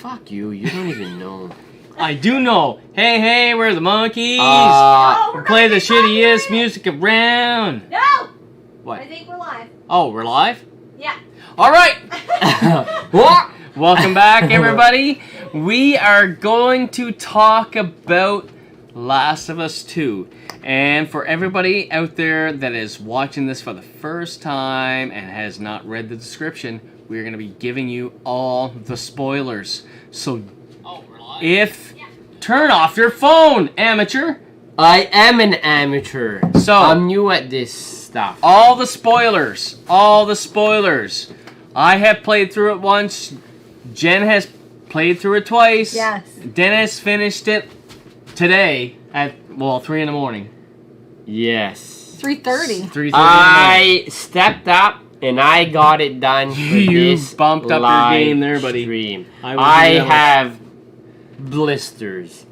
Fuck you. You don't even know. I do know. Hey, we're the monkeys. No, Play the shittiest music around. No! What? I think we're live. Oh, we're live? Yeah. All right. What? Welcome back, everybody. We are going to talk about Last of Us 2. And for everybody out there that is watching this for the first time and has not read the description, we're going to be giving you all the spoilers. So turn off your phone, amateur. I am an amateur. So I'm new at this stuff. All the spoilers. I have played through it once. Jen has played through it twice. Yes. Dennis finished it today at 3 in the morning. Yes. 3:30. 3:30. I stepped up and I got it done for You this bumped up your live game there, buddy. Stream. I I have blisters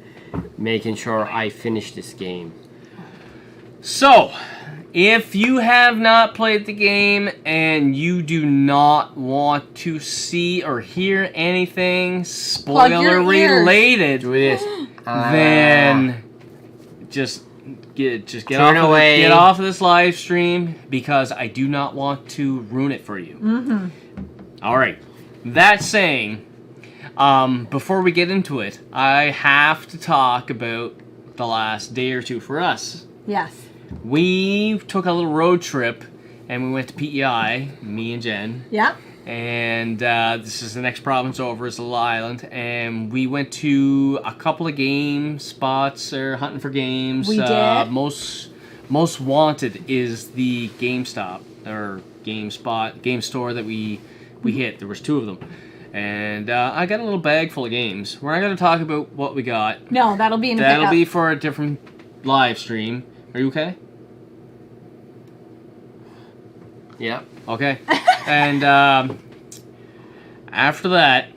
making sure I finish this game. So, if you have not played the game and you do not want to see or hear anything spoiler related, Do this. then just get Turn away. Get off of this live stream because I do not want to ruin it for you. Mm-hmm. All right. That saying, before we get into it, I have to talk about the last day or two for us. Yes. We took a little road trip and we went to PEI, me and Jen. Yeah. And this is the next province over, is Little Island. And we went to a couple of game spots or hunting for games. We did. Most wanted is the GameStop or game store that we hit. There was two of them. And I got a little bag full of games. We're not going to talk about what we got. No, that'll be in a That'll pickup. be for a different live stream. Are you okay? Yeah. Okay. And after that,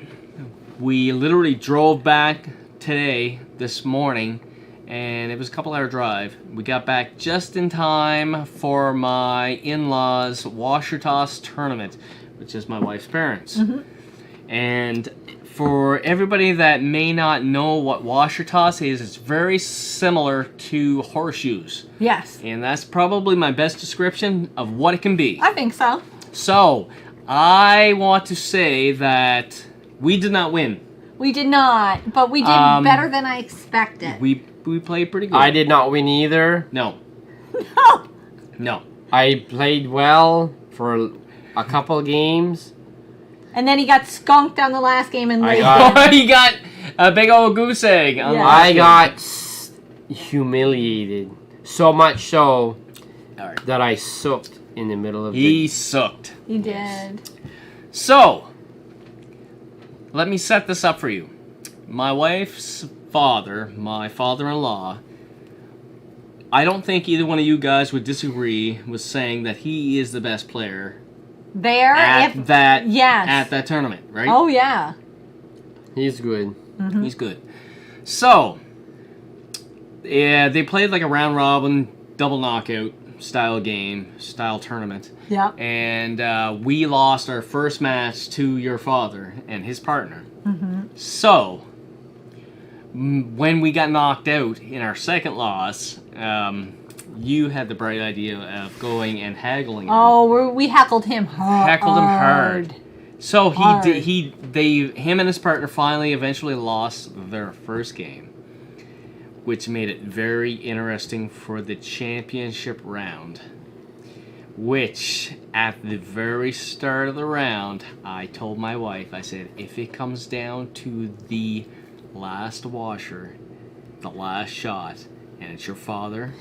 we literally drove back this morning, and it was a couple-hour drive. We got back just in time for my in-laws' washer toss tournament, which is my wife's parents. Mm-hmm. And for everybody that may not know what washer toss is, it's very similar to horseshoes. Yes. And that's probably my best description of what it can be. I think so. So, I want to say that we did not win. We did not, but we did better than I expected. We played pretty good. I did not win either. No. No. I played well for a couple games. And then he got skunked on the last game and laid He got a big old goose egg. On the Yeah. last I game. got humiliated. So much so Alright. that I sucked in the middle of He sucked. He did. So, let me set this up for you. My wife's father, my father-in-law, I don't think either one of you guys would disagree with saying that he is the best player There, at yes. that tournament, right? Oh, yeah. He's good. Mm-hmm. He's good. So, yeah, they played like a round-robin, double knockout style tournament. Yeah. And we lost our first match to your father and his partner. Mm-hmm. So, when we got knocked out in our second loss, you had the bright idea of going and haggling him. Oh, we heckled him hard. Heckled him hard. So Hard. him and his partner finally eventually lost their first game, which made it very interesting for the championship round. Which, at the very start of the round, I told my wife, I said, if it comes down to the last washer, the last shot, and it's your father,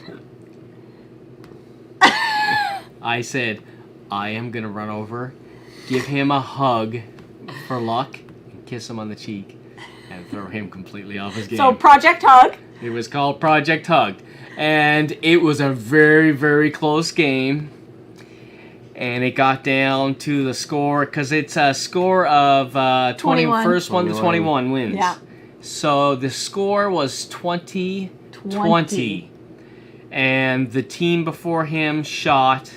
I said, I am going to run over, give him a hug for luck, and kiss him on the cheek, and throw him completely off his game. So, Project Hug. It was called Project Hug. And it was a very, very close game. And it got down to the score, because it's a score of 21. First one to 21 wins. Yeah. So the score was 20-20. And the team before him shot,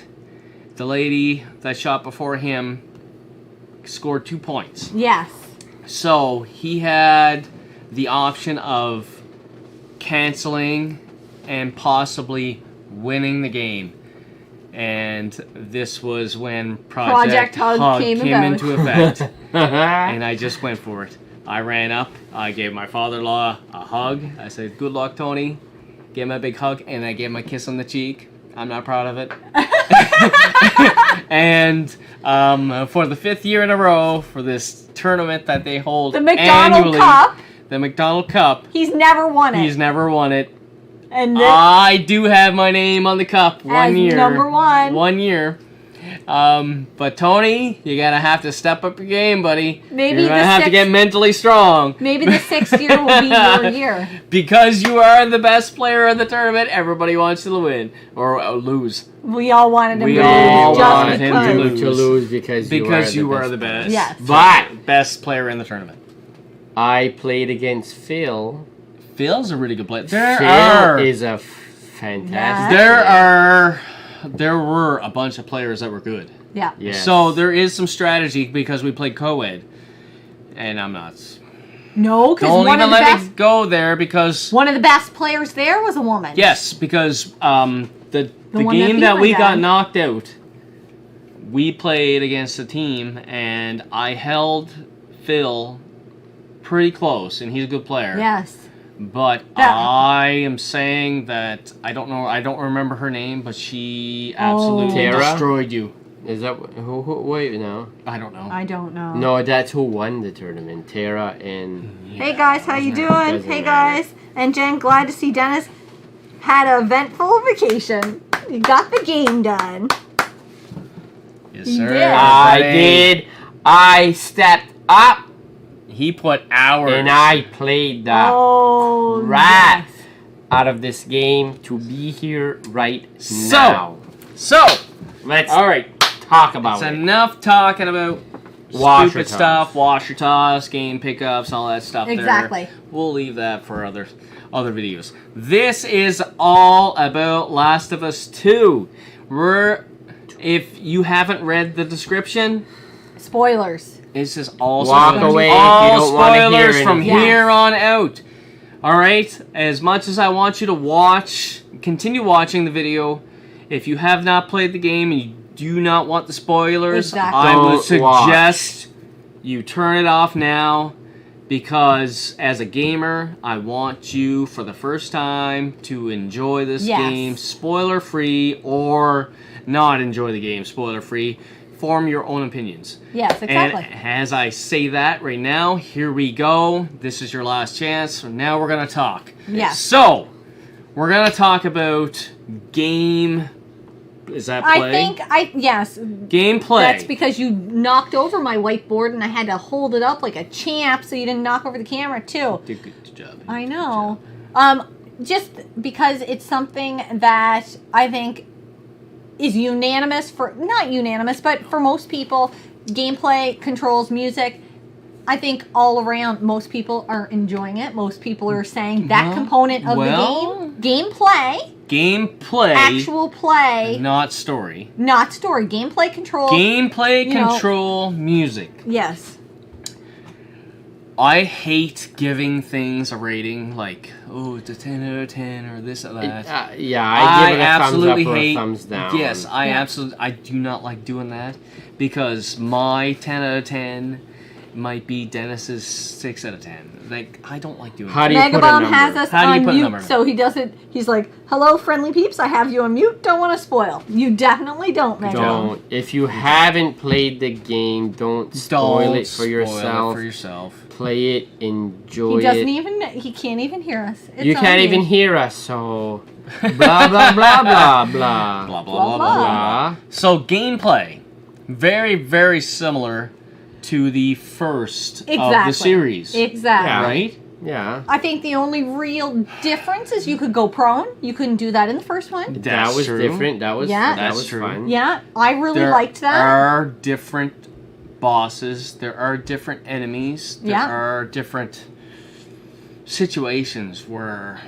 the lady that shot before him scored 2 points. Yes. So he had the option of canceling and possibly winning the game. And this was when Project Hug came into effect. And I just went for it. I ran up, I gave my father-in-law a hug. I said, "Good luck, Tony." Gave him a big hug, and I gave him a kiss on the cheek. I'm not proud of it. And for the 5th year in a row, for this tournament that they hold The McDonald annually, Cup. the McDonald Cup, He's never won it. he's never won it. And this, I do have my name on the cup one As year. number 1. 1 year. But Tony, you're gonna have to step up your game, buddy. Maybe you're gonna the have to sixth- get mentally strong. maybe the 6th year will be your year. Because you are the best player in the tournament, everybody wants you to win or lose. We all wanted him We to all lose just wanted him to because. lose. because You are the best. Yes. But Best player in the tournament. I played against Phil. Phil's a really good player. Phil is a fantastic. There were a bunch of players that were good. Yeah. Yes. So there is some strategy because we played co-ed. And I'm not. No, because Don't one even of the let best. me go there because... One of the best players there was a woman. Yes, because the one game beat that my we dad. got knocked out, we played against a team, and I held Phil pretty close, and he's a good player. Yes. But That- I am saying that I don't know. I don't remember her name, but she absolutely Tara? destroyed you. Is that who? Wait, no. I don't know. I don't know. No, that's who won the tournament. Tara and Hey guys, how you doing? Doesn't Hey matter. guys. And Jen, glad to see Dennis had an eventful vacation. You got the game done. Yes, You sir. did. I buddy. did. I stepped up He put hours. and I played the Oh, crap yes. out of this game to be here right So- now. So, Let's all right. talk about It's it. enough talking about Wash stupid your stuff, toss. wash your toss, game pickups, all that stuff. Exactly. There. We'll leave that for other videos. This is all about Last of Us 2. If you haven't read the description, Spoilers. this is also Walk gonna be away if all you don't wanna hear spoilers from anything. here on out. All right. As much as I want you to continue watching the video. If you have not played the game and you do not want the spoilers, Exactly. I would Don't suggest you turn it off now, because as a gamer, I want you for the first time to enjoy this Yes. game spoiler free, or not enjoy the game spoiler free. Form your own opinions. Yes, exactly. And as I say that right now, here we go. This is your last chance. So now we're going to talk. Yes. So, we're going to talk about game... Is that play? Yes. Gameplay. That's because you knocked over my whiteboard and I had to hold it up like a champ so you didn't knock over the camera too. Did good job. I know. Just because it's something that I think is unanimous not unanimous, but for most people, gameplay, controls, music, I think all around most people are enjoying it. Most people are saying that component of the game, Gameplay. actual play, Not story. not story, gameplay, control. Gameplay, you know. control, music. Yes. I hate giving things a rating like, oh, it's a 10 out of 10 or this or that. Yeah, I give it a absolutely thumbs up or hate. a thumbs down. Yes, I do not like doing that, because my 10 out of 10 might be Dennis's 6 out of 10. Like, I don't like doing How that. do you put a Megabone number? has us How do you on put a number? mute, so he doesn't. He's like, "Hello, friendly peeps. I have you on mute. Don't want to spoil. You definitely don't, Megabone." Don't. If you haven't played the game, don't spoil it for yourself. Play it, enjoy He doesn't it. even. He can't even hear us. It's You on can't you. even hear us, so blah blah blah blah blah Blah, blah, blah, Blah, blah, blah. blah. So, gameplay. Very, very similar to the first of the Exactly. series. Exactly. Yeah. Right? Yeah. I think the only real difference is you could go prone. You couldn't do that in the first one. That That's was true. different. That was Yeah. that That's was true. fun. Yeah, I really There liked that. are different bosses. There are different enemies. There Yeah. are different situations where...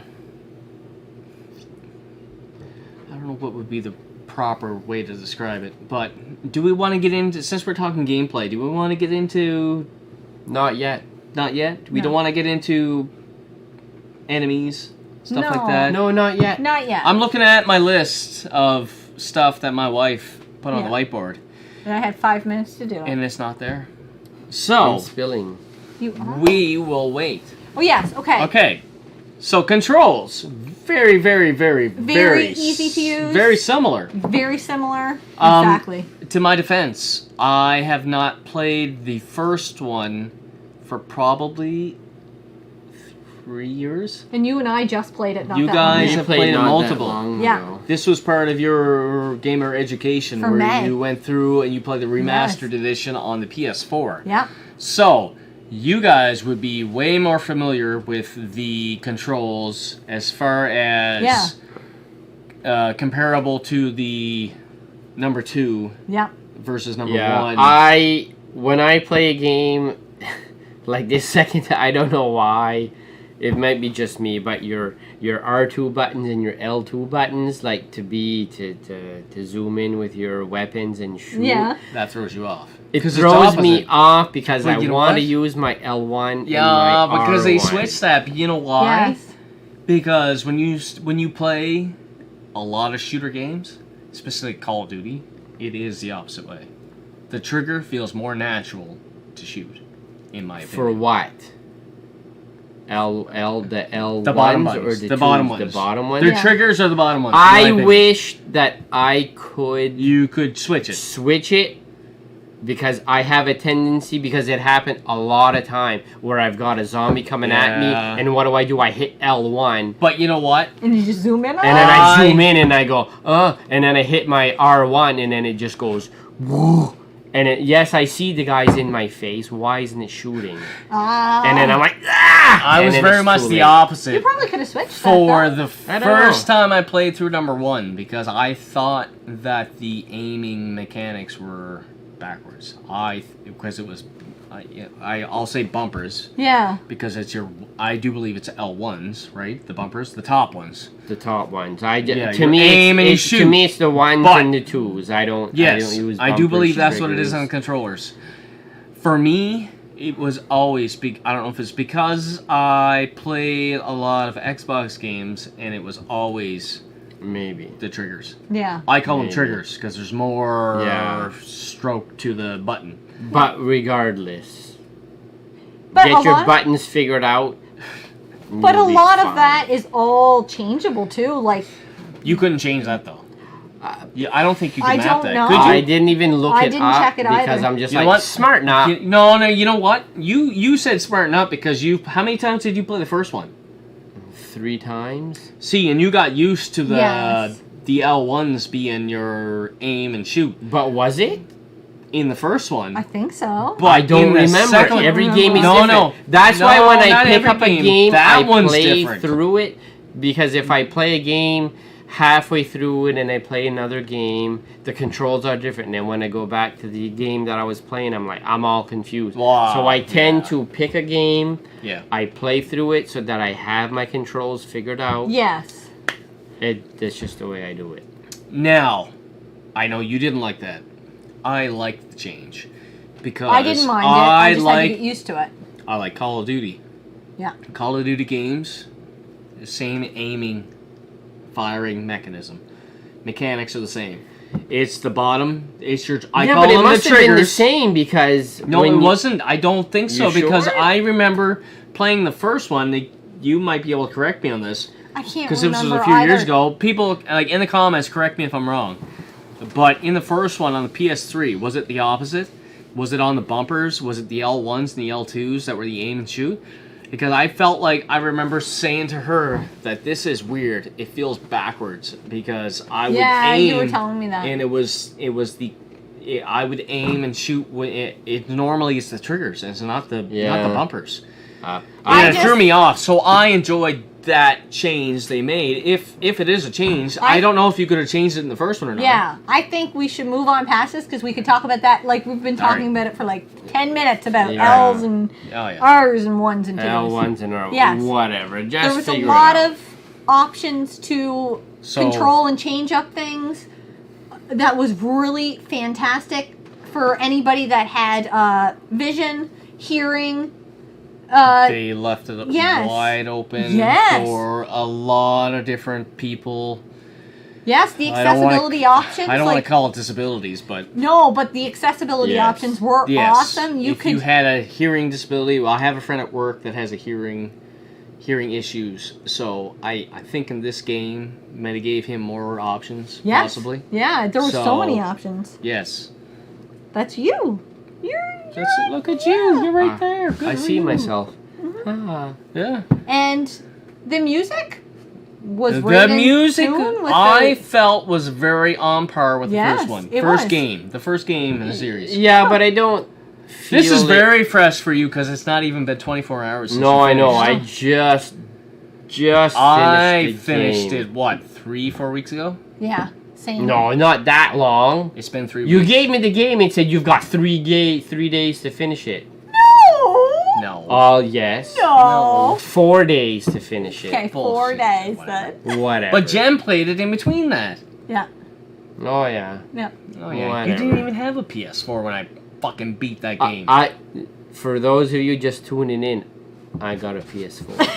I don't know what would be the proper way to describe it, but do we want to get into... Since we're talking gameplay, do we want to get into... Not yet. Not yet? We don't want to get into enemies, stuff like No. that? No, not yet. Not yet. I'm looking at my list of stuff that my wife put on the Yeah. whiteboard. And I had 5 minutes to do it. And it's not there. I'm So, spilling. You are? we will wait. Oh, yes. Okay. Okay. So, controls. Very, very, very, Very easy to use. Very similar. Very similar. Um, Exactly. To my defense, I have not played the first one for probably 3 years. And you and I just played it not You that guys long. have played not multiple. that long Yeah. ago. This was part of your gamer education For where May. you went through and you played the remastered Yes. edition on the PS4. Yeah. So, you guys would be way more familiar with the controls as far as comparable to the number 2 Yeah. versus number Yeah, 1. when I play a game like this second time, I don't know why. It might be just me, but your R2 buttons and your L2 buttons, like to zoom in with your weapons and shoot. Yeah. That throws you off. It 'Cause it's throws me opposite. off because Wait, I you know want what? to use my L1 Yeah, and my because they R1. switched that. But you know why? Yes. Because when you play a lot of shooter games, especially Call of Duty, it is the opposite way. The trigger feels more natural to shoot, in my opinion. For what? The L The bottom ones or ones. the The bottom twos? ones. The bottom ones. Their Yeah. triggers are the bottom ones. in my I opinion. wish that I could You could switch it. switch it because I have a tendency, because it happened a lot of time where I've got a zombie coming at me, Yeah. and what do? I hit L1 But you know what? And you just zoom in on and then it? I zoom in and I go and then I hit my R1 and then it just goes woo. And yes, I see the guys in my face. Why isn't it shooting? And then I'm like, ah! I And was then very it's much too the late. You opposite probably could have switched for that, though. the I don't first know. time I played through number 1 because I thought that the aiming mechanics were backwards. Because it was, I'll say bumpers. Yeah. Because I do believe it's L1s, right? The bumpers, the top ones. The top ones. Yeah, To you me, aim and you to shoot. me, it's the ones But- and the twos. I don't Yes, use I do bumpers, believe that's what it is triggers. on the controllers. For me, it was always, I don't know if it's because I played a lot of Xbox games and it was always Maybe. the triggers. Yeah. I call them Maybe. triggers because there's more Yeah. stroke to the button. But regardless, But get a your lot- buttons figured out. But a you'll be lot of fine. that is all changeable, too. Like, You couldn't change that though. Yeah, I don't think you I can map don't that. know. Could you? I didn't even look I it didn't up check it because either. I'm just You know like what? smart now. No, you know what? You said smarten up because how many times did you play the first one? 3 times. See, and you got used to Yes. the L1s being your aim and shoot But was it? in the first one. I think so. But I don't in the remember. second one- Every game is No, different. no. That's No, why when I not pick every up a game. game, That I one's play different. through it. Because if I play a game halfway through it and I play another game, the controls are different. And then when I go back to the game that I was playing, I'm all confused. Wow, So I tend yeah. to pick a game. Yeah. I play through it so that I have my controls figured out. Yes. That's just the way I do it. Now, I know you didn't like that. I liked the change because I didn't mind it. I just had to like get used to it. I like Call of Duty. Yeah. Call of Duty games, the same aiming, firing mechanism. Mechanics are the same. It's the bottom. It's your. I yeah, call but it them must the have been the triggers. same because No, when it you- wasn't. I don't think so You because sure? I remember playing the first one. You might be able to correct me on this I can't because remember this was a few years either. ago. People like in the comments, correct me if I'm wrong. But in the first one on the PS3, was it the opposite? Was it on the bumpers? Was it the L1s and the L2s that were the aim and shoot? Because I felt like I remember saying to her that this is weird. It feels backwards because I would Yeah, aim. you were telling me that. And I would aim and shoot. It normally it's the triggers. It's not the Yeah. bumpers. I And it just- threw me off. So I enjoyed that change they made. If it is a change, I don't know if you could have changed it in the first one or not. Yeah, I think we should move on past this because we could talk about that. Like, we've been talking about it for like 10 minutes about Yeah. L's and Oh yeah. R's and ones and twos. L1s and R1s, Yes. whatever. Just There was a figure lot it out. of options to control and change up things. That was really fantastic for anybody that had vision, hearing, They left it yes. wide open Yes. for a lot of different people. Yes, the I don't wanna- accessibility options. I don't want like, to call it disabilities, but no, but the accessibility Yes. options were yes. awesome. If you had a hearing disability, well, I have a friend at work that has a hearing issues. So I think in this game, Meta gave him more options, yes. possibly. Yeah, there were so So- many options. Yes. That's you. Look at you. You're right there. Good I for see you. myself. Mm-hmm. Ah. Yeah. And the music was The right in music tune with I the, felt was very on par with the Yes, first one. it First was. game. The first game in the series. Yeah, but I don't feel This is it- very fresh for you because it's not even been 24 hours since No, you I know. finished. I just I finished the finished game. it, what, 3-4 weeks ago? yeah, same. No, not that long. It's been 3 You weeks. gave me the game and said you've got 3 days to finish it. No. Oh, yes. No. 4 days to finish it. Okay, 4 Bullshit. days Whatever. then. Whatever. But Jen played it in between that. Yeah, Oh, yeah. yeah. Oh, yeah. You Whatever. didn't even have a PS4 when I fucking beat that game. For those of you just tuning in, I got a PS4.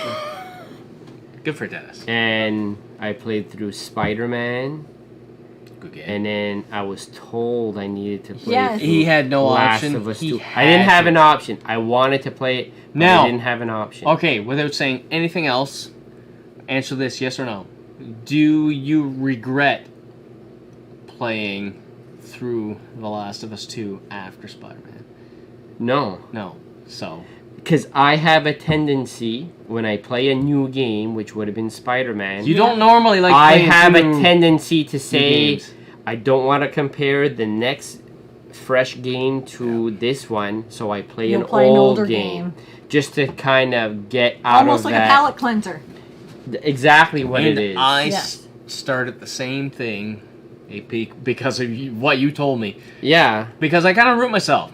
Good for Dennis. And I played through Spider-Man. Good game. And then I was told I needed to play Yes. through He had no Last option. of Us He 2. had I didn't have to. an option. I wanted to play it, but Now- I didn't have an option. Okay, without saying anything else, answer this yes or no. Do you regret playing through The Last of Us 2 after Spider-Man? No. No. So, Because I have a tendency, when I play a new game, which would have been Spider-Man, you don't normally like I playing have a through tendency to new say, games. I don't want to compare the next fresh game to this one, so I play You'll an play old an older game. Just to kind of get out Almost of like that. a palate cleanser. Exactly what And it is. I Yeah. started the same thing because of what you told me. Yeah. Because I kind of root myself.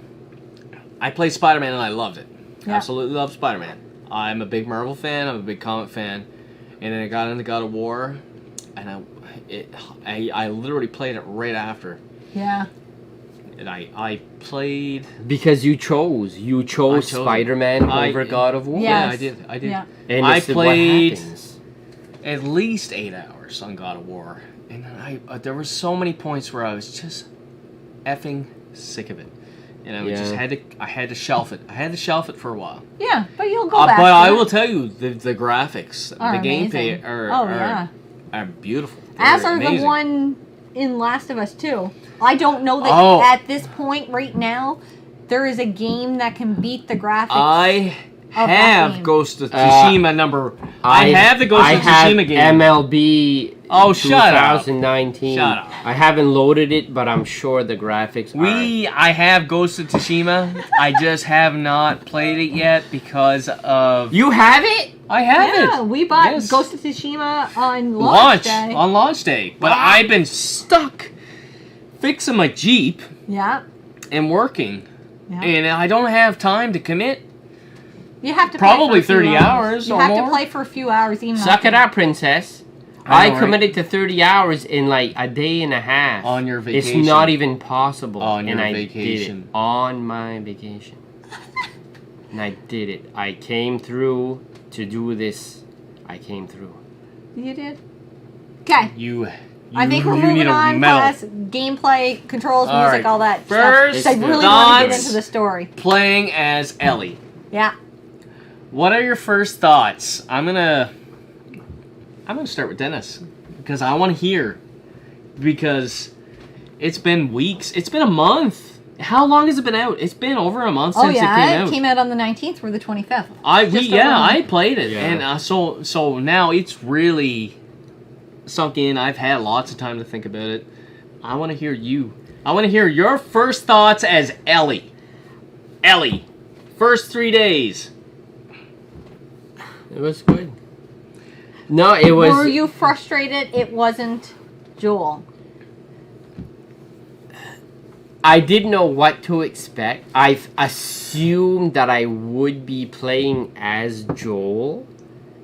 I played Spider-Man and I loved it. Yeah. Absolutely loved Spider-Man. I'm a big Marvel fan. I'm a big comic fan. And then I got into God of War, and I literally played it right after. Yeah. And I played. Because you chose. You chose chose it. Spider-Man I- over God of War. Yeah. Yeah, Yes. I did. I did. Yeah. And I this is played- what happens. At least 8 hours on God of War, and there were so many points where I was just effing sick of it, and I just had to shelf it. I had to shelf it for a while. Yeah, but you'll go back. But to I it. will tell you, the graphics, Are the gameplay amazing. are beautiful. As They're are amazing. the one in Last of Us 2. I don't know that Oh. at this point right now there is a game that can beat the graphics. I that have game. Ghost of Tsushima number. I have the Ghost I of have Tsushima game. MLB Oh, shut up. 2019. Shut up. I haven't loaded it, but I'm sure the graphics are. I have Ghost of Tsushima. I just have not played it yet because of. You have it? I have Yeah, it. we bought Yes. Ghost of Tsushima on launch day. On launch day. But Wow. I've been stuck fixing my Jeep Yeah. and working. Yeah. And I don't have time to commit. You have to Probably play for a few 30 hours You or have more. to play for a few hours even. Suck it after. up, princess. I I know, right? committed to 30 hours in like a day and a half. On your vacation. It's not even possible. On and your I vacation. did it on my vacation. And I did it. I came through to do this. I came through. You did? Okay. I think we're you moving need a on medal. past gameplay, controls, All music, right. all that First stuff. 'Cause I really want to get thoughts. into the story. Playing as Ellie. Yeah. What are your first thoughts? I'm gonna start with Dennis because I want to hear, because it's been weeks. It's been a month. How long has it been out? It's been over a month Oh since yeah, it came out. on the 19th or the 25th. Just I played it, Yeah. and so now it's really sunk in. I've had lots of time to think about it. I want to hear you. I want to hear your first thoughts as Ellie. Ellie, first 3 days. It was good. No, it was. Were you frustrated it wasn't Joel? I didn't know what to expect. I assumed that I would be playing as Joel.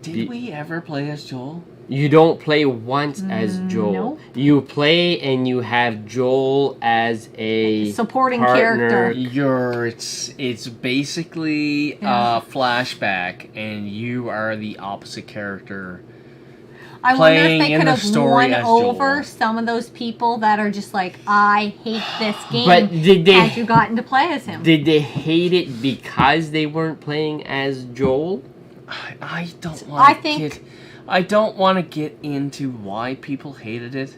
Did we ever play as Joel? You don't play once as Joel. No. You play and you have Joel as a supporting partner. character. It's basically a flashback, and you are the opposite character. I wonder if playing they in could the have story won as over Joel. some of those people that are just like, I hate this game. But did they- had you gotten to play as him? Did they hate it because they weren't playing as Joel? I don't want I to think- get. I don't want to get into why people hated it,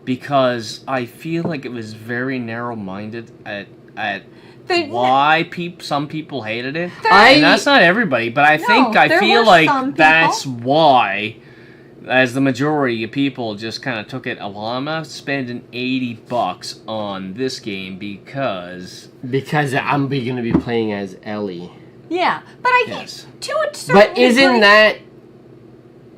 because I feel like it was very narrow-minded at They- why some people hated it. I- And that's not everybody, but I think I there feel were like some people. that's why, as the majority of people just kind of took it. Well, I'm not spending $80 on this game because. Because I'm going to be playing as Ellie. Yeah, but I think Yes. to a certain But isn't degree- that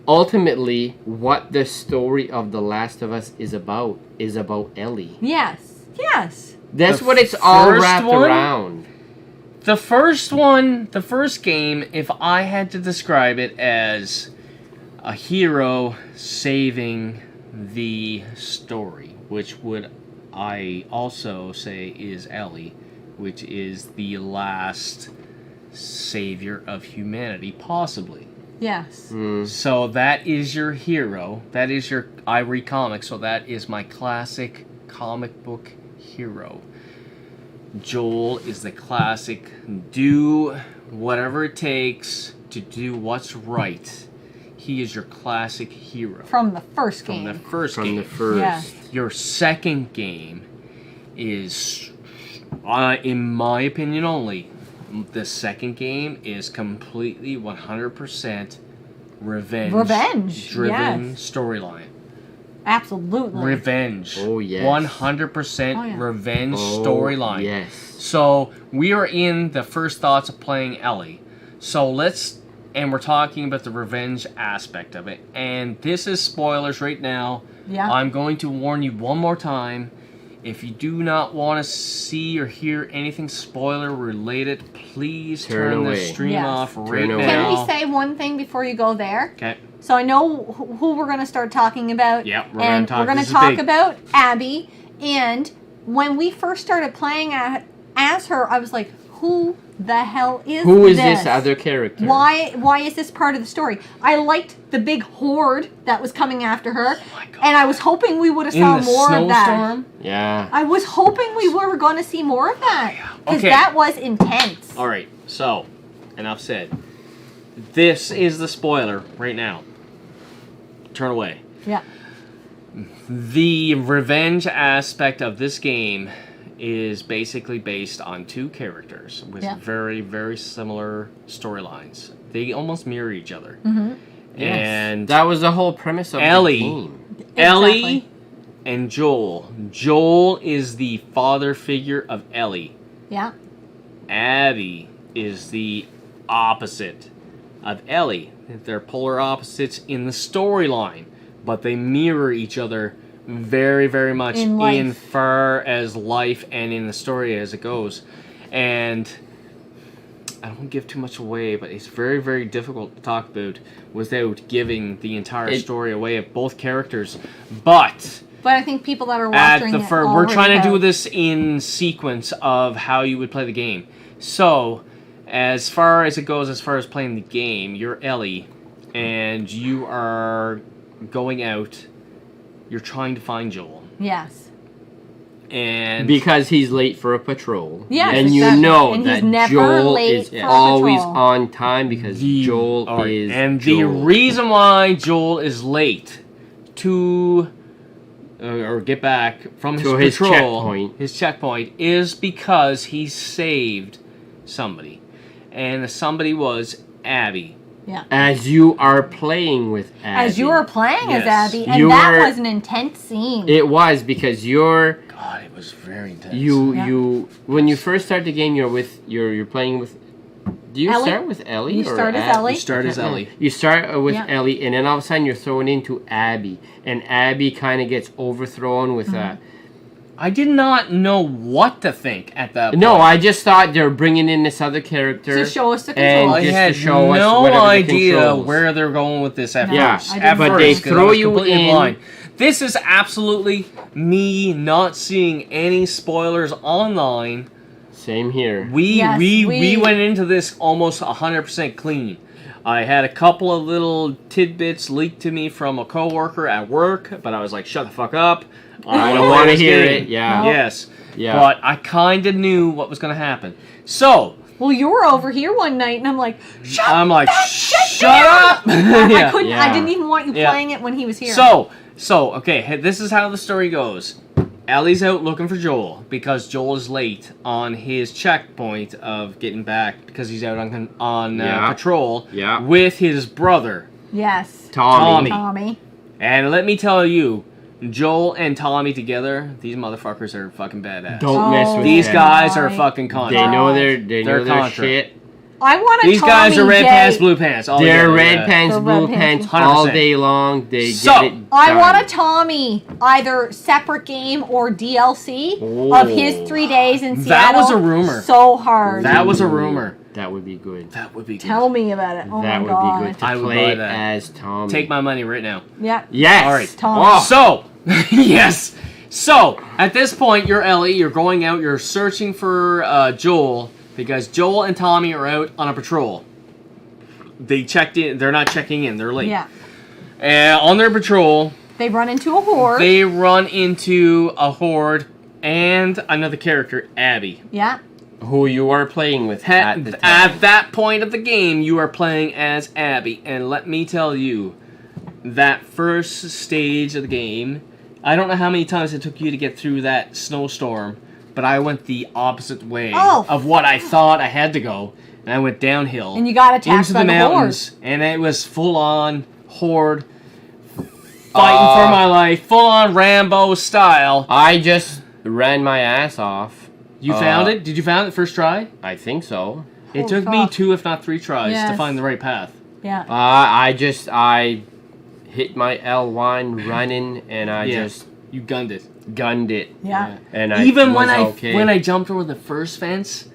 ultimately what the story of The Last of Us is about? Is about Ellie. Yes, yes. That's The what it's all first wrapped one? around. The first game, if I had to describe it as a hero saving the story, which would I also say is Ellie, which is the last savior of humanity, possibly. Yes. So that is your hero. That is your... I read comics, so that is my classic comic book hero. Joel is the classic, do whatever it takes to do what's right. He is your classic hero. From the first From game. the first From game. the first. Yeah. Your second game is, in my opinion only, the second game is completely 100% revenge-driven yes. storyline. Absolutely. Revenge. Oh, yes. 100% Oh, yeah. revenge Oh, storyline. Yes. So we are in the first thoughts of playing Ellie. So and we're talking about the revenge aspect of it. And this is spoilers right now. Yeah. I'm going to warn you one more time. If you do not want to see or hear anything spoiler related, please turn the away. stream Yes. off Turn right away. Can now. we say one thing before you go there? Okay. So I know who we're going to start talking about. Yep, we're and gonna talk- we're going this to is talk big. about Abby. And when we first started playing as her, I was like, who the hell is Who is this other character? Why is this part of the story? I liked the big horde that was coming after her. Oh my God. And I was hoping we would have In saw the more of that. snowstorm? Yeah. I was hoping we were going to see more of that. Because Okay. that was intense. All right, so enough said. This is the spoiler right now. Turn away. Yeah. The revenge aspect of this game is basically based on two characters with Yeah. very, very similar storylines. They almost mirror each other. Mm-hmm. Yes. And that was the whole premise of Ellie. the game. Ellie and Joel. Joel is the father figure of Ellie. Yeah. Abby is the opposite of Ellie. They're polar opposites in the storyline, but they mirror each other very, very much In life. in far as life and in the story as it goes. And I don't give too much away, but it's very, very difficult to talk about without giving the entire story away of both characters. But But I think people that are at watching the it we're already trying to do have. this in sequence of how you would play the game. So, as far as it goes, as far as playing the game, you're Ellie, and you are going out. You're trying to find Joel, Yes. and Because he's late for a patrol. Yes, and you exactly. know And he's that never Joel late is for a always patrol. on time because Joel all right, is and Joel. the reason why Joel is late to or get back from his To his patrol, checkpoint. his checkpoint, is because he saved somebody, and the somebody was Abby. Yeah. As you are playing with Abby. As you were playing as Yes. Abby, and You that were- was an intense scene. It was because you're God, it was very intense. Yeah. you when you first start the game you're playing with. Do you Ellie? start with Ellie? You or start as Ab- Ellie. You start as Ellie. You start with Yeah. Ellie, and then all of a sudden you're thrown into Abby, and Abby kind of gets overthrown with I did not know what to think at that point. No, I just thought they were bringing in this other character To show us the and controls. I just had to show us no whatever the idea controls. where they're going with this at Yeah, first. I didn't At know. But they first, 'cause I throw was you completely in. blind. This is absolutely me not seeing any spoilers online. Same here. We Yes, went into this almost 100% clean. I had a couple of little tidbits leaked to me from a coworker at work, but I was like, "Shut the fuck up! I don't want to hear it. Yeah. No. Yes, Yeah. but I kind of knew what was going to happen. So Well, you were over here one night, and I'm like, shut I'm like, that shit "Shut down!" up!" I Yeah. couldn't. Yeah. I didn't even want you Yeah. playing it when he was here. So okay, this is how the story goes. Ellie's out looking for Joel because Joel is late on his checkpoint of getting back because he's out on Yeah. patrol Yeah. with his brother. yes, Tommy. Tommy. And let me tell you, Joel and Tommy together, these motherfuckers are fucking badass. Don't mess with These them. guys are my fucking They contra. know They're their contra. shit. I want a These Tommy guys are red day. pants, blue pants. All They're together, red yeah. pants, They're blue red pants pants. all 100%. day long. They So, get it I done. want a Tommy, either separate game or DLC of his Oh. 3 days in That Seattle. was a rumor. So hard. That was a rumor. That would be good. That would be good. Tell me about it. Oh That my would god. be good to I would play buy that. as Tommy. Take my money right now. Yeah. Yes. All right. Tommy. Oh. So, yes. So, at this point, you're Ellie. You're going out. You're searching for Joel because Joel and Tommy are out on a patrol. They checked in. They're not checking in. They're late. Yeah. And on their patrol, They run into a horde. they run into a horde and another character, Abbie. yeah. Who you are playing with at the time. At that point of the game, you are playing as Abbie. And let me tell you, that first stage of the game, I don't know how many times it took you to get through that snowstorm, but I went the opposite way of what I thought I had to go. And I went downhill. And you got attacked into by the the mountains. And it was full on horde. Fighting for my life. Full on Rambo style. I just ran my ass off. You found it? Did you find it first try? I think so. It Holy took me fuck. 2 if not 3 tries to Yes. find the right path. Yeah. I hit my L1 running and I Yeah. just You gunned it. gunned it. Yeah. And I Even was when okay. when I jumped over the first fence,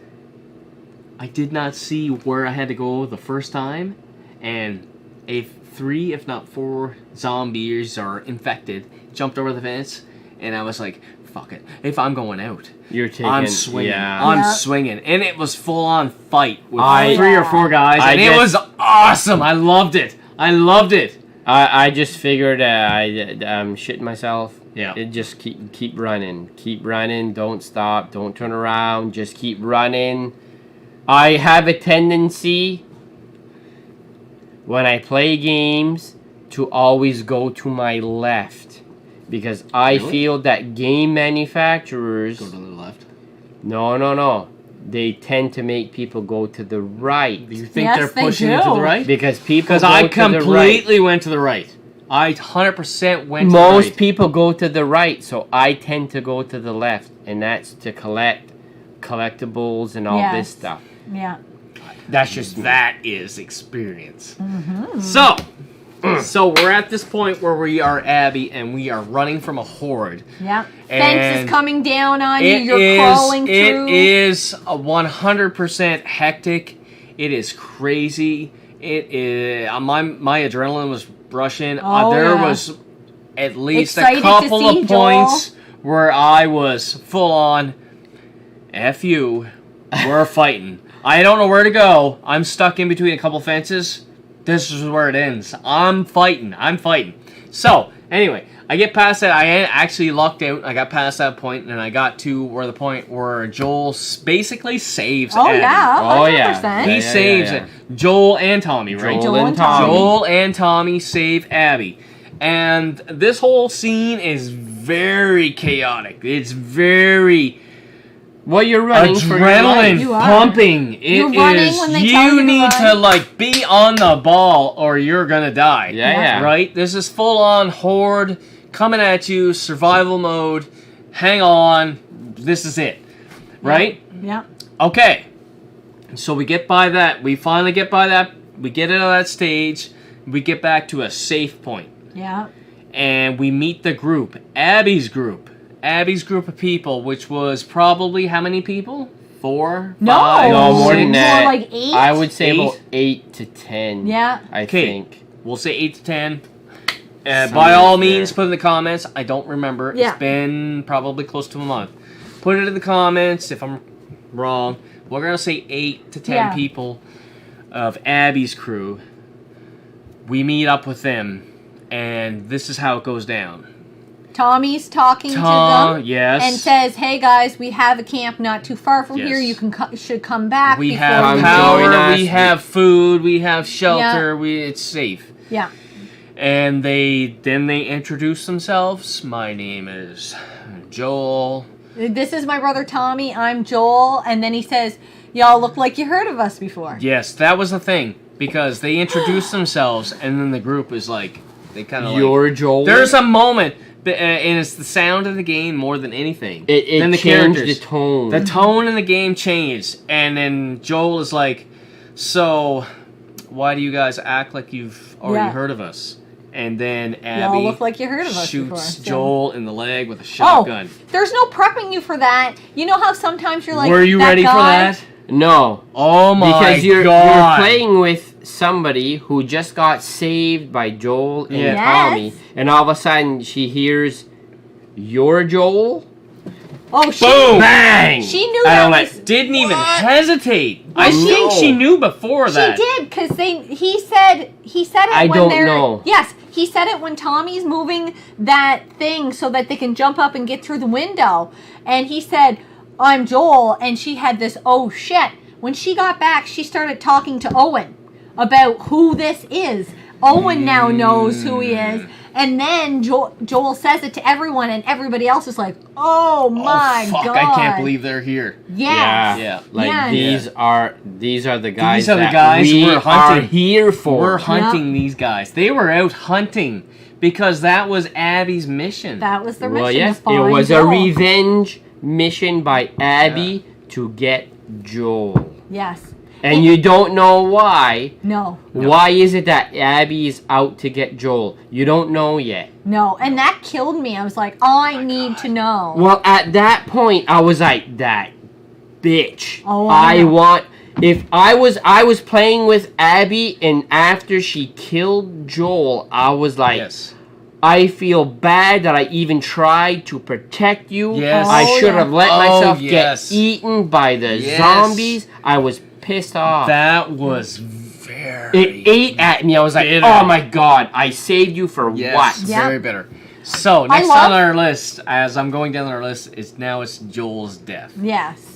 I did not see where I had to go the first time, and 3 if not 4 zombies are infected jumped over the fence, and I was like, "Fuck it! If I'm going out, You're taking. I'm swinging. Yeah. I'm Yeah. swinging," and it was full on fight with I- 3 or 4 guys, I and it guess- was awesome. I loved it. I loved it. I just figured I'm shitting myself. Yeah. It just keep running, don't stop, don't turn around, just keep running. I have a tendency when I play games to always go to my left because I Really? feel that game manufacturers Go to the left. no, they tend to make people go to the right Do you think Yes, they're they pushing do. it to the right? because people Because go I to the right. completely went to the right. I 100% went to the Most right. people go to the right, so I tend to go to the left, and that's to collect collectibles and all this Yes. stuff. Yeah. That's just That is experience. Mm-hmm. So we're at this point where we are Abbie and we are running from a horde. Yeah. Fence And is coming down on you. It You're crawling through. It is a 100% hectic. It is crazy. It is. My adrenaline was rushing. Oh, There yeah. was at least Excited a to couple see of Joel. points where I was full on. F you. We're fighting. I don't know where to go. I'm stuck in between a couple fences. This is where it ends. I'm fighting. So, anyway, I get past that. I actually lucked out. I got past that point, and I got to where the point where Joel basically saves Oh Abby. yeah. Oh, 100%. yeah. He saves it. Joel and Tommy, right? Joel and Tommy. Joel and Tommy save Abby. And this whole scene is very chaotic. It's very well, you're running for your life. adrenaline You are. pumping. You're It running is. when they tell you to need to run. like be on the ball or you're gonna die. Yeah. Right? This is full on horde coming at you, survival mode. Hang on. This is it. Right? Yeah. Okay. So we get by that. We finally get by that. We get out of that stage. We get back to a safe point. Yeah. And we meet the group. Abbie's group. Abby's group of people, which was probably how many people? 4, No. 5, No, more 6? than that. More like 8? I would say 8? about 8 to 10. Yeah. I Okay. think. We'll say 8 to 10. Somewhere By all there. means, put in the comments. I don't remember. Yeah. It's been probably close to a month. Put it in the comments if I'm wrong. We're going to say 8 to 10 Yeah. people of Abby's crew. We meet up with them, and this is how it goes down. Tommy's talking to Tom, them yes. and says, "Hey guys, we have a camp not too far from Yes. here. You can should come back. We before have we Come power, join us. we have food, we have shelter, it's safe." Yeah. And they introduce themselves. My name is Joel. This is my brother Tommy. I'm Joel. And then he says, "Y'all look like you heard of us before." Yes, that was the thing. Because they introduce themselves, and then the group is like, they kind of You're Joel. There's a moment, and it's the sound of the game more than anything. It than the changed characters. the tone. The tone in the game changed, and then Joel is like, "So, why do you guys act like you've already Yeah. heard of us?" And then Y'all Abby look like you heard of us shoots before. So- Joel in the leg with a shotgun. There's no prepping you for that. You know how sometimes you're like, Were you that ready for guy? that? No. Oh my Because you're god! playing with somebody who just got saved by Joel and Yeah. Tommy, Yes. and all of a sudden she hears, "You're Joel?" Oh, she, Boom! Bang! she knew I that don't was... didn't even What? hesitate. I she- think she knew before that. She did, because he said it I when don't they're... know. Yes, he said it when Tommy's moving that thing so that they can jump up and get through the window. And he said, "I'm Joel," and she had this, "Oh, shit." When she got back, she started talking to Owen about who this is. Owen now knows who he is. And then Joel says it to everyone, and everybody else is like, "Oh my oh, fuck, god. I can't believe they're here. Yes. Yeah. Like Yeah. these are the guys These are the that guys we we're are hunting. here for. We're hunting these guys. They were out hunting because that was Abby's mission. That was their mission. Well, yes, to it find was Joel. a revenge mission by Abby to get Joel. Yes. And you don't know why. No. Why is it that Abby is out to get Joel? You don't know yet. No. And that killed me. I was like, I need to know. Well, at that point, I was like, that bitch. Oh, I I know. want. If I was playing with Abby, and after she killed Joel, I was like, Yes. I feel bad that I even tried to protect you. Yes. I Oh, should yeah. have let Oh, myself yes. get eaten by the Yes. zombies. I was pissed off. That was very. It ate at me. I was like, bitter. oh my god, I saved you for Yes, what? Yeah. very bitter. So next on our list, as I'm going down our list, it's Joel's death. Yes.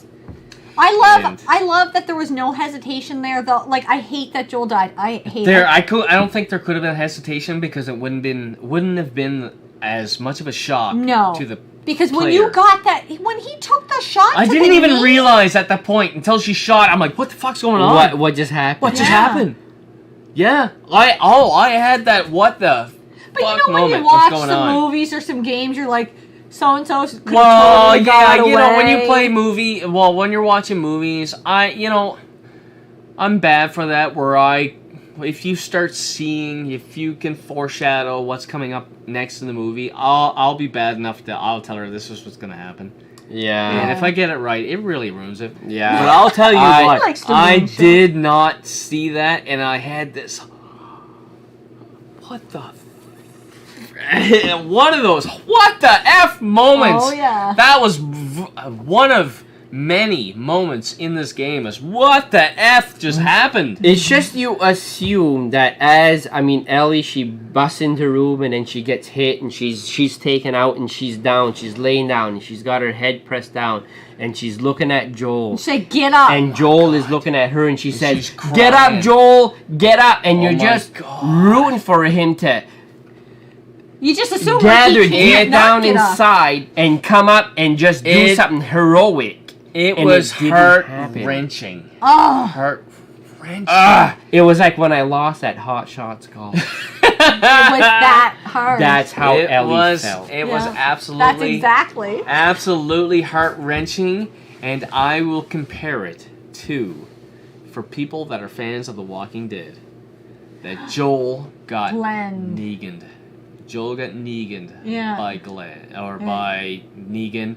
And- I love that there was no hesitation there though. Like, I hate that Joel died. I hate There, it. I don't think there could have been hesitation because it wouldn't have been as much of a shock No. to the Because when player. you got that, when he took the shot I to didn't the even knee, realize at that point until she shot. I'm like, what the fuck's going on? What just happened? What just Yeah. happened? Yeah, I had that what the But you fuck know when moment. you What's watch going some on? movies or some games, you're like, so-and-so could Well, totally yeah, got you know, when you away. play when you're watching movies, I'm bad for that if you start seeing, if you can foreshadow what's coming up next in the movie, I'll be bad enough that I'll tell her this is what's going to happen. Yeah. And if I get it right, it really ruins it. Yeah. But I'll tell you I- what, likes to I ruin shit. did not see that, and I had this. What the? One of those what the F moments. Oh, yeah. That was one of many moments in this game. Is what the F just happened? It's just you assume that Ellie, she busts into the room and then she gets hit and she's taken out and she's down. She's laying down and she's got her head pressed down and she's looking at Joel. Say, get up. And Joel is looking at her and she says, she's "Get up, crying. Joel! Get up!" And Oh you're my just God. rooting for him to you just assume gather, like, he can't get down not get up. inside and come up and just do It- something heroic. It And was it didn't heart happen. wrenching. Oh, Heart wrenching. It was like when I lost at Hot Shots Golf. it was that hard. That's how it Ellie was. felt. It was Yeah. absolutely. That's exactly. Absolutely heart wrenching, and I will compare it to, for people that are fans of The Walking Dead, that Joel got Glenn. Negan'd. Joel got Negan'd Yeah. by Glenn, or by Negan.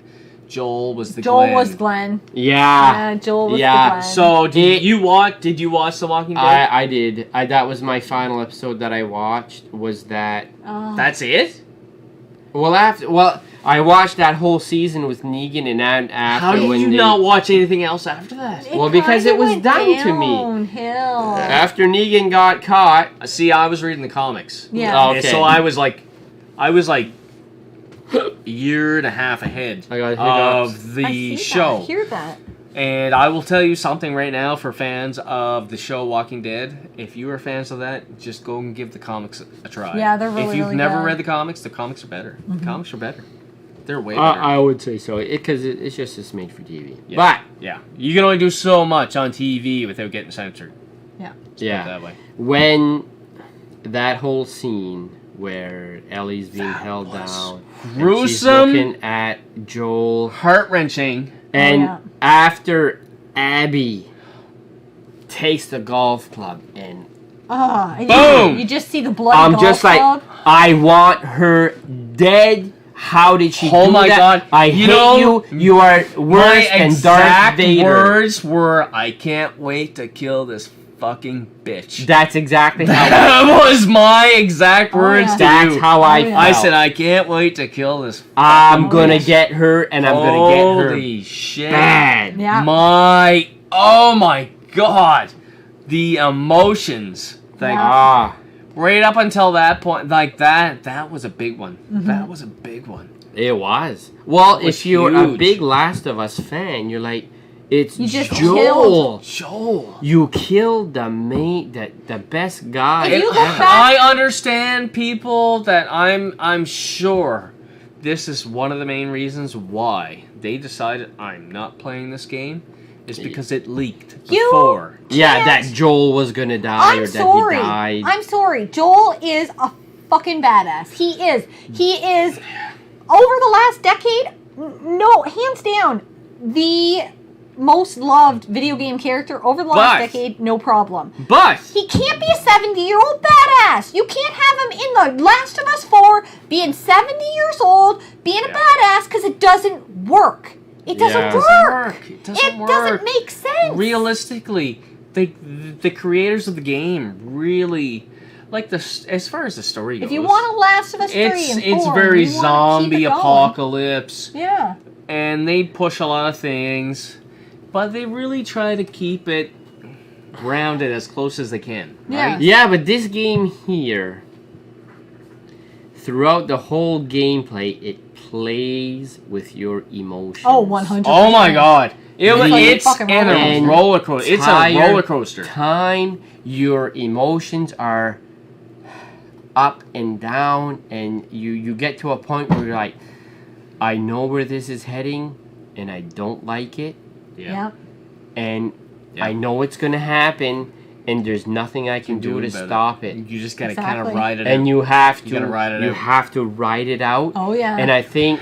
Joel was the Joel Glenn. was Glenn. Yeah. Yeah, Joel was Yeah. the Glenn. So did you watch The Walking Dead? I did. That was my final episode that I watched. Was that? Oh. That's it? Well, I watched that whole season with Negan, and after How did when you they, not watch anything else after that? Well, because kinda it was went done to me. downhill. After Negan got caught. See, I was reading the comics. Yeah. Oh, And okay. so I was like a year and a half ahead I got hiccups. of I the see show. That. I hear that. And I will tell you something right now for fans of the show Walking Dead. If you are fans of that, just go and give the comics a try. Yeah, they're really, If you've really never good. read the comics are better. Mm-hmm. The comics are better. They're way better. I would say so, because it's just made for TV. Yeah. But Yeah. You can only do so much on TV without getting censored. Yeah. Put it yeah, that way. when that whole scene where Ellie's being held was down, and she's gruesome. looking at Joel, Heart-wrenching. and yeah. after Abby takes the golf club, and Oh, and Boom! You just see the blood. I'm just like, club. I want her dead. How did she Oh do my that? God. I You hate know, you. You are My worse than Darth exact Vader. words were, I can't wait to kill this fucking bitch. That's exactly how That was my exact words yeah. to That's you. how I Oh, yeah. felt. I said, I can't wait to kill this. I'm Oh, gonna yeah. get her, and I'm gonna get her Holy shit. bad. Yeah. Oh my god. The emotions. Like, Ah, right up until that point, like that was a big one. Mm-hmm. That was a big one. it was. Well, It was if you're a huge. big Last of Us fan, you're like, it's You just Joel. Joel. You killed the best guy. If you look ever. back- I understand people that I'm sure this is one of the main reasons why they decided I'm not playing this game is because it leaked You- before. Yeah, can't- that Joel was gonna die, or I'm that sorry. he died. I'm sorry. Joel is a fucking badass. He is. He is. Over the last decade, no, hands down, the most loved video game character over the last But- decade. No problem. But He can't be a 70-year-old badass. You can't have him in The Last of Us 4 being 70 years old, being a Yeah. badass, because it doesn't work. It doesn't Yeah. work. It doesn't work. doesn't make sense. realistically, the creators of the game really like as far as the story goes. If you want a Last of Us 3 it's and 4, it's very you wanna keep zombie it going. apocalypse, Yeah. and they push a lot of things, but they really try to keep it grounded as close as they can. Yeah. Right? Yeah, but this game here, throughout the whole gameplay, it plays with your emotions. Oh, 100%. Oh my god. It's like a It's fucking in a And roller coaster. It's a entire roller coaster. Time, your emotions are up and down, and you get to a point where you're like, I know where this is heading, and I don't like it, Yeah. and Yeah. I know it's gonna happen, and there's nothing I can do to about stop it. You just gotta kind Exactly. of ride it And out. you have You gotta ride it to out. have to ride it out. Oh, yeah. And I think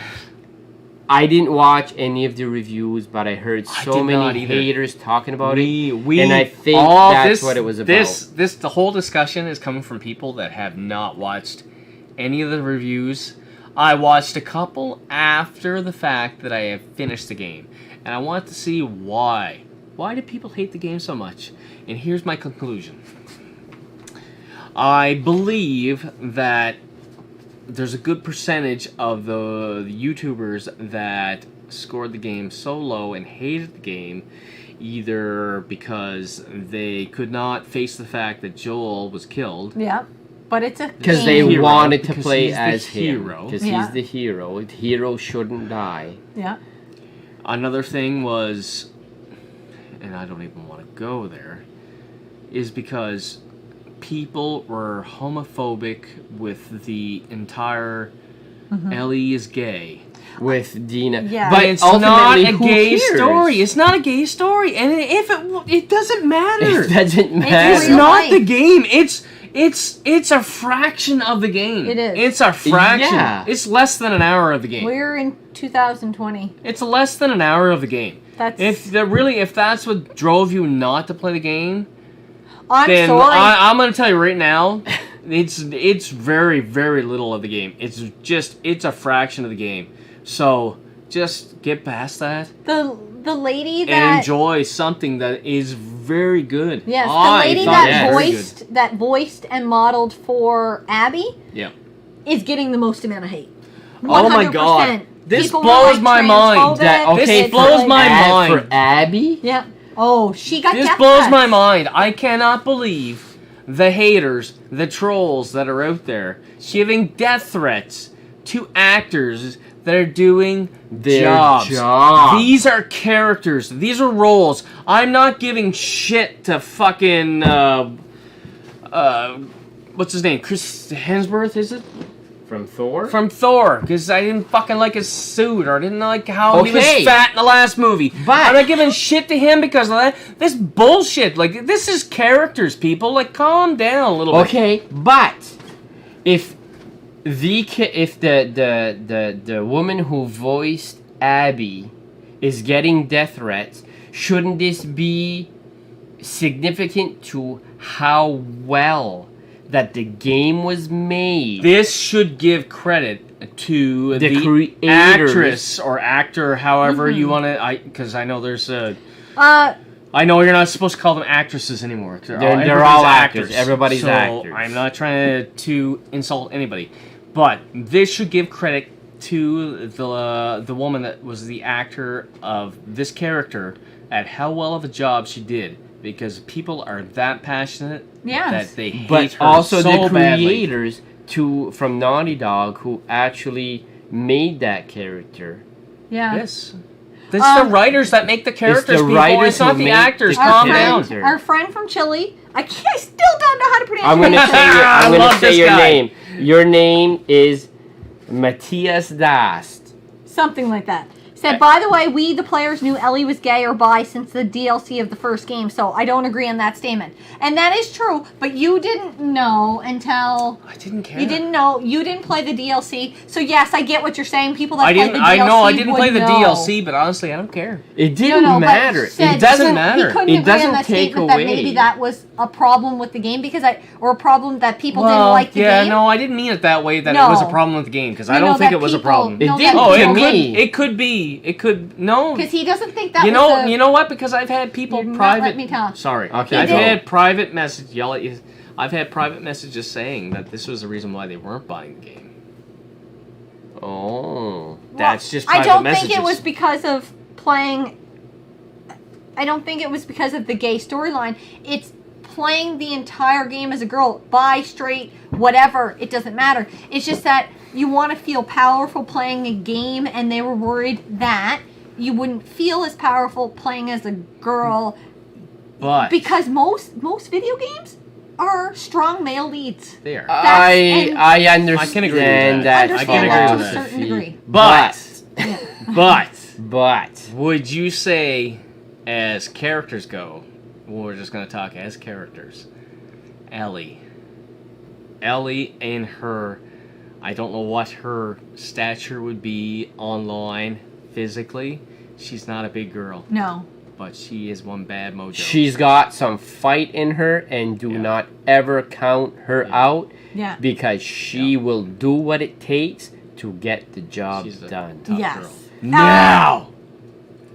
I didn't watch any of the reviews, but I heard I so did not many either. haters talking about it. we and I think all that's what it was about. The whole discussion is coming from people that have not watched any of the reviews. I watched a couple after the fact that I have finished the game, and I want to see why. Why do people hate the game so much? And here's my conclusion. I believe that there's a good percentage of the YouTubers that scored the game so low and hated the game either because they could not face the fact that Joel was killed. Yeah. But it's a Because game. they Hero, wanted to because play he's the as hero. Because Yeah. he's the hero. The hero shouldn't die. Yeah. Another thing was, and I don't even want to go there, is because people were homophobic with the entire Ellie is gay. With Dina. Yeah. But It's not ultimately, a who gay cares? story. It's not a gay story, and if it doesn't matter. It doesn't It's matter. real not life. the game. It's a fraction of the game. It is. It's a fraction. Yeah. It's less than an hour of the game. We're in 2020. It's less than an hour of the game. That's. If that's what drove you not to play the game, I'm then sorry. I'm going to tell you right now, It's very, very little of the game. It's a fraction of the game. So just get past that. The lady that and enjoy something that is very good. Yes, the lady that voiced and modeled for Abbie. Yeah. Is getting the most amount of hate. 100%. Oh my god. This People blows my mind. This blows my mind. For Abbie? Yeah. Oh, she got This blows my mind. I cannot believe the haters, the trolls that are out there giving death threats to actors that are doing their jobs. These are characters. These are roles. I'm not giving shit to fucking what's his name? Chris Hemsworth, is it? From Thor? From Thor, because I didn't fucking like his suit, or I didn't like how he was fat in the last movie. But I'm not giving shit to him because of that. This bullshit. Like, this is characters, people. Like, calm down a little bit. Okay, but if the woman who voiced Abbie is getting death threats, shouldn't this be significant to how well that the game was made? This should give credit to the creators. Actress or actor, however you want to. Because I know there's a. I know you're not supposed to call them actresses anymore. They're all actors. Everybody's actors. I'm not trying to insult anybody, but this should give credit to the woman that was the actor of this character at how well of a job she did. Because people are that passionate that they hate her also so the creators from Naughty Dog who actually made that character. Yeah. Yes. It's the writers that make the characters. It's not the actors. Calm down. Our friend from Chile. I still don't know how to pronounce. I'm going to say your name. Your name is Matthias Dast. Something like that. Said, by the way, we, the players, knew Ellie was gay or bi since the DLC of the first game, so I don't agree on that statement. And that is true, but you didn't know until... I didn't care. You didn't know. You didn't play the DLC. So, yes, I get what you're saying. People that played the DLC I know, I didn't play the know. DLC, but honestly, I don't care. It didn't matter. It doesn't matter. He couldn't agree on that statement that maybe that was a problem with the game, or a problem that people didn't like the game. Yeah, no, I didn't mean it that way, that it was a problem with the game, because I don't think it was a problem. It did to me. It could be. It could... No, because he doesn't think that. You know what? Because I've had people private. Let me talk. Sorry. Okay. I've had private message yell at you. I've had private messages saying that this was the reason why they weren't buying the game. Oh, that's just private I don't messages. think it was because of playing. I don't think it was because of the gay storyline. It's playing the entire game as a girl, bi, straight, whatever. It doesn't matter. It's just that you want to feel powerful playing a game, and they were worried that you wouldn't feel as powerful playing as a girl. But because most video games are strong male leads. They are. I understand. I can agree with that. I can agree with to a certain degree. But would you say, as characters go, we're just going to talk as characters, Ellie and her, I don't know what her stature would be online physically. She's not a big girl. No. But she is one bad mojo. She's got some fight in her, and do not ever count her out. Yeah. Because she will do what it takes to get the job done. Yes. Now,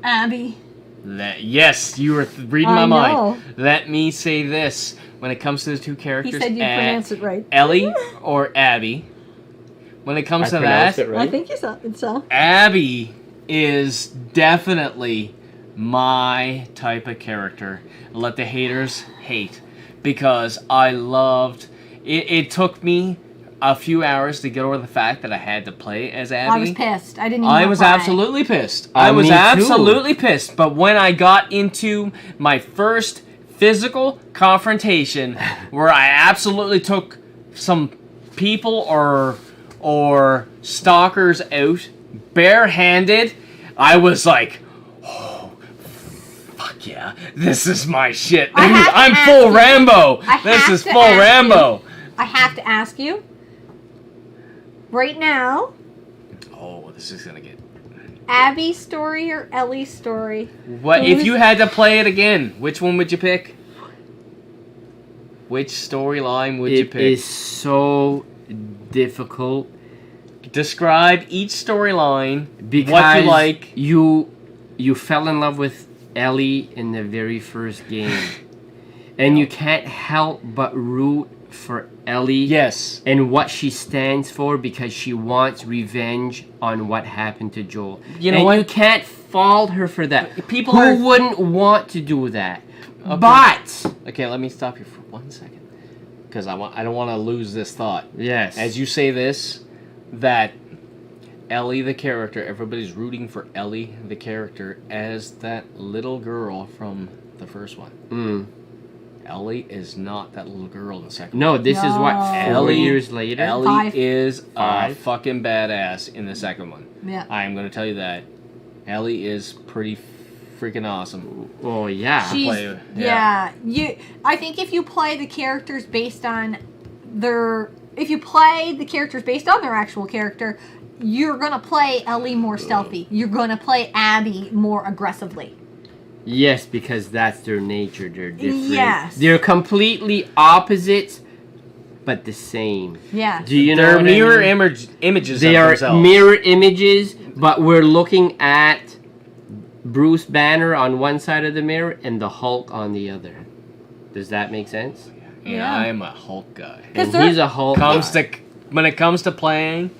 Abbie. Yes, you were reading my mind. Let me say this: when it comes to the two characters, he said you pronounced it right. Ellie or Abbie. When it comes to that, I think you saw it. So Abbie is definitely my type of character. Let the haters hate, because I loved it. It took me a few hours to get over the fact that I had to play as Abbie. I was pissed. I didn't even I was absolutely pissed. I was absolutely pissed. But when I got into my first physical confrontation, where I absolutely took some people or stalkers out barehanded, I was like, oh, fuck yeah, this is my shit. I'm full Rambo. This is full Rambo. I have to ask you, right now. Oh, this is gonna get... Abbie's story or Ellie's story? What if you had to play it again? Which one would you pick? Which storyline would you It pick? is so difficult Describe each storyline. because what you like. you fell in love with Ellie in the very first game, and you can't help but root for Ellie. Yes. And what she stands for, because she wants revenge on what happened to Joel. You know and what? you can't fault her for that. People Who are- wouldn't want to do that? Okay. But Okay, let me stop you for 1 second, because I don't want to lose this thought. yes, As you say this, that Ellie the character, everybody's rooting for Ellie the character as that little girl from the first one. Ellie is not that little girl in the second no, this is what No. 4 years later. Ellie Five. is a Five. fucking badass in the second one. Yeah. I am going to tell you that. Ellie is pretty freaking awesome. Oh yeah. She's, play- yeah. I think if you play the characters based on their actual character, you're gonna play Ellie more stealthy. You're gonna play Abby more aggressively. Yes, because that's their nature. They're different. Yes. They're completely opposites, but the same. Yeah. Do you know They're what I mirror mean? images They of are themselves. mirror images, but we're looking at Bruce Banner on one side of the mirror and the Hulk on the other. Does that make sense? And Yeah. I'm a Hulk guy. 'Cause And they're- he's a Hulk. guy. When it comes to playing,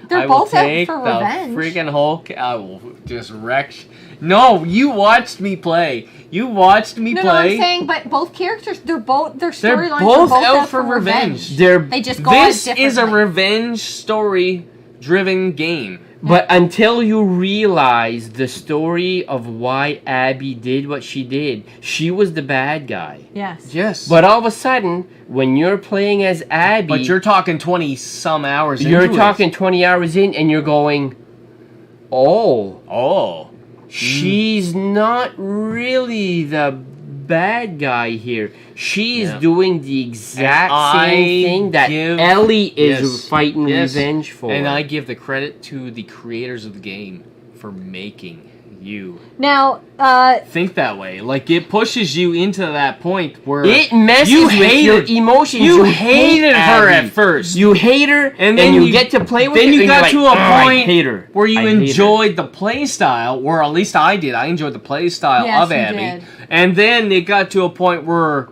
They're I will both out take for the revenge. freaking Hulk. I will just wreck. No, you watched me play. You watched me No, play. I'm saying, but both characters, their They're storylines are both both out for revenge. They just go This out is a differently. revenge story-driven game. But until you realize the story of why Abby did what she did, she was the bad guy. Yes. Yes. But all of a sudden, when you're playing as Abby, But you're talking 20-some hours you're into talking it. 20 hours in and you're going, oh, Oh. she's not really the bad guy here. She's Yeah. doing the exact And I same thing that give- Ellie is Yes. fighting Yes. revenge for. And I give the credit to the creators of the game for making you Now, think that way. Like, it pushes you into that point where it messes you with your hated- emotions. you hate hated her Abby. at first. You hate her, and then then you you- get to play with then her. you and got you're to like, a "Oh, point I hate her. where you I hate her." enjoyed the play style, or at least I did. I enjoyed the play style Yes, of you Abby. did. And then it got to a point where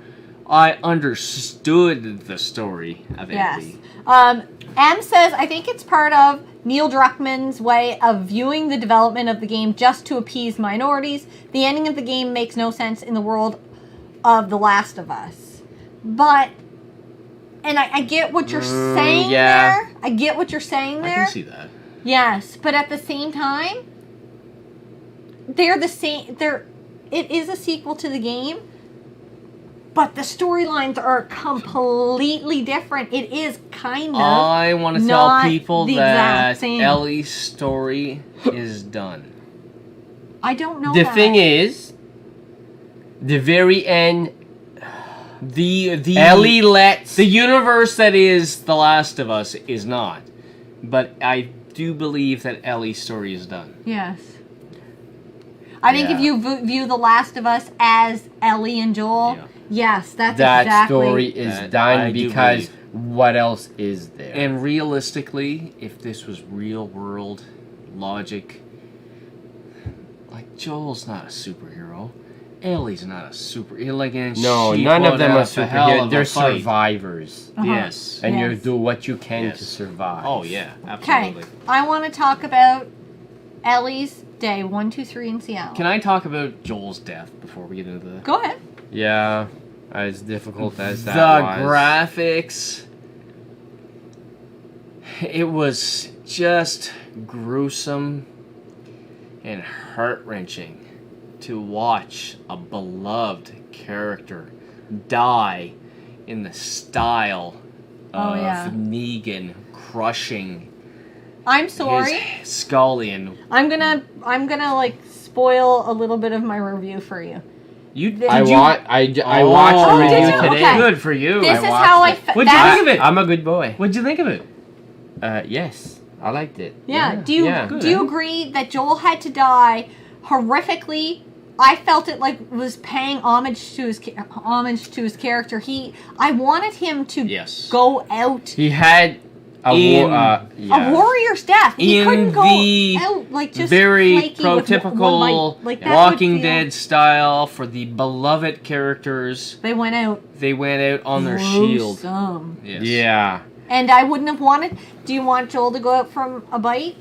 I understood the story of yes. Abby. M says, I think it's part of Neil Druckmann's way of viewing the development of the game just to appease minorities. The ending of the game makes no sense in the world of The Last of Us. But, and I get what you're saying yeah. there. I get what you're saying I there. can see that. Yes, but at the same time, they're the same. It is a sequel to the game, but the storylines are completely different. It is kind of. I want to tell not people the that exact same. Ellie's story is done. I don't know. The that. thing is, the very end, The Ellie lets the universe that is The Last of Us is not, but I do believe that Ellie's story is done. Yes. I think if you view The Last of Us as Ellie and Joel, Yeah. yes, that's that exactly. story is That I done do because believe. what else is there? And realistically, if this was real world logic, like Joel's not a superhero, Ellie's not a superhero. Like, and no, she none of put them are up a hell superheroes. of They're a fight. survivors, Yes. and you Yes. do what you can Yes. to survive. Oh yeah, Okay, absolutely. I want to talk about Ellie's day 1, 2, 3 in Seattle. Can I talk about Joel's death before we get into the Go ahead. Yeah, as difficult as that the was. graphics? It was just gruesome and heart-wrenching to watch a beloved character die in the style Oh, of yeah. Negan crushing I'm sorry. his Scullion. I'm gonna like spoil a little bit of my review for you. I you- watched Oh, the did review you? today. Okay. Good for you. This is watched how I. it. What'd you think of it? I'm a good boy. What'd you think of it? Yes, I liked it. Yeah. Do you yeah. do you agree that Joel had to die horrifically I felt it like was paying homage to his character. I wanted him to Yes. go out. He had a A warrior's death. He In couldn't go the out like just very flaky with prototypical one bite. Like, that Walking would feel- Dead style for the beloved characters. They went out. They went out on their shield. Gruesome. Yes. Yeah. And I wouldn't have wanted. Do you want Joel to go out from a bite?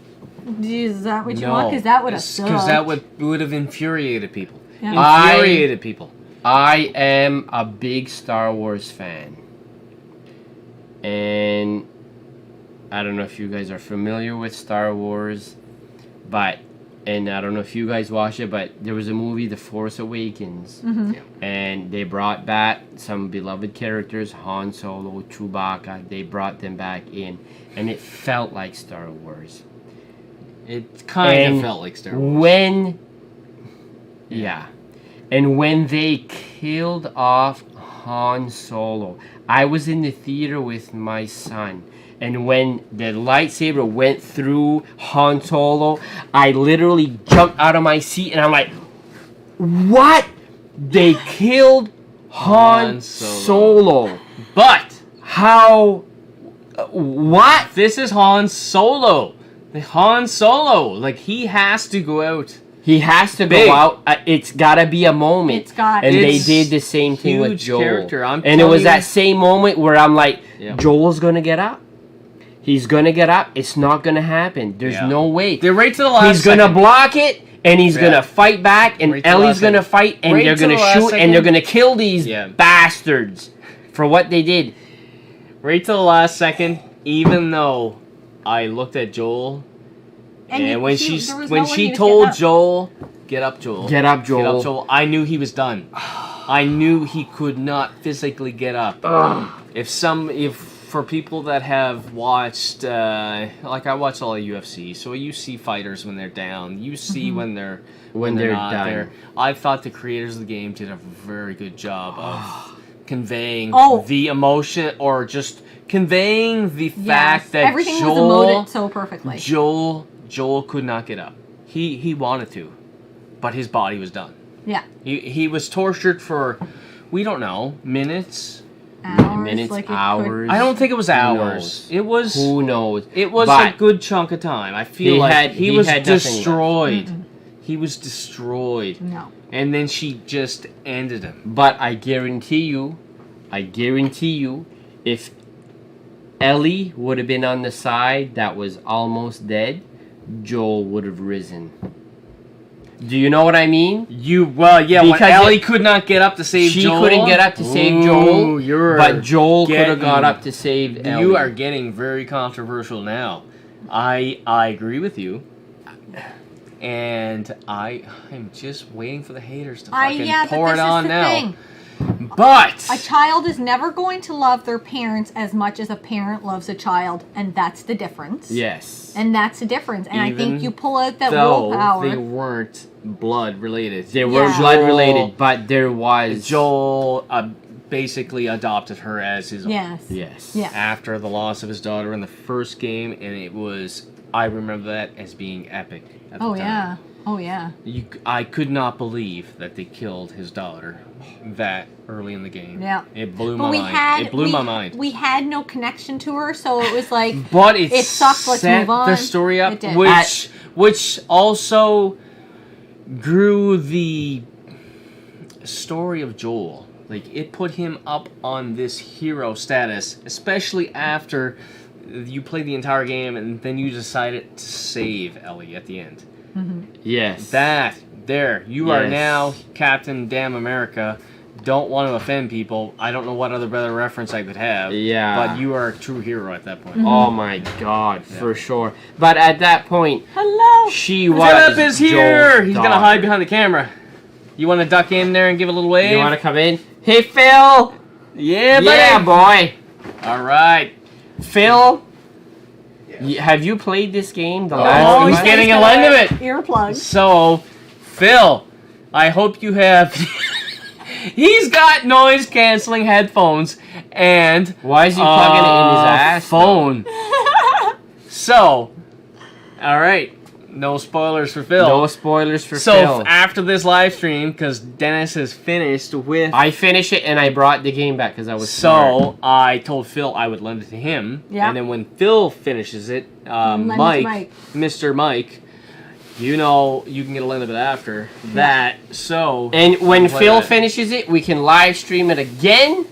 Is that what you want? Because that would have sucked. Because that would have infuriated people. Yeah. Infuriated people. I am a big Star Wars fan. And I don't know if you guys are familiar with Star Wars, and I don't know if you guys watch it, but there was a movie, The Force Awakens, and they brought back some beloved characters, Han Solo, Chewbacca. They brought them back in, and it felt like Star Wars. It kind of felt like Star Wars. And when they killed off Han Solo, I was in the theater with my son. And when the lightsaber went through Han Solo, I literally jumped out of my seat and I'm like, what? They killed Han Solo. But how? What? This is Han Solo. Han Solo. Like, he has to go out. He has to Big. go out. It's gotta be a moment. And they It's did the same thing with huge Joel. character. And it was that same moment where I'm like, Yeah. Joel's gonna get up. He's gonna get up. It's not gonna happen. There's no way. They're right to the last He's gonna second. block it, and he's gonna fight back, and Right to the Ellie's last gonna second. fight, and Right they're to gonna the last shoot, second. and they're gonna kill these Yeah. bastards for what they did. Right to the last second, even though I looked at Joel, and when she told Joel, "Get up, Joel. Get up, Joel." Get up, Joel," I knew he was done. I knew he could not physically get up. If for people that have watched, like I watched all of UFC, so you see fighters when they're down, you see when they're not done. there. I thought the creators of the game did a very good job of conveying the emotion, or just conveying the fact that everything was Joel, emoted so perfectly. Joel could not get up. He wanted to, but his body was done. Yeah. He was tortured for, we don't know, minutes. Hours. I don't think it was Who hours. knows? It was. Who knows? It was But a good chunk of time. I feel he was had nothing destroyed. He was destroyed. No. And then she just ended him. But I guarantee you, if Ellie would have been on the side that was almost dead, Joel would have risen. Do you know what I mean? When Ellie could not get up to save Joel. She couldn't get up to save Joel, but Joel could have got up to save Ellie. You are getting very controversial now. I agree with you. And I'm just waiting for the haters to fucking pour it on now. Thing. But a child is never going to love their parents as much as a parent loves a child, and that's the difference. Yes. And that's the difference. And I think you pull out that though willpower. They weren't blood related. They were blood related, but there was Joel basically adopted her as his own. Yes. Yeah. After the loss of his daughter in the first game, and it was, I remember that as being epic at the time. Oh yeah. I could not believe that they killed his daughter that early in the game. Yeah. It blew my mind. It blew my mind. We had no connection to her, so it was like, but it sucked. Let's set move on. the story up, It did. which also grew the story of Joel. Like, it put him up on this hero status, especially after you played the entire game and then you decided to save Ellie at the end. Yes. You are now Captain Damn America. Don't want to offend people. I don't know what other better reference I could have. Yeah. But you are a true hero at that point. Oh my God, for sure. But at that point, she was Philip is here! Joel's He's daughter. gonna hide behind the camera. You want to duck in there and give a little wave? You want to come in? Hey, Phil! Yeah, buddy! Yeah, boy! Alright. Phil? Have you played this game? Oh, he's getting a line of it! Earplugs. So, Phil, I hope you have... He's got noise-canceling headphones and... Why is he plugging it in his ass? Phone. So, alright. No spoilers for Phil. No spoilers for So Phil. after this live stream, because Dennis has finished with... I finished it and I brought the game back because I was smart. So I told Phil I would lend it to him. Yeah. And then when Phil finishes it, Lend it to Mike, Mike. Mr. Mike, you know you can get a lend of it after that. So... And when play Phil that. finishes it, we can live stream it again.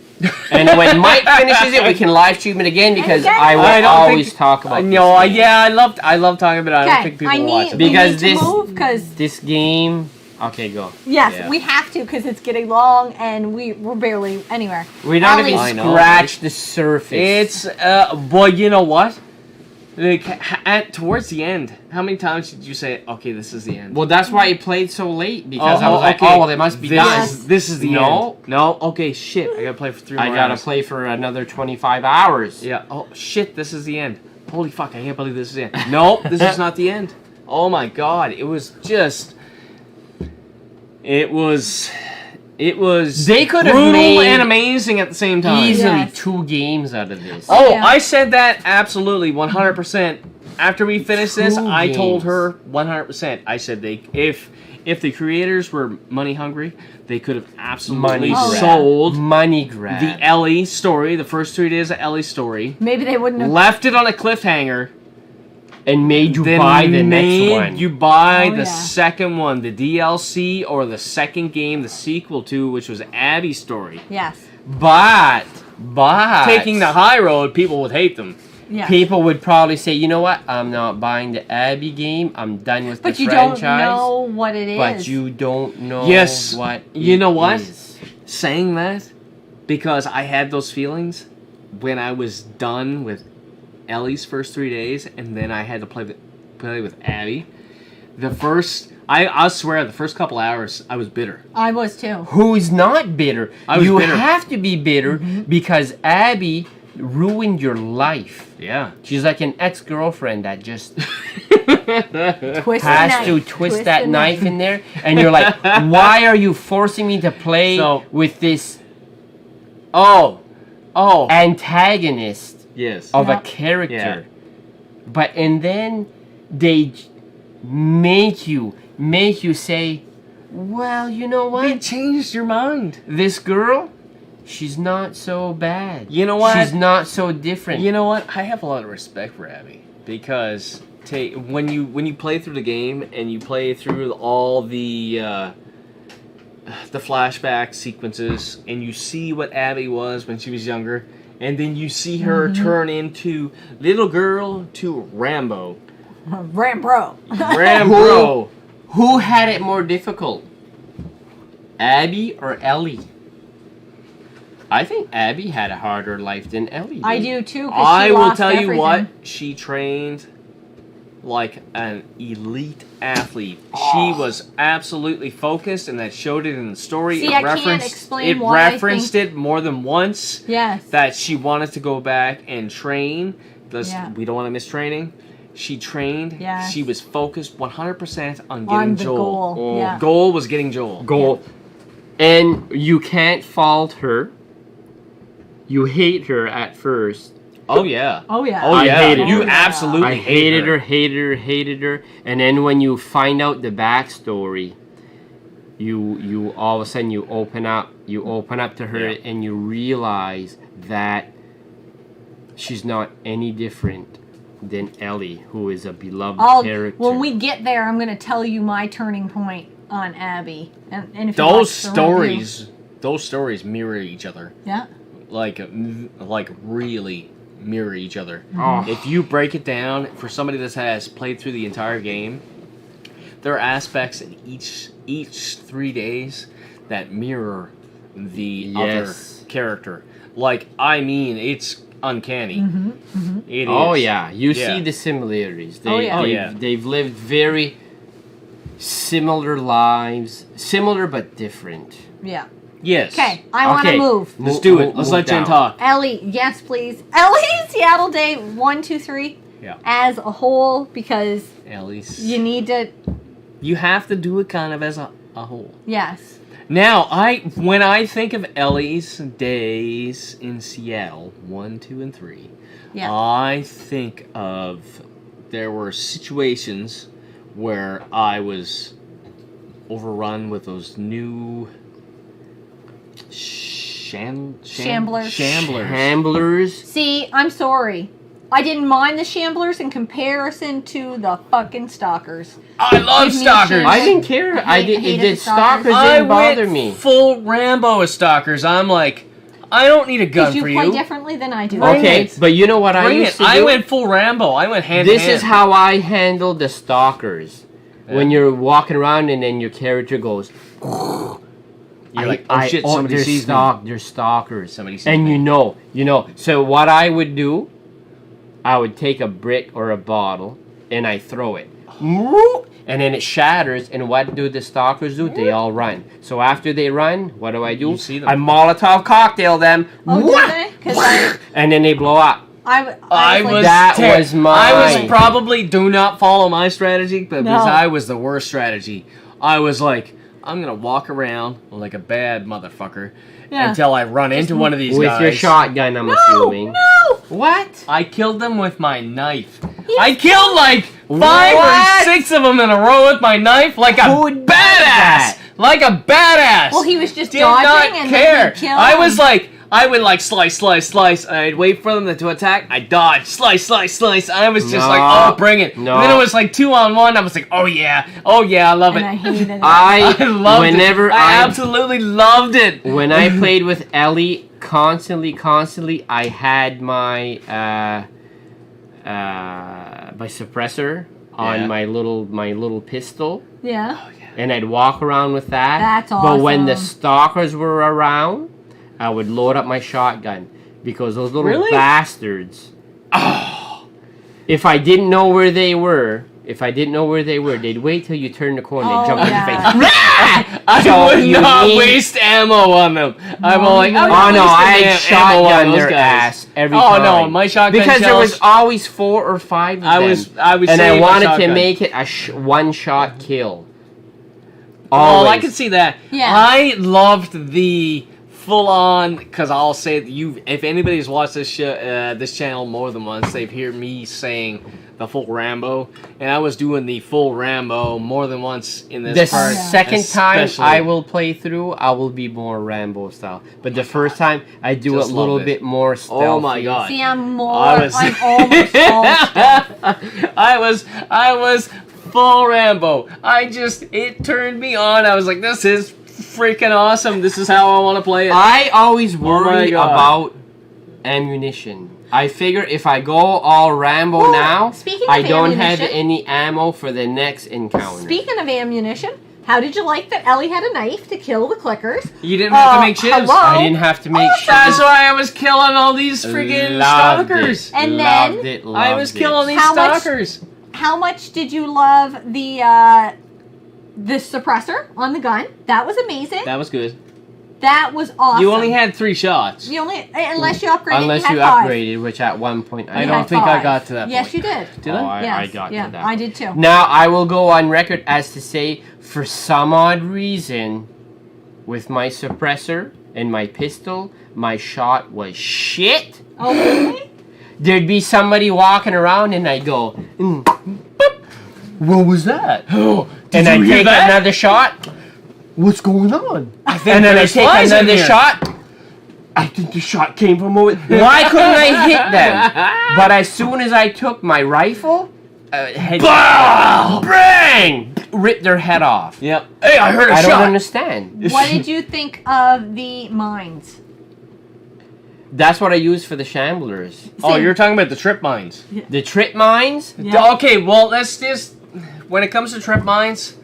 And when Mike finishes it, we can live stream it again because again. I will I don't always think- talk about No, this game. yeah, I love talking about it. I don't think people will watch it. Because we need this- to move because This game... Okay, go. yes, Yeah. we have to because it's getting long and we're barely anywhere. We don't Ellie- even I know. scratch the surface. It's, boy, you know what? Like, towards the end, how many times did you say, okay, this is the end? Well, that's why I played so late because I was like, okay. oh, well, it must be this done. This is the No. end. No? Okay, shit. I gotta play for 3 more I gotta hours. play for another 25 hours. Yeah. Oh, shit, this is the end. Holy fuck, I can't believe this is the end. No, this is not the end. Oh my god, it was just... It was They could have brutal made and amazing at the same time. Easily Yes. 2 games out of this. Oh, Yeah. I said that absolutely 100%. After we finished this, 2 I told games. her 100%. I said if the creators were money hungry, they could have absolutely Money grab. sold Money grab. the Ellie story, the first 3 days of Ellie's story, Maybe they wouldn't have. left it on a cliffhanger, and made you then buy the next made one. you buy Oh, the yeah. second one, the DLC or the second game, the sequel to, which was Abbie's story. Yes. but Taking the high road, people would hate them. Yeah. people would probably say, you know what? I'm not buying the Abbie game. I'm done with But the you franchise. don't know what it is. But you don't know Yes. what You know it what? is. Saying that because I had those feelings when I was done with Ellie's first 3 days, and then I had to play with Abbie. I swear, the first couple hours I was bitter. I was too. Who's not bitter? I was you bitter. have to be bitter because Abbie ruined your life. Yeah. She's like an ex-girlfriend that just Twist the has knife. to twist that the knife in there, and you're like, why are you forcing me to play So- with this Oh. antagonist Yes. of a Yep. character? And then they make you say, well, you know It what? changed your mind. This girl, she's not so bad. You know what? She's not so different. You know what? I have a lot of respect for Abbie because when you play through the game and you play through all the flashback sequences and you see what Abbie was when she was younger, and then you see her turn into little girl to Rambo. Rambro. Rambo. Who had it more difficult? Abbie or Ellie? I think Abbie had a harder life than Ellie did. I do too. 'Cause I she will lost tell you everything. what, she trained like an elite athlete. She was absolutely focused, and that showed it in the story. See, it I can't referenced, explain it why I referenced it more than once Yes. that she wanted to go back and train. Yeah. We don't want to miss training. She trained. Yes. She was focused 100% on getting On the Joel. goal. Oh. Yeah. Goal was getting Joel. Goal. And you can't fault her. You hate her at first. Oh yeah. Oh yeah. Oh I yeah. hated You her. absolutely I hated her. And then when you find out the backstory, you all of a sudden you open up to her, Yeah. and you realize that she's not any different than Ellie, who is a beloved character. When we get there, I'm going to tell you my turning point on Abbie. And if you Those watch the review- those stories mirror each other. Yeah. Like really mirror each other. Oh. If you break it down for somebody that has played through the entire game, there are aspects in each 3 days that mirror the other Yes. character. Like, I mean, it's uncanny. It Oh is. yeah, you Yeah. see the similarities. Oh, yeah. Oh, yeah. They've lived very similar lives, similar but different. Yeah. Yes. Okay, I want to Okay. move. Let's do it. Let's Move let Jen down. talk. Ellie, yes, please. Ellie, Seattle Day 1, 2, 3 Yeah. as a whole because Ellie's. you need to. You have to do it kind of as a whole. Yes. Now, when I think of Ellie's days in Seattle, 1, 2, and 3, Yeah. I think of there were situations where I was overrun with those new Shamblers. Hamblers. See, I'm sorry. I didn't mind the Shamblers in comparison to the fucking Stalkers. I love Give me a Stalkers. shame. I didn't care. hated the Stalkers Stalkers. didn't bother me. Full Rambo as Stalkers. I'm like, I don't need a gun Because for you play you. differently than I do. Bring Okay, it. but you know what I Bring used it. to do? I went full Rambo. I went hand This in hand. is how I handled the Stalkers. When you're walking around and then your character goes, You're like, oh shit, somebody they're sees me. They're stalkers. Somebody sees and me. you know. So what I would do, I would take a brick or a bottle and I throw it. And then it shatters, and what do the stalkers do? They all run. So after they run, what do? You see them. I Molotov cocktail them. Oh, did they? 'Cause And then they blow up. I was That was probably, do not follow my strategy, but No. because I was the worst strategy. I was like, I'm going to walk around like a bad motherfucker until I run into one of these with guys. your shotgun, I'm No, assuming. no. What? I killed them with my knife. He's I killed like 5 What? or 6 of them in a row with my knife like a Who does that? badass. Like a badass. Well, he was just Did dodging not and care. then he killed I him. was like, I would like slice, and I'd wait for them to attack. I dodge, slice. I was just like, oh, bring it. No. And then it was like 2-on-1. I was like, oh yeah, I love And it. I hated it. I loved whenever it. I absolutely loved it. When I played with Ellie, constantly, I had my my suppressor on Yeah. my little pistol, Yeah. and I'd walk around with that. That's But when the awesome. stalkers were around, I would load up my shotgun because those little Really? bastards. If I didn't know where they were, they'd wait till you turn the corner and Oh, jump in yeah. your face. I So would you not need- waste ammo on them. I'm No, like, you I'm wouldn't. Oh no, wasting I ammo shotgun on those their guys. ass every Oh time. no, my shotgun because there shells. was always 4 or 5 of them. I was and I saving my wanted to shotgun. make it a one-shot kill. Oh, Always. I can see that. Yeah. I loved the full-on, because I'll say that if anybody's watched this channel more than once, they've heard me saying the full Rambo, and I was doing the full Rambo more than once in this The part. second time especially. I will play through, I will be more Rambo style. But the first time, I do Just it a little loved it. bit more stealthy. Oh my god. See, I'm more. I was- I'm almost all I was full Rambo. It turned me on. I was like, this is freaking awesome. This is how I want to play it. I always worry God. about ammunition. I figure if I go all Rambo Well, now, speaking I of don't have ammunition- any ammo for the next encounter. Speaking of ammunition, how did you like that Ellie had a knife to kill the clickers? You didn't have to make shivs. hello? I didn't have to make sure. That's why I was killing all these freaking stalkers. And loved then- it, I was loved killing it. these How much- stalkers. How much did you love the suppressor on the gun? That was amazing. That was good. That was awesome. You only had 3 shots. Unless you upgraded. Unless you you had 5. upgraded, which at one point I You don't had think I 5. got to that Yes, point. you did. Did Oh, I? Yes. I got yeah, to that. I did too. Now, I will go on record as to say, for some odd reason, with my suppressor and my pistol, my shot was shit. Oh, really? There'd be somebody walking around and I'd go, boop. What was that? And I'd take another shot. What's going on? And then I'd take another shot. I think the shot came from over. Why couldn't I hit them? But as soon as I took my rifle, bang! Ripped their head off. Yep. Hey, I heard a I shot. don't understand. What did you think of the mines? That's what I use for the shamblers. Oh, Same. you're talking about the trip mines. The trip mines, Yeah. Okay, well, let's just... When it comes to trip mines,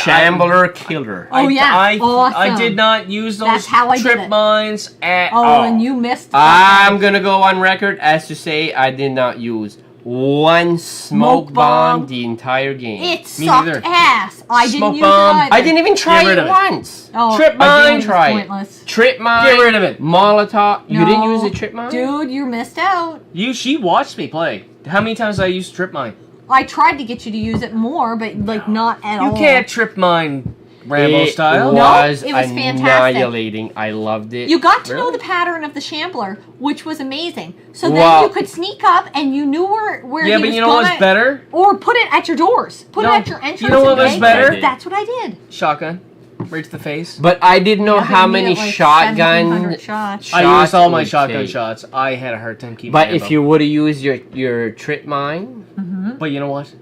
shambler killer. Oh, yeah. I Awesome. did not use those That's how I did trip it. mines at Oh, all. and you missed. I'm gonna go on record as to say I did not use one smoke Smoke bomb bomb. the entire game. It Me sucked neither. ass. I didn't Smoke use bomb. it either. I didn't even try Get rid it of it. once. Oh, Trip I didn't mine. try it. pointless. Trip mine. Get rid of it. Molotov. You didn't No. use a trip mine? Dude, you missed out. She watched me play. How many times did I use trip mine? I tried to get you to use it more, but like not at all. You can't trip mine Rambo It style. was, it was fantastic. annihilating. I loved it. You got to know Really? the pattern of the Shambler, which was amazing. So then Well- you could sneak up and you knew where Yeah, he but was you know gonna, what's better? Or put it at your doors. Put No, it at your entrance. you know what and was exit. better? That's what I did. Shotgun. Right to the face. But I didn't know Yeah, how but you many needed, like, shotgun 1,700 shots. I used all it my would shotgun take. shots. I had a hard time keeping But ammo. if you would have used your trip mine, But you know what?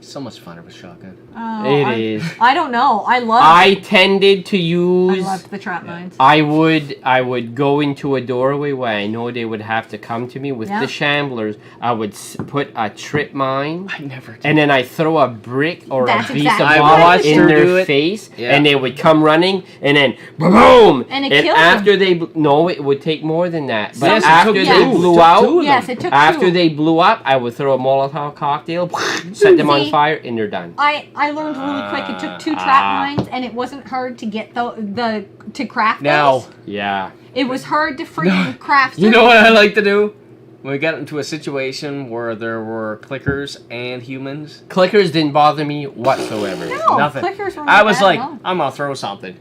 So much funner with shotgun. Oh, it is. I don't know. I tended to I use. loved the trap mines. I would go into a doorway where I know they would have to come to me with Yeah. the shamblers. I would put a trip mine, I never did. and then I throw a brick or That's a piece exactly of what I bottle watched in her do their it. face, Yeah. and they would come running, and then boom! And it killed after no, it would take more than that. But Yes, it after took they two. blew It took out, two of Yes, them. it took after two. they blew up, I would throw a Molotov cocktail, set them on See? fire, and they're done. I learned really quick. It took 2 trap mines, and it wasn't hard to get the to craft Now, those. Yeah. It was hard to freaking craft. you know what I like to do? When we got into a situation where there were clickers and humans, Clickers didn't bother me whatsoever. No, nothing. clickers were not I was bad like, at all. I'm gonna throw something.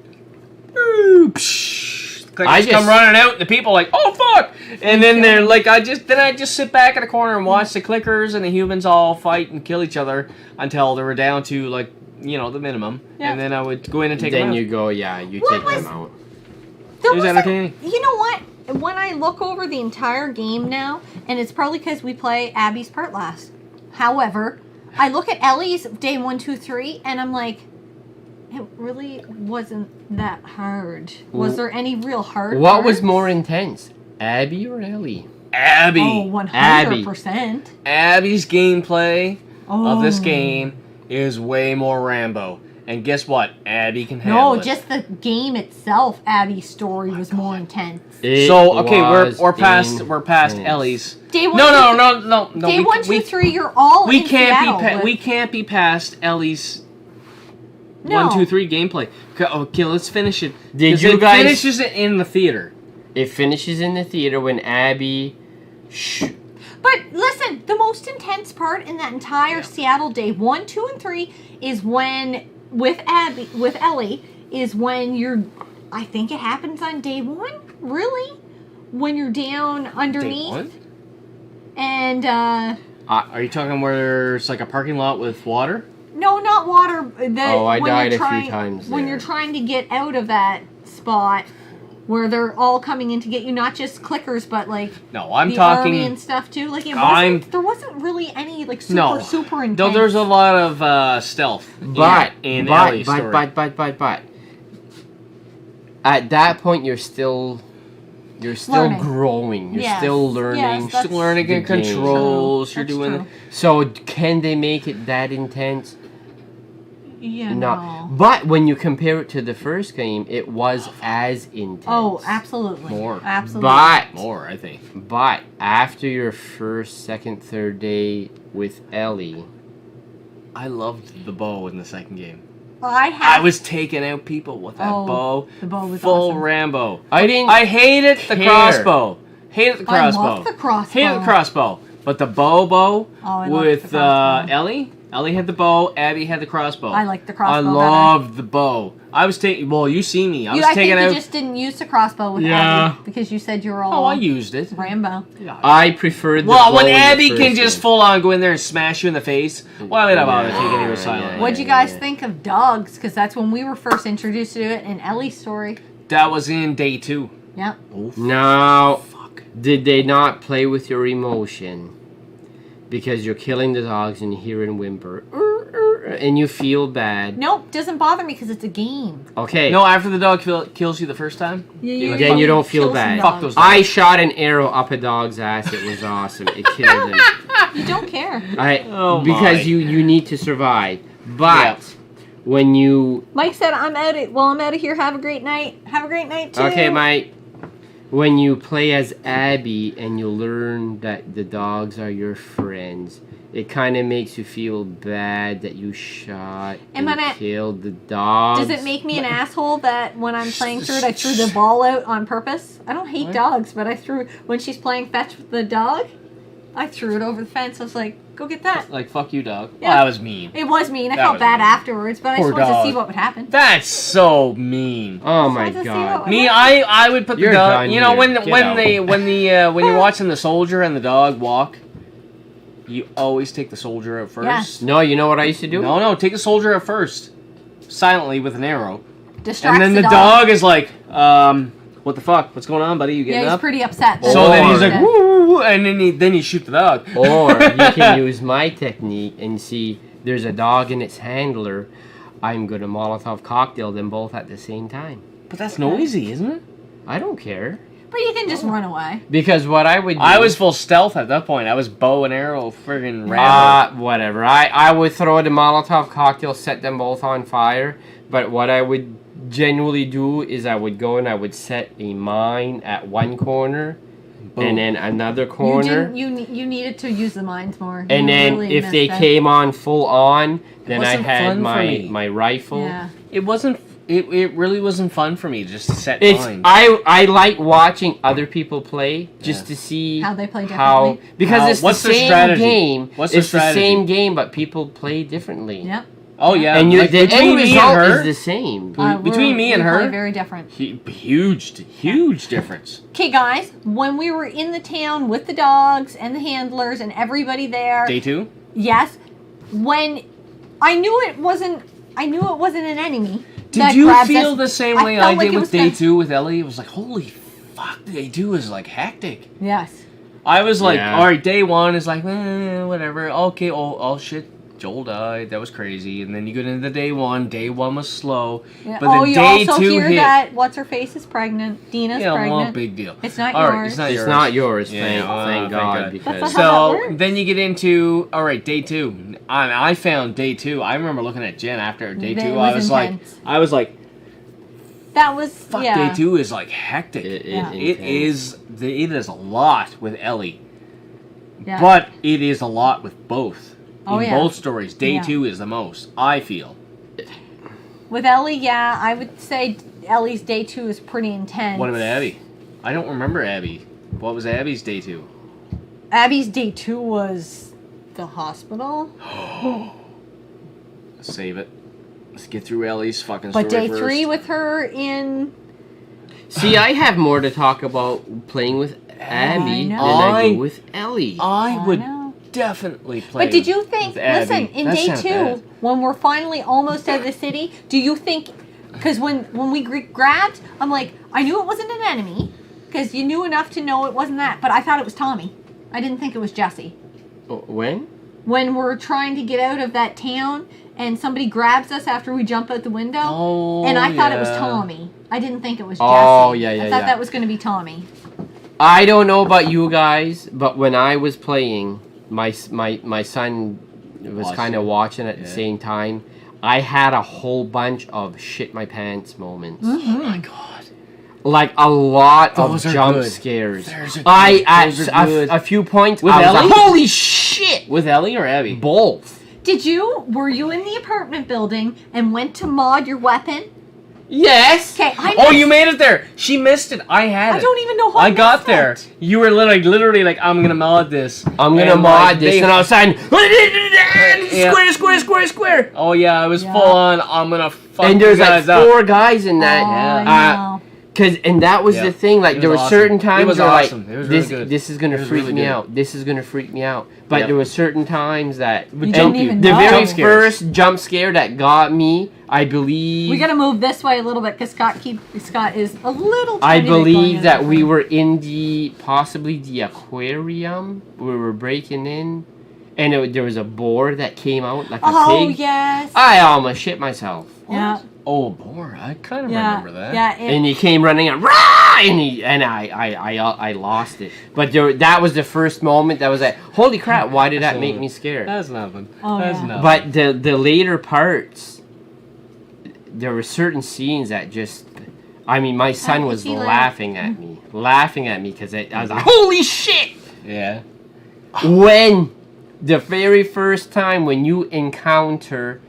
Ooh, psh. Clickers I just- come running out, and the people are like, oh fuck! And then they're like, I just sit back in a corner and watch the clickers and the humans all fight and kill each other until they were down to like, the minimum. Yeah. And then I would go in and take Then them out. you go, yeah, you What take was- them out. There It was wasn't- entertaining. You know what? When I look over the entire game now, and it's probably because we play Abby's part last. However, I look at Ellie's day 1, 2, 3, and I'm like, it really wasn't that hard. Was there any real hard? What was parts? more intense, Abbie or Ellie? Abby. Oh, 100%. Abby's gameplay of this Oh. game is way more Rambo. And guess what? Abby can handle No, it. just the game itself. Abby's story was more intense. So okay, was we're past intense. Ellie's. Day one, No. Day we, 1, 2, we, 3. You're all we in can't Seattle with- we can't be past Ellie's No. 1, 2, 3 gameplay. Okay, let's finish it. Did 'Cause you it guys- finishes it in the theater? It finishes in the theater when Abbie. But listen, the most intense part in that entire Seattle day 1, 2, and 3 is when with Ellie is when you're. I think it happens on day 1. Really, when you're down underneath Day one? and Are you talking where it's like a parking lot with water? no, not water. Oh, I when died you're a few times when there. you're trying to get out of that spot. Where they're all coming in to get you, not just clickers, but like No, I'm the talking. army and stuff too. Like there wasn't really any like super intense. No, there's a lot of stealth. But in Ellie's story. but at that point you're still Learning. growing. You're Yes, still learning. yes, that's Still learning the and game. controls. True. You're That's doing. true. So can they make it that intense? Yeah, No. no. But when you compare it to the first game, it was as intense. Oh, absolutely. More. Absolutely. But More, I think. But after your first, second, third day with Ellie, I loved the bow in the second game. I I was taking out people with that Oh, bow. the bow was full awesome. Rambo. I didn't. I hated the care. crossbow. Hated the I crossbow. love the crossbow. Hated the crossbow. But the bow Oh, I loved with the crossbow. Ellie. Ellie had the bow. Abby had the crossbow. I liked the I crossbow loved the bow. I was taking. Well, you see me. I was I think taking you out. just didn't use the crossbow with Yeah. Abby because you said you were all Oh, I used it. Rambo. I preferred the Well, bow when in the Abby first can just game. full on go in there and smash you in the face, why would I bother Yeah, taking you yeah, with silent? yeah. What'd you guys think of dogs? Because that's when we were first introduced to it in Ellie's story. That was in day 2. Yep. Now, Fuck. did they not play with your emotion? Because you're killing the dogs and you hear it whimper, and you feel bad. Nope, doesn't bother me because it's a game. Okay. No, after the dog kills you the first time. Then you don't feel bad. Fuck those dogs. I shot an arrow up a dog's ass. It was awesome. It killed him. You don't care. Oh, because my. you need to survive. But when you Mike said, I'm out of here. Have a great night. Have a great night, too. okay, Mike. When you play as Abby and you learn that the dogs are your friends, it kind of makes you feel bad that you shot Am and I not- killed the dogs. Does it make me an asshole that when I'm playing through it, I threw the ball out on purpose? I don't hate dogs, but I threw when she's playing fetch with the dog. I threw it over the fence. I was like, go get that. Like, fuck you, dog. Yeah. Well, that was mean. It was mean. I That felt was bad mean. afterwards, but I Poor just wanted to see dog. what would happen. That's so mean. Oh Just my wanted to see god. what Me, I would put the You're dog. done You know, here. when Get when out. they when you're watching the soldier and the dog walk, you always take the soldier out first. Yes. No, you know what I used to do? No, take the soldier out first, silently with an arrow, Distracts and then the dog is like, what the fuck? What's going on, buddy? You getting Yeah, he's up? pretty upset. So then he's like, Yeah. woo, and then you shoot the dog. Or you can use my technique and see there's a dog and its handler. I'm going to Molotov cocktail them both at the same time. But that's noisy, isn't it? I don't care. But you can just run away. Because what I would do... I was full stealth at that point. I was bow and arrow, friggin' Rambo. Whatever. I would throw the Molotov cocktail, set them both on fire. But what I would genuinely do is I would go and I would set a mine at one corner. Boom. And then another corner. You needed to use the mines more. And You then really if missed they it. came on full on, then I wasn't had fun for me. my rifle. Yeah. It wasn't. It really wasn't fun for me just to set It's mine. I like watching other people play just to see How they play how differently. because it's What's the their same strategy? game. What's their it's strategy? the same game, but people play differently. Yep. Oh yeah, And like, the between end me result and her, is the same. between me and we play her, very different. huge difference. Okay, guys, when we were in the town with the dogs and the handlers and everybody there, Day 2. yes, when I knew it wasn't an enemy. Did that you grabbed feel us. the same way felt I like did it with was Day gonna- 2 with Ellie? It was like, holy fuck, Day 2 is like hectic. Yes. I was like, Yeah. all right, Day 1 is like, whatever. Okay, oh shit, Joel died. That was crazy. And then you get into Day 1. Day 1 was slow. Yeah. But then you Day also 2 hear hit. that what's her face is pregnant. Dina's Yeah, well, pregnant. big deal. It's not All right, yours. it's not It's yours. not yours, Yeah, thank thank God, God. because That's not how that So works. then you get into Day 2. I found Day 2. I remember looking at Jen after Day 2. It I was was like, intense. That was fuck. yeah. Day 2 is like hectic. Yeah. It is a lot with Ellie, Yeah. but it is a lot with both. Oh, In yeah. both stories, Day Yeah. 2 is the most. I feel. With Ellie, yeah, I would say Ellie's Day 2 is pretty intense. What about Abby? I don't remember Abby. What was Abby's Day 2? Abby's Day 2 was the hospital. Save it. Let's get through Ellie's fucking But story Day first. 3 with her in... See, I have more to talk about playing with Abby than know. I do with Ellie. I would know. definitely play. But did you think, with Abby. listen, in That's Day not 2, bad. when we're finally almost out of the city, do you think... Because when we grabbed, I'm like, I knew it wasn't an enemy, because you knew enough to know it wasn't that, but I thought it was Tommy. I didn't think it was Jesse. When? When we're trying to get out of that town, and somebody grabs us after we jump out the window, Oh, and I thought it was yeah. Tommy. I didn't think it was Jesse. Oh, yeah, yeah, I thought yeah. that was going to be Tommy. I don't know about you guys, but when I was playing, my son was Watching. kind of watching at the Yeah. same time. I had a whole bunch of shit my pants moments. Oh my god. Like a lot Those of are jump good. scares. Those are I good. at Those are good. a few points With I was Ellie? like, holy shit! With Ellie or Abby? Both. Were you in the apartment building and went to mod your weapon? Yes. Okay, I Oh, missed- you made it there. She missed it. I had it. I don't even know how I got missed there. it. You were literally like, I'm gonna mod this. I'm gonna And, mod like, this, they- and all of a sudden, Yeah. square. Oh yeah, I was Yeah. full on. I'm gonna fuck And you there's like guys up. 4 guys in that. Oh, I know. And that was Yeah. the thing. Like It there were was certain awesome. It times was where awesome. like It was really this good. this is gonna It was freak really me good. out. This is gonna freak me out. But Yep. there were certain times that You didn't even the know. very Jump scares. first jump scare that got me, I believe. We got to move this way a little bit because Scott is a little. I tiny bit going believe in that this we way. were in possibly the aquarium. We were breaking in, and there was a boar that came out like a Oh pig. yes. I almost shit myself. Yeah. Oh, boy, I kind of Yeah. remember that. Yeah. And he came running out, rah! And I lost it. But that was the first moment that was like, holy crap! Why did that make me scared? That's nothing. Oh, That's yeah. nothing. But the later parts, there were certain scenes that just, I mean, my son was he laughing at me because I was like, holy shit! yeah. When the very first time when you encounter,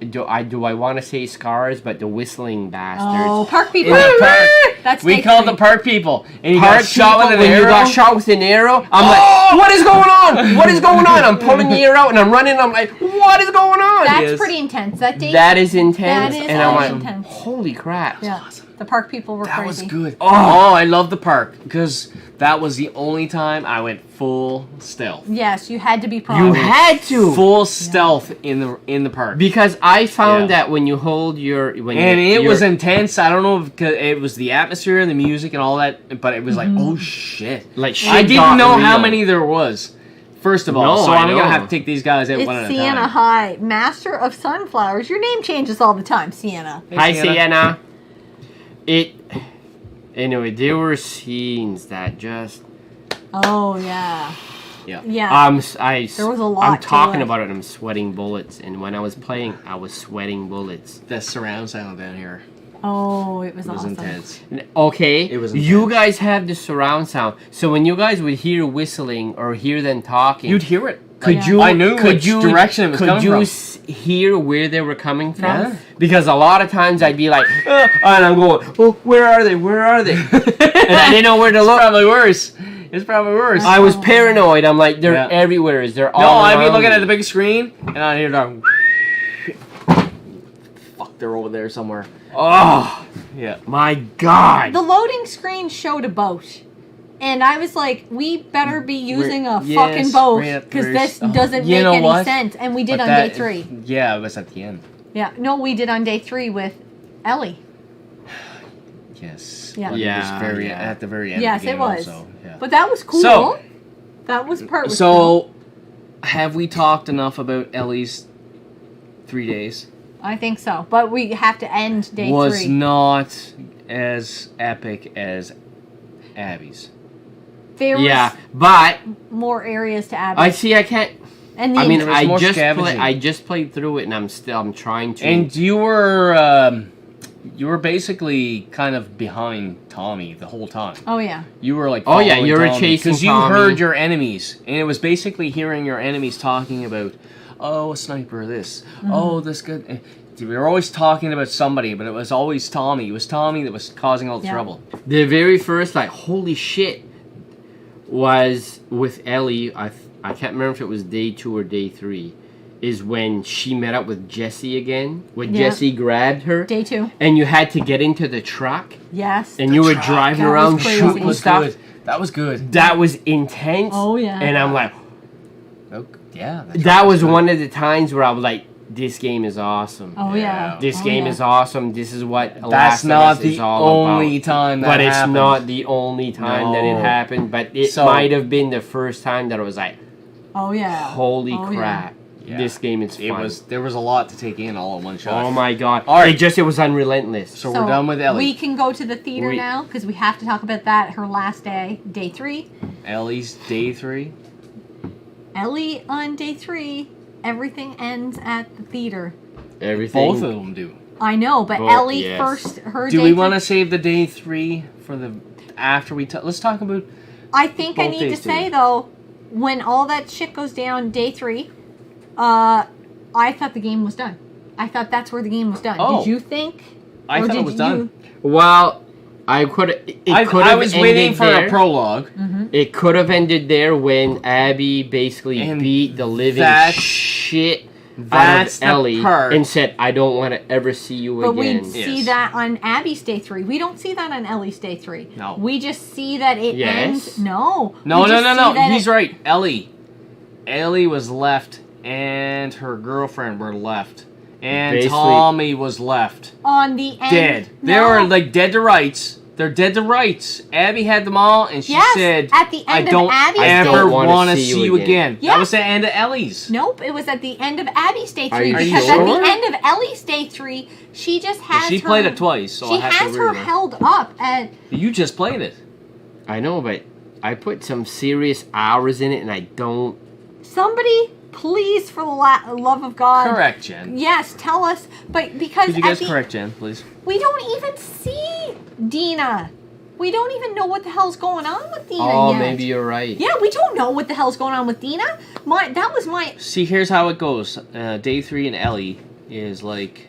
do I want to say scars, but the whistling bastards. Oh, park people. In the park. That's We day called three. the park people, and you Park got shot with people, an when arrow. you got shot with an arrow, I'm like, what is going on? What is going on? I'm pulling the arrow and I'm running. I'm like, what is going on? That's Yes. pretty intense. That day. That is intense. That is and I'm like, intense. holy crap. Yeah. The park people were That was crazy. good. Oh, I love the park because that was the only time I went full stealth. Yes, you had to be You proud. had to. Full stealth in the park. Because I found Yeah. that when you hold your... And it was intense. I don't know if it was the atmosphere and the music and all that, but it was like, oh shit. Like, shit I didn't got know how real. many there was, first of all. No, so I I'm going to know. have to take these guys out It's one at a Sienna time. High, Master of Sunflowers. Your name changes all the time, Sienna. Hey, Hi, Sienna. Anyway, there were scenes that just... Oh yeah. Yeah. Yeah. There was a lot I'm to talking it. about it and I'm sweating bullets. And when I was playing, I was sweating bullets. The surround sound down here Oh, it was was awesome. intense. Okay, It was you intense. guys have the surround sound. So when you guys would hear whistling or hear them talking... You'd hear it. Could Yeah. you? I knew could which you, direction it was could coming you from. Hear where they were coming from? Yeah. Because a lot of times I'd be like, and I'm going, oh, where are they? Where are they? And I didn't know where to It's look. probably worse. It's probably worse. I was paranoid. I'm like, they're Yeah. everywhere. They're all. No, I'd be around looking me. at the big screen, and I'd hear that. Fuck, they're over there somewhere. Oh Yeah. my god! The loading screen showed a boat. And I was like, we better be using a Yes, fucking boat right up because there. this Oh, doesn't you make know any what? sense. And we did But on that- day 3. Yeah, it was at the end. Yeah, no, we did on day 3 with Ellie. Yes. Yeah. But Yeah, it was very yeah. at the very end. Yes, of the it game was. Also. Yeah. But that was cool. So- that was part was cool. So, have we talked enough about Ellie's 3 days? I think so. But we have to end day Was 3. not as epic as Abby's. There was Yeah, but more areas to add. I see. I can't. and the I mean, There was more I scavenging. just played through it, and I'm trying to. And you were basically kind of behind Tommy the whole time. oh yeah. You were like, Oh, yeah, you were chasing because you Tommy. heard your enemies, and it was basically hearing your enemies talking about, oh, a sniper, this, oh, this good. We were always talking about somebody, but it was always Tommy. It was Tommy that was causing all the Yeah. trouble. The very first, like, holy shit, was with Ellie. I can't remember if it was day 2 or day 3. Is when she met up with Jesse again. When Yeah. Jesse grabbed her. Day 2. And you had to get into the truck. Yes. And you were truck. driving That was around crazy. shooting was stuff. good. That was good. That was intense. Oh, yeah. And I'm like, Oh, yeah. that was one of the times where I was like, this game is awesome. Oh yeah. This Oh, game yeah. is awesome. This is what That's Last of not Us is the all only about. time that But it's happened. not the only time that it No. happened. But it So- might have been the first time that I was like, Oh yeah. holy Oh, yeah. crap. Yeah. This game is fun. There was a lot to take in all in one shot. Oh my god. All right. It was unrelentless. So we're done with Ellie. We can go to the theater now because we have to talk about that. Her last day, day 3. Ellie's day 3. Ellie on day 3. Everything ends at the theater. Everything. Both of them do. I know, but Both, Ellie yes. first. Her. Do day we 3 want to save the day 3 for the after we let's talk about I think I both need to days say too. though, when all that shit goes down, day 3. I thought the game was done. I thought that's where the game was done. Oh. Did you think? I Or thought it did was done. Well, I could. It could I have was ended waiting for there. a prologue. It could have ended there when Abby basically And beat the living that's- shit that's out the of Ellie part. and said, "I don't want to ever see you But again." we see Yes. that on Abby's day 3. We don't see that on Ellie's day 3. No. We just see that it Yes. ends. No. No, We no, just no, see no. that He's it- right. Ellie was left, and her girlfriend were left, and Basically- Tommy was left. On the end. Dead. They No. were like dead to rights. They're dead to rights. Abby had them all, and she Yes, said, at the "I end of don't Abby's ever day- want to see you again." Yeah. That was the end of Ellie's. Nope, it was at the end of Abby's day 3. Are you Because sure? at the end of Ellie's day 3, she just has She her, played it twice, so she I have to has agree her with her. held up at. You just played it. I know, but I put some serious hours in it, and I don't. Somebody, please, for the love of God. Correct, Jen. Yes, tell us. But because Could you at guys the, correct Jen, please? we don't even see Dina. We don't even know what the hell's going on with Dina Oh, yet. maybe you're right. Yeah, we don't know what the hell's going on with Dina. That was my. See, here's how it goes. Day 3 and Ellie is like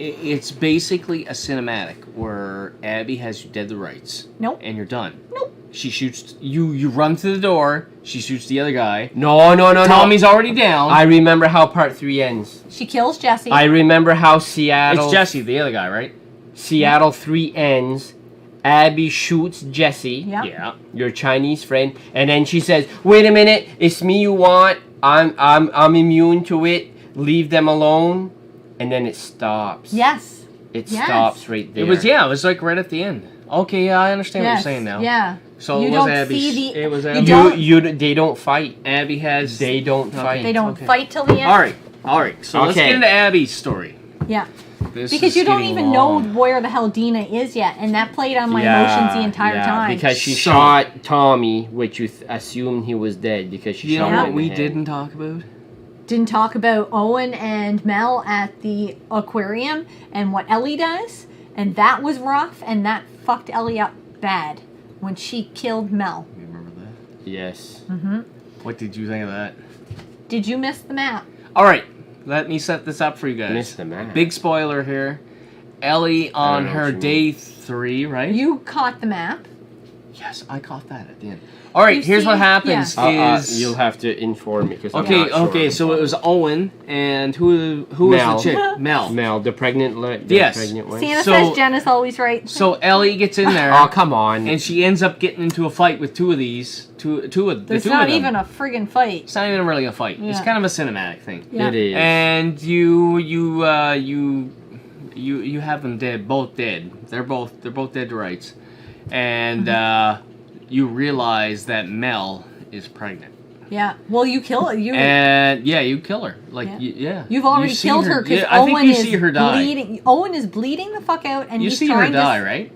It's basically a cinematic where Abbie has you dead to rights. Nope. And you're done. Nope. She shoots you. You run to the door. She shoots the other guy. No. Tommy's already down. I remember how part 3 ends. She kills Jesse. I remember how Seattle... It's Jesse, the other guy, right? Seattle 3 ends. Abby shoots Jesse, Yeah. Yeah. your Chinese friend, and then she says, "Wait a minute, it's me you want. I'm immune to it. Leave them alone." And then it stops. Yes. It Yes. stops right there. It was like right at the end. Okay, yeah, I understand what Yes. you're saying now. Yeah. So You it was don't Abby. see the- It was you Abby. don't- They don't fight. Abby has. They don't fight. They don't Okay. fight till the end. All right. So let's Okay. get into Abby's story. Yeah. This Because is you don't getting even know long. where the hell Dina is yet, and that played on my emotions the entire time. Because she So- shot Tommy, which you assumed he was dead because she You shot know him what in we the head. didn't talk about? Didn't talk about Owen and Mel at the aquarium and what Ellie does, and that was rough, and that fucked Ellie up bad when she killed Mel. You remember that? Yes. Mm-hmm. What did you think of that? Did you miss the map? All right, let me set this up for you guys. Missed the map. Big spoiler here. Ellie on know her what you day 3, right? You caught the map. Yes, I caught that at the end. All right, You here's see- what happens yeah. is You'll have to inform me because okay. So it was Owen and who was Mel. the chick? Mel. Mel, the pregnant Yes. pregnant one. Santa So- says Jen is always right. So Ellie gets in there. Oh, come on. And she ends up getting into a fight with two of these. Two of the There's two not of them. even a friggin' fight. It's not even really a fight. It's Yeah. kind of a cinematic thing. Yeah. It is. And you have them dead, both dead. They're both dead to rights. And you realize that Mel is pregnant. Yeah. Well, you kill it. And yeah, you kill her. Like Yeah. yeah. You've already You see killed her because yeah, I think Owen you is see her die. bleeding. Owen is bleeding the fuck out, and You he's see her trying die, to. right?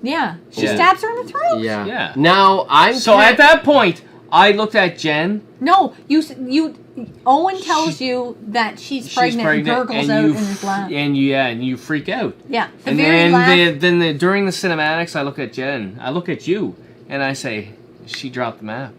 Yeah. She Yeah. stabs her in the throat. Yeah. Yeah. Now I'm So at that point, I looked at Jen. No, you. Owen tells you that she's pregnant and gurgles out in his lap. and you freak out. Yeah. The And very last. then during the cinematics, I look at Jen. I look at you, and I say, "She dropped the map."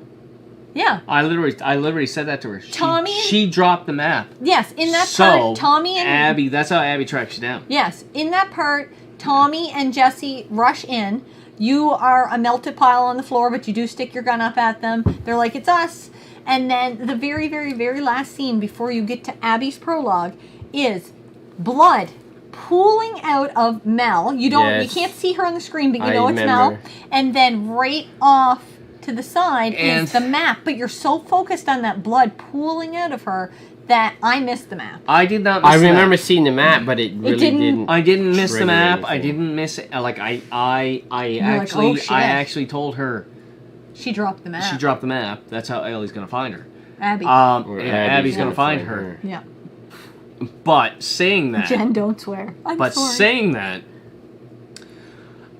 Yeah. I literally said that to her. Tommy- She dropped the map. Yes. In that So part, Tommy and Abby. That's how Abby tracks you down. Yes, in that part, Tommy and Jesse rush in. You are a melted pile on the floor, but you do stick your gun up at them. They're like, "It's us." And then the very, very, very last scene before you get to Abby's prologue is blood pooling out of Mel. You Yes. can't see her on the screen, but you I know it's Mel. remember. And then right off to the side And- is the map, but you're so focused on that blood pooling out of her that I missed the map. I did not. Miss I the remember map. seeing the map, but it really didn't- didn't. I didn't miss the trigger map. I anything. didn't miss it. Like I like, actually "Oh, shit." I actually told her She dropped the map. she dropped the map. That's how Ellie's gonna find her. Abby. Or And Abby's gonna find find her. yeah. But saying that, Jen, don't swear. I'm but sorry. saying that,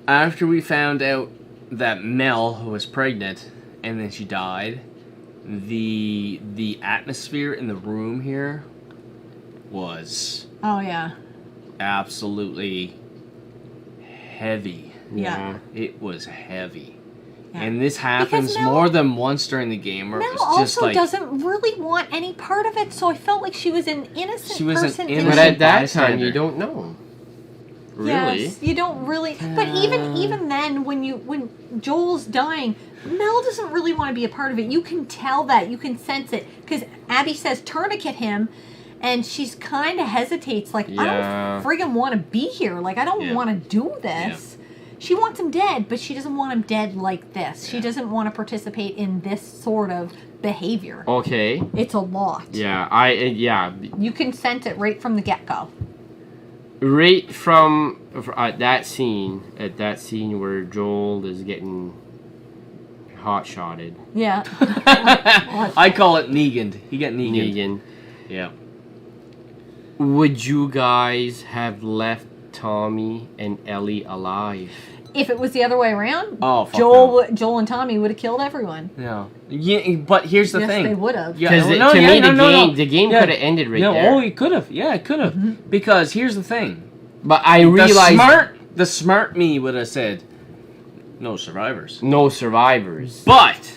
after we found out that Mel was pregnant and then she died, the atmosphere in the room here was Oh yeah. absolutely heavy. Yeah. It was heavy. Yeah. And this happens Mel- more than once during the game where Mel it was just also like doesn't really want any part of it, so I felt like she was an innocent She was an person. innocent But at that time, bystander. you don't know. Really? Yes, you don't really. But even then, when Joel's dying, Mel doesn't really want to be a part of it. You can tell that. You can sense it because Abby says tourniquet him, and she's kind of hesitates. Like Yeah. I don't friggin' want to be here. Like I don't Yeah. want to do this. She wants him dead, but she doesn't want him dead like this. She Yeah. doesn't want to participate in this sort of behavior. Okay. It's a lot. Yeah. You can sense it right from the get-go. Right from that scene where Joel is getting hot-shotted. Yeah. I call it Negan. He got Negan. Negan. Yeah. Would you guys have left Tommy and Ellie alive? If it was the other way around, Oh, fuck Joel and Tommy would have killed everyone. no. Yeah, but here's the Yes, thing. they would have. Yeah, Because no, to yeah, me, no. the game Yeah. could have ended right No, there. oh, it could have. Yeah, it could have. Mm-hmm. Because here's the thing. But I realized The smart me would have said, no survivors. no survivors. But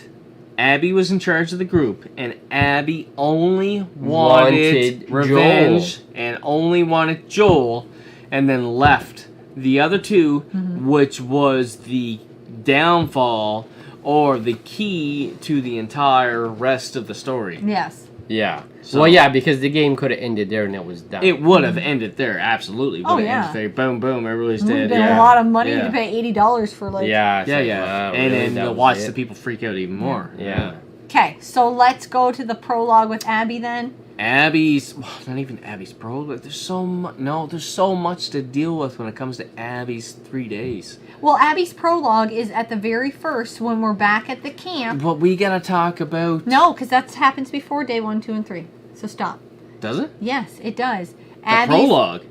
Abby was in charge of the group, and Abby only wanted Wanted revenge and only wanted Joel. and then left the other two, which was the downfall or the key to the entire rest of the story. Yes. Yeah. So- Well, yeah, because the game could have ended there and it was done. It would have ended there, absolutely. Oh, Would have yeah. ended there. Boom, boom, everybody's It would dead. have been Yeah. a lot of money Yeah. to pay $80 for like. yeah. It's Yeah, like, yeah. wow, And really? then That to was watch it? the people freak out even more. Yeah. Okay, so let's go to the prologue with Abbie then. Abby's, well, not even Abby's prologue. There's so much. No, there's so much to deal with when it comes to Abby's 3 days. Well, Abbie's prologue is at the very first when we're back at the camp. But we gotta talk about. No, because that happens before day 1, 2, and 3. So stop. Does it? Yes, it does. The prologue.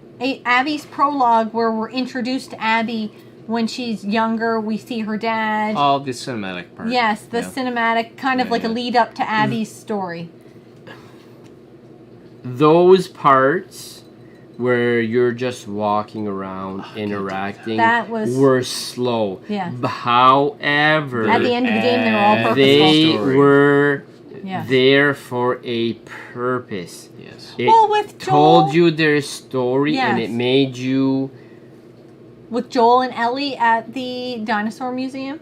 Abby's prologue, where we're introduced to Abbie when she's younger. We see her dad. Oh, the cinematic part. Yes, the Yeah. cinematic, kind of Yeah, like yeah. a lead up to Abby's story. Those parts where you're just walking around interacting That was- were slow. Yeah. However, At the end of the game, they were all purposeful. they Story. were Yes. there for a purpose. Yes. It Well, with told Joel- you their story and Yes. it made you. With Joel and Ellie at the dinosaur museum.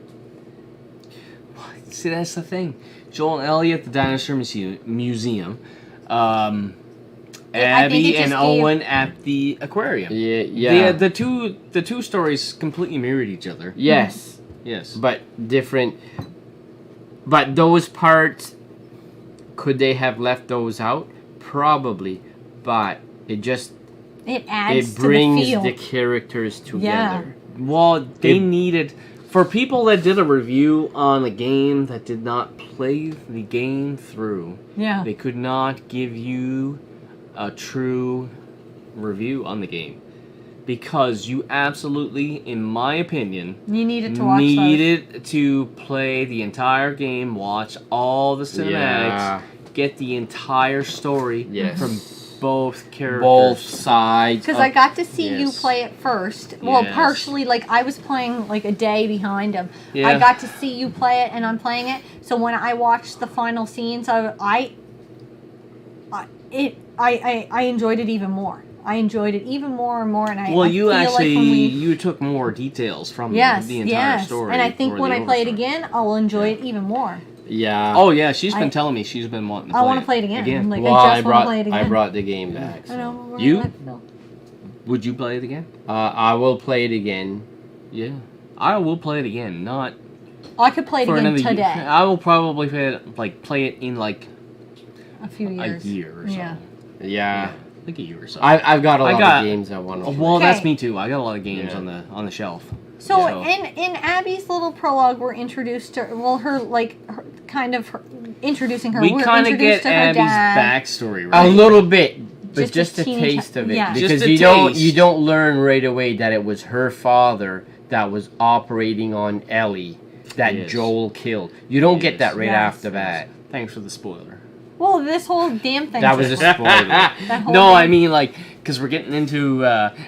See, that's the thing. Joel and Ellie at the Dinosaur Museum. I think it Abby just and gave- Owen at the aquarium. Yeah, yeah. The two stories completely mirrored each other. Yes, Yes. but different. But those parts, could they have left those out? Probably, but it just It adds it to brings the feel. the characters together. Well, they It- needed, for people that did a review on a game that did not play the game through, Yeah. they could not give you a true review on the game. Because you absolutely, in my opinion, You needed to watch those. needed to play the entire game, watch all the cinematics, Yeah. get the entire story Yes. from both characters. Both sides. Because of- I got to see you Yes. play it first. Well, Yes. partially, like, I was playing, like, a day behind him. Yeah. I got to see you play it, and I'm playing it. So when I watched the final scenes, I enjoyed it even more. I enjoyed it even more and more, and I Well, I you feel actually like when we, you took more details from yes, the entire yes, story. and I think or when the I play it overstory. again, I will enjoy it even more. Yeah. Oh yeah, she's been I- telling me she's been wanting to I play want to play it again. Like, well, I I just want brought to play it again. I brought the game back. I So. know. we're You? gonna go. Would you play it again? I will play it again. Yeah. I will play it again, not I could play it for again another today. year. I will probably play it in like A few years. a year or so. Yeah. Yeah. Like a year or so. I've got a I lot got- of games I want to. Well, Okay. that's me too. I got a lot of games Yeah. on the shelf. So So- in Abby's little prologue, we're introduced to introducing her. We We're kind of introduced get to her Abby's dad. backstory, A right? little bit, but Just just a a teeny taste ti- of it, yeah. because Just a you don't taste. learn right away that it was her father that was operating on Ellie that Yes. Joel killed. You don't get that right Yes. after that. Thanks for the spoiler. Well, this whole damn thing. That was a spoiler. That whole No, thing. I mean because we're getting into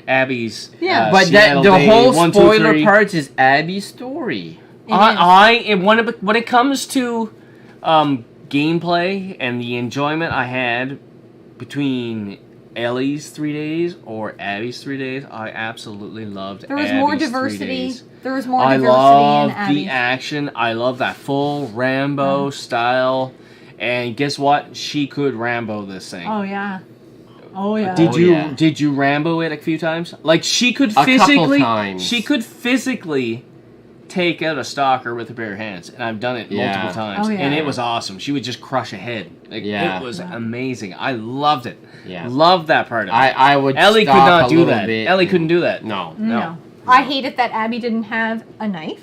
Abby's. Yeah. But Seattle the Day whole 1, 2, spoiler 3. part is Abby's story. When it comes to gameplay and the enjoyment I had between Ellie's 3 days or Abby's 3 days, I absolutely loved. There was Abby's more 3 diversity. days. There was more I diversity love in Abby's. the action. I love that full Rambo style. And guess what? She could Rambo this thing. Oh yeah. Oh yeah. Did you Rambo it a few times? Like she could couple physically times. she could physically take out a stalker with her bare hands, and I've done it Yeah. multiple times, Oh, yeah. and it was awesome. She would just crush a head. Like, Yeah. it was amazing. I loved it. Yeah. Loved that part of it. I would. Ellie could stop not a do little that. bit Ellie and- couldn't do that. No. No. I hated that Abby didn't have a knife.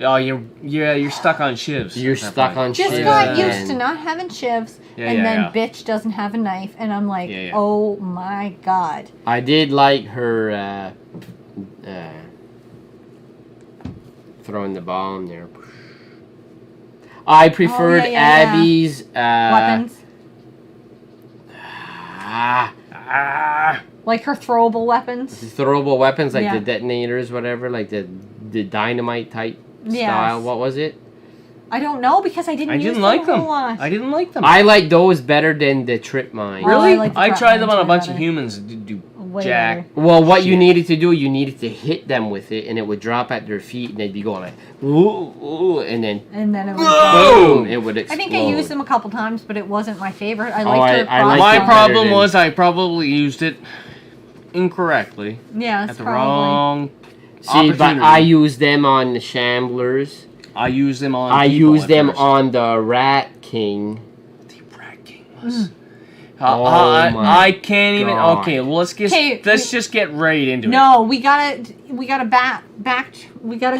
Oh, you're stuck on shivs. You're at that stuck point. on Just shit. got and- used to not having shivs, Yeah, and yeah, then yeah. bitch doesn't have a knife, and I'm like, Yeah, yeah. oh my god. I did like her throwing the bomb there. I preferred yeah, yeah. Abby's Weapons. ah, Like her throwable weapons. throwable weapons like Yeah. the detonators, whatever, like the dynamite type Yes. style. What was it? I don't know because I didn't I use didn't them like a them. whole lot. I didn't like them. I like those better than the trip mine. Oh, really? I like the I front tried them ones on a bunch better. of humans. Did do way jack. better. Well, what you Shit. needed to do, you needed to hit them with it, and it would drop at their feet, and they'd be going like, ooh, ooh, and then And then it was. boom, it would I explode. think I used them a couple times, but it wasn't my favorite. I Oh, liked her. I liked My it crossbow. better problem than- was I probably used it incorrectly Yes, at the probably. wrong See, but opportunity. I used them on the Shamblers. I used them on. I people used at them first. on the Rat King. The Rat King was. Oh my I can't even. God. Okay, well, let's Okay, just get right into it. No, we gotta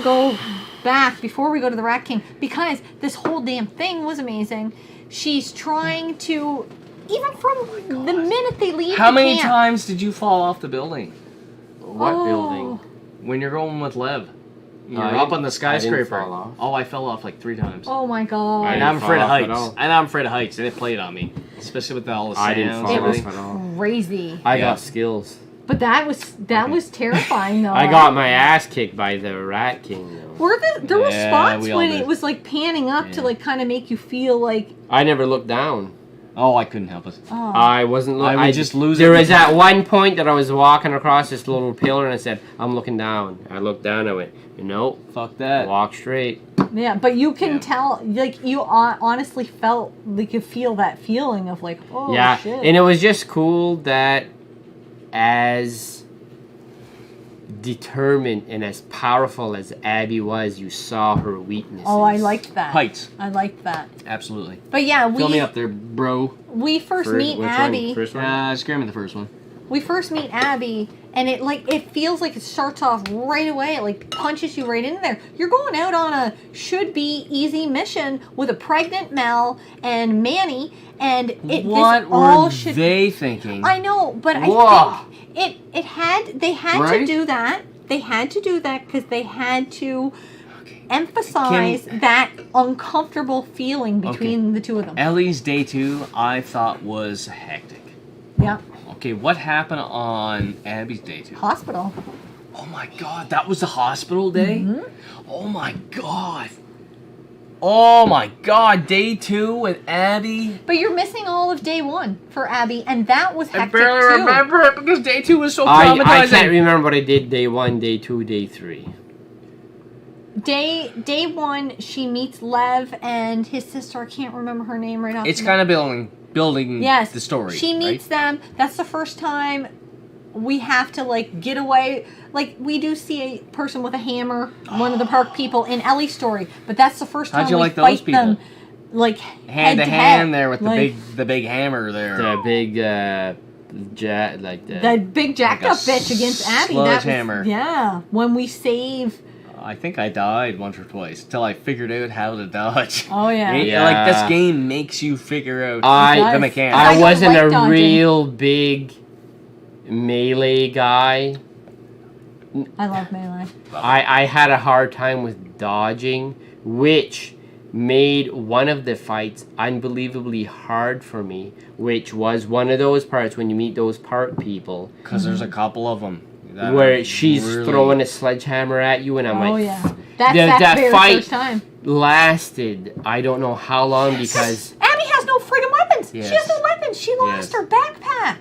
go back before we go to the Rat King, because this whole damn thing was amazing. She's trying to, even from the minute they leave How the many camp. times did you fall off the building What Oh. building? when you're going with Lev? You're I up on the didn't skyscraper. fall off. Oh, I fell off like 3 times. Oh my god. I And didn't I'm afraid of fall off at heights. all. And I'm afraid of heights, and it played on me, especially with all the sounds. I didn't fall It and was everything. off at all. crazy. I Yeah. got skills. But that was terrifying though. I got my ass kicked by the Rat King, though. There were Yeah, spots we all when did. it was like panning up to Yeah. like kind of make you feel like, I never looked down. Oh, I couldn't help it. oh. I wasn't looking. I would just lose There it. was at one point that I was walking across this little pillar and I said, I'm looking down. I looked down, I went, nope, Fuck that. walk straight. Yeah, but you can Yeah. tell, like, you honestly felt, like, you feel that feeling of, like, oh, Yeah, shit. and it was just cool that as determined and as powerful as Abby was, you saw her weaknesses. Oh, I liked that. Heights. I liked that. Absolutely. But yeah, Fill me up there, bro. we first meet which Abby. One? First one? Scare me the first one. We first meet Abby, and it feels like it starts off right away. It, like, punches you right in there. You're going out on a should-be easy mission with a pregnant Mel and Manny, and What this all were should. they thinking? I know, but Whoa. I think they had to Right? do that. They had to do that because they had to Okay. emphasize that uncomfortable feeling between the two of them. Ellie's day 2, I thought was hectic. Yeah, Okay, what happened on Abby's day 2? hospital. Oh my god, that was the hospital day? Mm-hmm. Oh my god. Oh my god, day 2 with Abby? But you're missing all of day 1 for Abby, and that was I hectic barely too. remember it because day 2 was so I traumatizing. can't remember what I did day 1, day 2, day 3. Day 1, she meets Lev and his sister. I can't remember her name right now. It's kind of building yes, the story. She meets them. That's the first time we have to like get away. Like we do see a person with a hammer, one of the park people in Ellie's story, but that's the first time How'd you we like those fight them, people? like Hand to head hand there with like, the big hammer there. The big, the big jacked Like a up bitch against Abby. That was, sledgehammer. yeah, when we save. I think I died once or twice till I figured out how to dodge. Oh yeah. Like this Yeah. game makes you figure out I- the It mechanics. I I don't wasn't like a dodging. real big melee guy. I love melee. I had a hard time with dodging, which made one of the fights unbelievably hard for me, which was one of those parts when you meet those park people Because there's a couple of them. that where are she's really- throwing a sledgehammer at you, and I'm Oh like, yeah. That's that that very fight first time. lasted I don't know how long because Abby has no friggin' weapons. Yes. She has no weapons. She lost Yes. her backpack.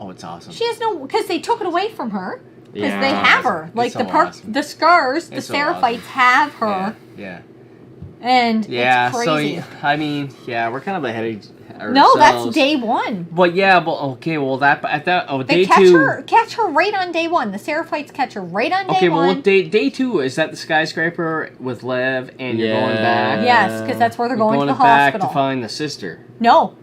Oh, it's awesome. She has no, because they took it away from her. Because Yeah. they have her. Like so the park, awesome. the scars, the It's so Seraphites have her, Yeah. and Yeah. it's crazy. So I mean, yeah, we're kind of ahead of ourselves. No, that's day 1. But yeah, but okay, well that at that They day catch 2. her right on day 1. The Seraphites catch her right on day Okay, 1. well day 2 is that the skyscraper with Lev and you're going back. Yes, because that's where they're You're going to the back hospital. to find the sister. No,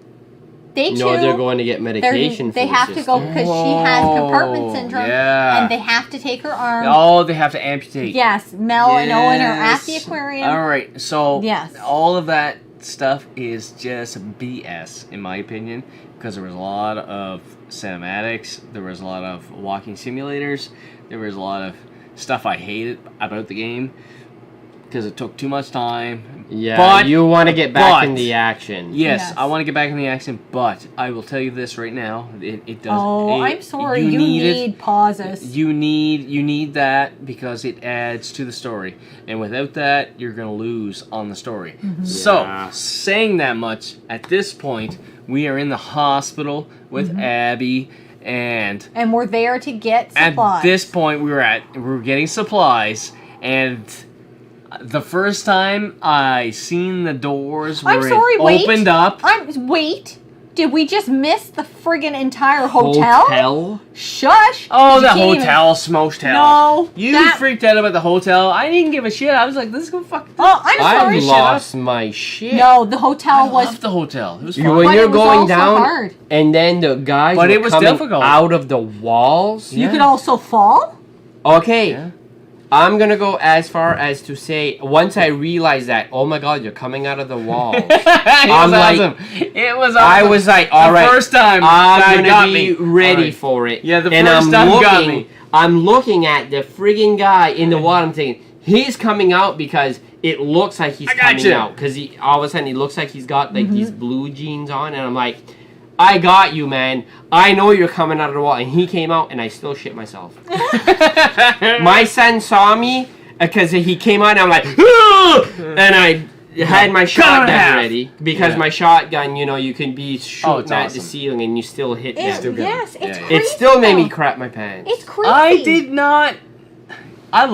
day 2. no, they're going to get medication. They for have the to go sister. because she has compartment syndrome, Yeah. and they have to take her arm. Oh, they have to amputate. Yes, Mel and Owen are at the Yes. aquarium. All right, so Yes. all of that stuff is just BS in my opinion because there was a lot of cinematics, there was a lot of walking simulators, there was a lot of stuff I hated about the game because it took too much time. Yeah, But- you want to get back in but- the action. Yes, Yes. I want to get back in the action, but I will tell you this right now: it does. Oh, it- I'm sorry. You need it. need pauses. You need that because it adds to the story, and without that, you're gonna lose on the story. So, Yeah. saying that much, at this point, we are in the hospital with Abby, and we're there to get supplies. at this point we were getting supplies, and the first time I seen the doors where it opened up. Wait. Did we just miss the friggin' entire hotel? Hotel? Shush! Oh, the hotel, smoked hell. No. You freaked out about the hotel. I didn't give a shit. I was like, this is gonna fuck. Oh, I'm sorry. I lost my shit. No, the hotel I was. loved the hotel. It was fun. When you're it was going also down, hard. and then the guys But were it was coming difficult. out of the walls. You could also fall? Okay. Yeah. I'm gonna go as far as to say, once I realized that, oh my god, you're coming out of the wall. It was awesome. It was awesome. I was like, all right, first time I'm got gonna be me. ready Right. for it. Yeah, the and first time got me. I'm looking at the friggin' guy in the wall. I'm thinking, he's coming out because it looks like he's coming out. Because all of a sudden, he looks like he's got like these blue jeans on. And I'm like, I got you, man. I know you're coming out of the wall. And he came out, and I still shit myself. My son saw me. Because he came out and I'm like, and I had my shotgun ready. Because my shotgun, you can be shooting at the ceiling and you still hit them. Yes, it's crazy. It still made me crap my pants. It's crazy. I did not. I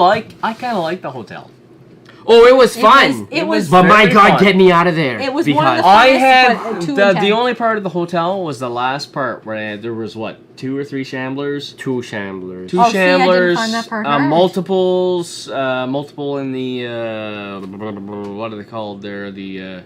kind of like the hotel. Oh, it was fun. It was but my very God, fun. get me out of there. It was one of the I funnest, had but too the intense. only part of the hotel was the last part where there was 2 or 3 shamblers. 2 shamblers. 2 Oh, see, I didn't shamblers. find that part hard. Multiple in the what are they called? They're the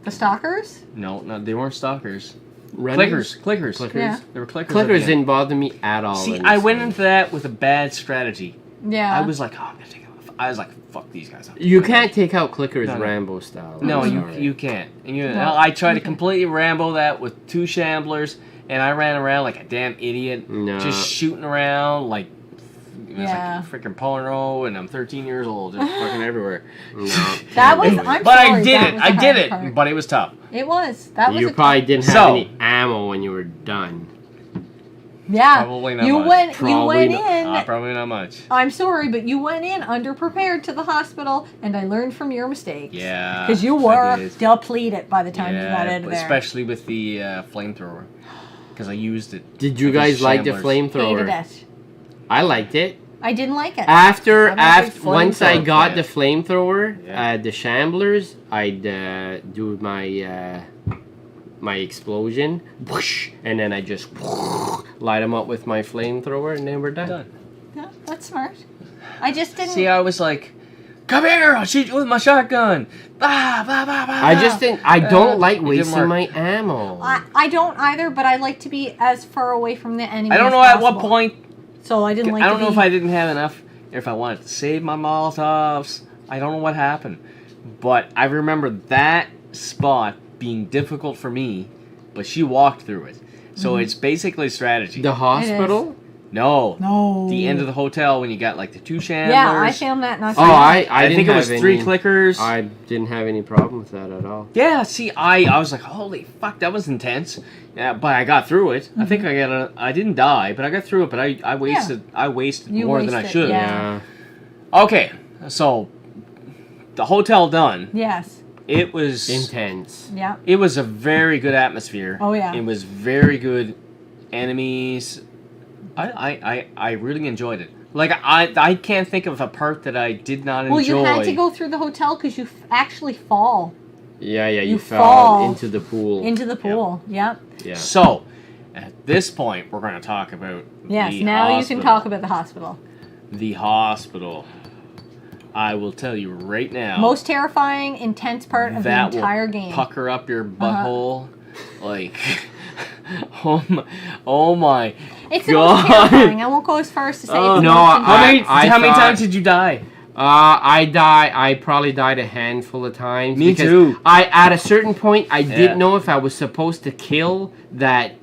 stalkers? no, they weren't stalkers. Rentals? Clickers. Yeah. They were clickers. Clickers didn't bother me at all. See, in I this went game. into that with a bad strategy. Yeah. I was like, I'm gonna take it off. I was like, fuck these guys. You can't take out clickers No. Rambo style. No, I'm you sorry. can't. And No, I tried to okay. completely Rambo that with 2 shamblers, and I ran around like a damn idiot, No. just shooting around like it was Yeah. like freaking porno, and I'm 13 years old, just fucking everywhere. No. That was. Anyway, I'm but sorry, I did that it. was I the did hard it, part. but it was tough. It was. That was. You a probably tough- didn't have So- any ammo when you were done. Yeah. Probably not You much. went. You Probably went not. in. Probably not much. I'm sorry, but you went in underprepared to the hospital, and I learned from your mistakes. Yeah. Because you I were did. depleted by the time you got out of there. especially with the flamethrower, because I used it. Did you with the guys like the shamblers. Hated flamethrower? it. I liked it. I didn't like it. After I'm a big once I flamethrower got fan. the flamethrower, Yeah. the shamblers, I'd do my explosion, whoosh, and then I just light them up with my flamethrower, and then we're done. Done. Yeah, that's smart. I just didn't. See, I was like, "Come here! I'll shoot you with my shotgun." Blah blah blah blah. I just think I don't like it didn't wasting work. my ammo. I don't either, but I like to be as far away from the enemy. I don't as know at what possible. point. So I didn't like. I don't to know be, if I didn't have enough, or if I wanted to save my Molotovs. I don't know what happened, but I remember that spot being difficult for me, but she walked through it. So it's basically strategy. The hospital? No. No. The end of the hotel when you got like the 2 shamblers. Yeah, I found that not. Oh, I didn't think it have was 3 any- clickers. I didn't have any problem with that at all. Yeah, see, I was like, holy fuck, that was intense. Yeah, but I got through it. I think I didn't die, but I got through it. But I wasted You more than I wasted, should. yeah. Okay, so the hotel done. Yes. It was Intense. Yeah. It was a very good atmosphere. Oh, yeah. It was very good enemies. I really enjoyed it. Like I can't think of a part that I did not enjoy. Well, you had to go through the hotel because you actually fall Yeah, you You fell fall into the pool. into the pool. Yep. Yeah. So, at this point, we're going to talk about Yes. the Now you hospital. can talk about the hospital. The hospital. I will tell you right now. Most terrifying, intense part of the that entire will game. pucker up your butthole, like, oh my. It's the most God. terrifying. I won't go as far as to say Oh, it's the no, most How many, intense. I how many thought- times did you die? I probably died a handful of times. Me because too. At a certain point, I Yeah. didn't know if I was supposed to kill that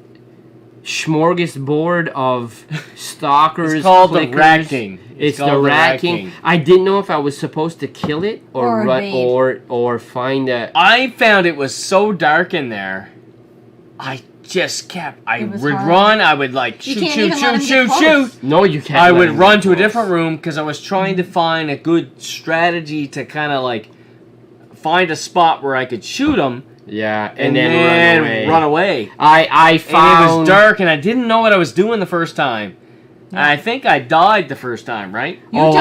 smorgasbord of stalkers. It's called the clickers. Rat King. It's the called the Rat Rat King. King. I didn't know if I was supposed to kill it Or or find a. I found it was so dark in there. I just kept. I It was would hard. run. I would like You shoot, can't shoot, even let shoot, him get shoot, close. shoot. No, you can't. I let would him run get to a close. different room because I was trying to find a good strategy to kind of like find a spot where I could shoot him Yeah, and then run away. I found... And it was dark, and I didn't know what I was doing the first time. Yeah. I think I died the first time, right? You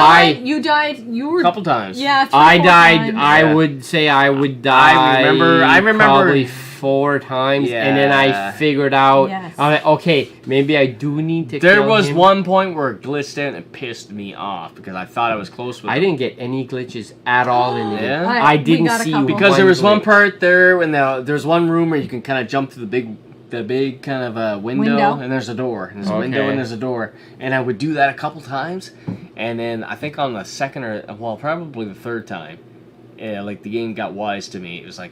died. You were a couple times. Yeah, I died. times. I would say I would die. I remember probably 4 times, and then I figured out. Yes. I'm like, okay, maybe I do need to. There kill was him. one point where it glitched out and it pissed me off because I thought I was close with. I didn't get any glitches at all in the game. Yeah? I didn't see because there was one glitch. part there when there's one room where you can kind of jump to the big kind of window, and there's a door. And there's a window and there's a door. And I would do that a couple times, and then I think on the second probably the third time, like the game got wise to me. It was like,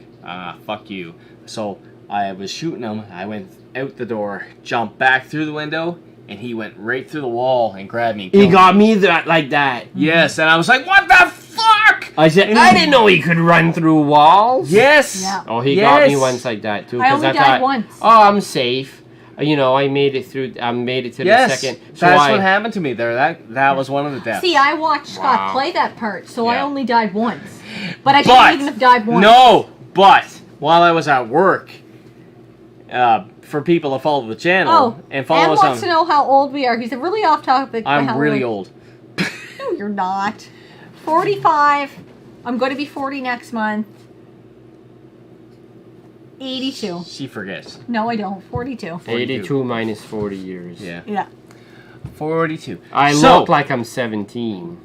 fuck you. So I was shooting him. I went out the door, jumped back through the window, and he went right through the wall and grabbed me. He got me like that. Yes, and I was like, what the fuck? I said, I didn't know he could run through walls. Yes. Yeah. Oh, he got me once like that too. I only died once. Oh, I'm safe. You know, I made it through. I made it to the second. So that's what happened to me there. That was one of the deaths. See, I watched Scott play that part, so I only died once. But I couldn't even have died once. No, but while I was at work, for people to follow the channel and follow us on. wants to know how old we are. He's a really off topic. I'm really old. No, you're not. 45. I'm going to be 40 next month. 82. She forgets. No, I don't. 42. 82 minus 40 years. Yeah. Yeah. 42. I look like I'm 17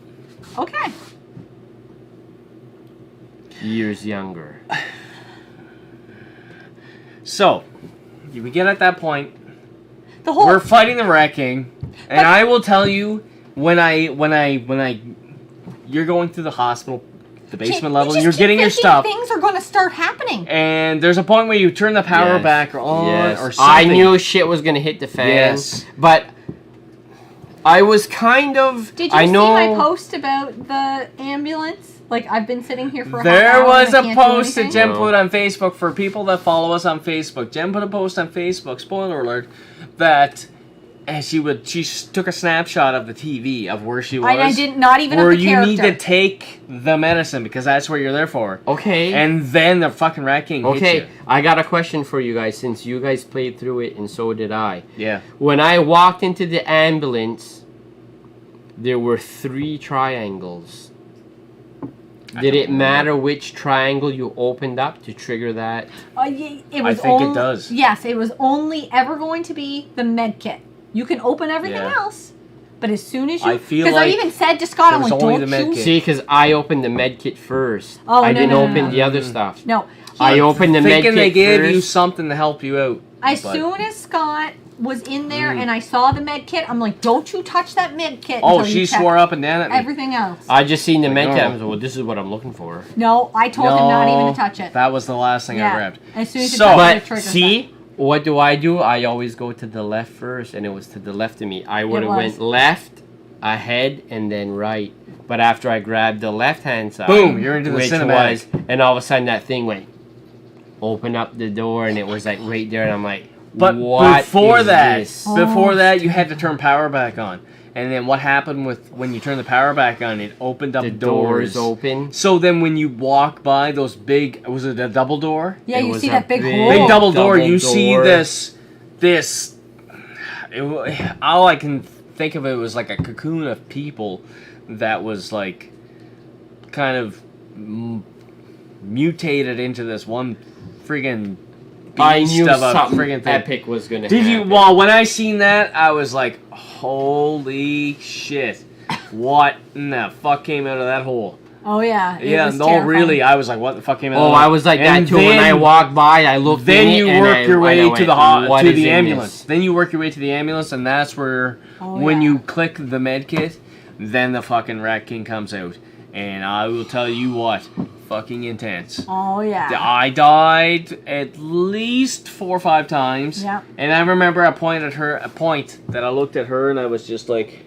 Okay. years younger. So, we get at that point. We're fighting the wrecking, and I will tell you when you're going through the hospital, the basement level, you're getting your stuff. Things are going to start happening. And there's a point where you turn the power back on or something. I knew shit was gonna hit the fan. Yes. But I was kind of. Did you see my post about the ambulance? Like, I've been sitting here for a half hour. There was and I a can't do post that anything. Jem put on Facebook for people that follow us on Facebook. Jem put a post on Facebook, spoiler alert, that she took a snapshot of the TV of where she was. I did not even where of the you character. need to take the medicine because that's what you're there for. Okay. And then the fucking wrecking hits you. I got a question for you guys since you guys played through it and so did I. Yeah. When I walked into the ambulance, there were 3 triangles. Did it matter which triangle you opened up to trigger that? It was I think it does. Yes, it was only ever going to be the med kit. You can open everything else, but as soon as you... I feel Because like I even said to Scott, I'm like, only don't the med you... kit. See, because I opened the med kit first. Oh, I no, didn't no, open no. the other stuff. No. I opened the med kit Thinking they gave first. you something to help you out. As soon as Scott was in there and I saw the med kit, I'm like, don't you touch that med kit Oh, until she you check swore up and down at me. everything else. I just seen the med kit. I no. was like, well, this is what I'm looking for. No, I told him not even to touch it. That was the last thing I grabbed. As soon as you So- touch But it, it triggers see, what do? I always go to the left first, and it was to the left of me. I would have was. went left, ahead, and then right. But after I grabbed the left-hand side, Boom, you're into the which cinematic. was, and all of a sudden that thing went, open up the door, and it was like right there, and I'm like, But what before is that, this? you had to turn power back on. And then what happened when you turn the power back on? It opened up The doors. doors open. So then when you walk by those big, was it a double door? Yeah, It you was see a that big hole. Big double door. Double You see door. all I can think of it was like a cocoon of people that was like kind of mutated into this one friggin' I beast knew of a something friggin' thing. epic was gonna Did happen. you? Well, when I seen that, I was like, "Holy shit! What in the fuck came out of that hole?" Oh, yeah. It Yeah, was no, terrifying. really, I was like, "What the fuck came out?" of Oh, that hole? I was like And that too. When I then- walked by, I looked. Then in it you and work your way went, to "What to is the in ambulance. this?" Then you work your way to the ambulance, and that's where when you click the med kit, then the fucking rat king comes out, and I will tell you what, fucking intense. Oh, yeah. I died at least 4 or 5 times. Yeah. And I remember I pointed at her a point that I looked at her and I was just like,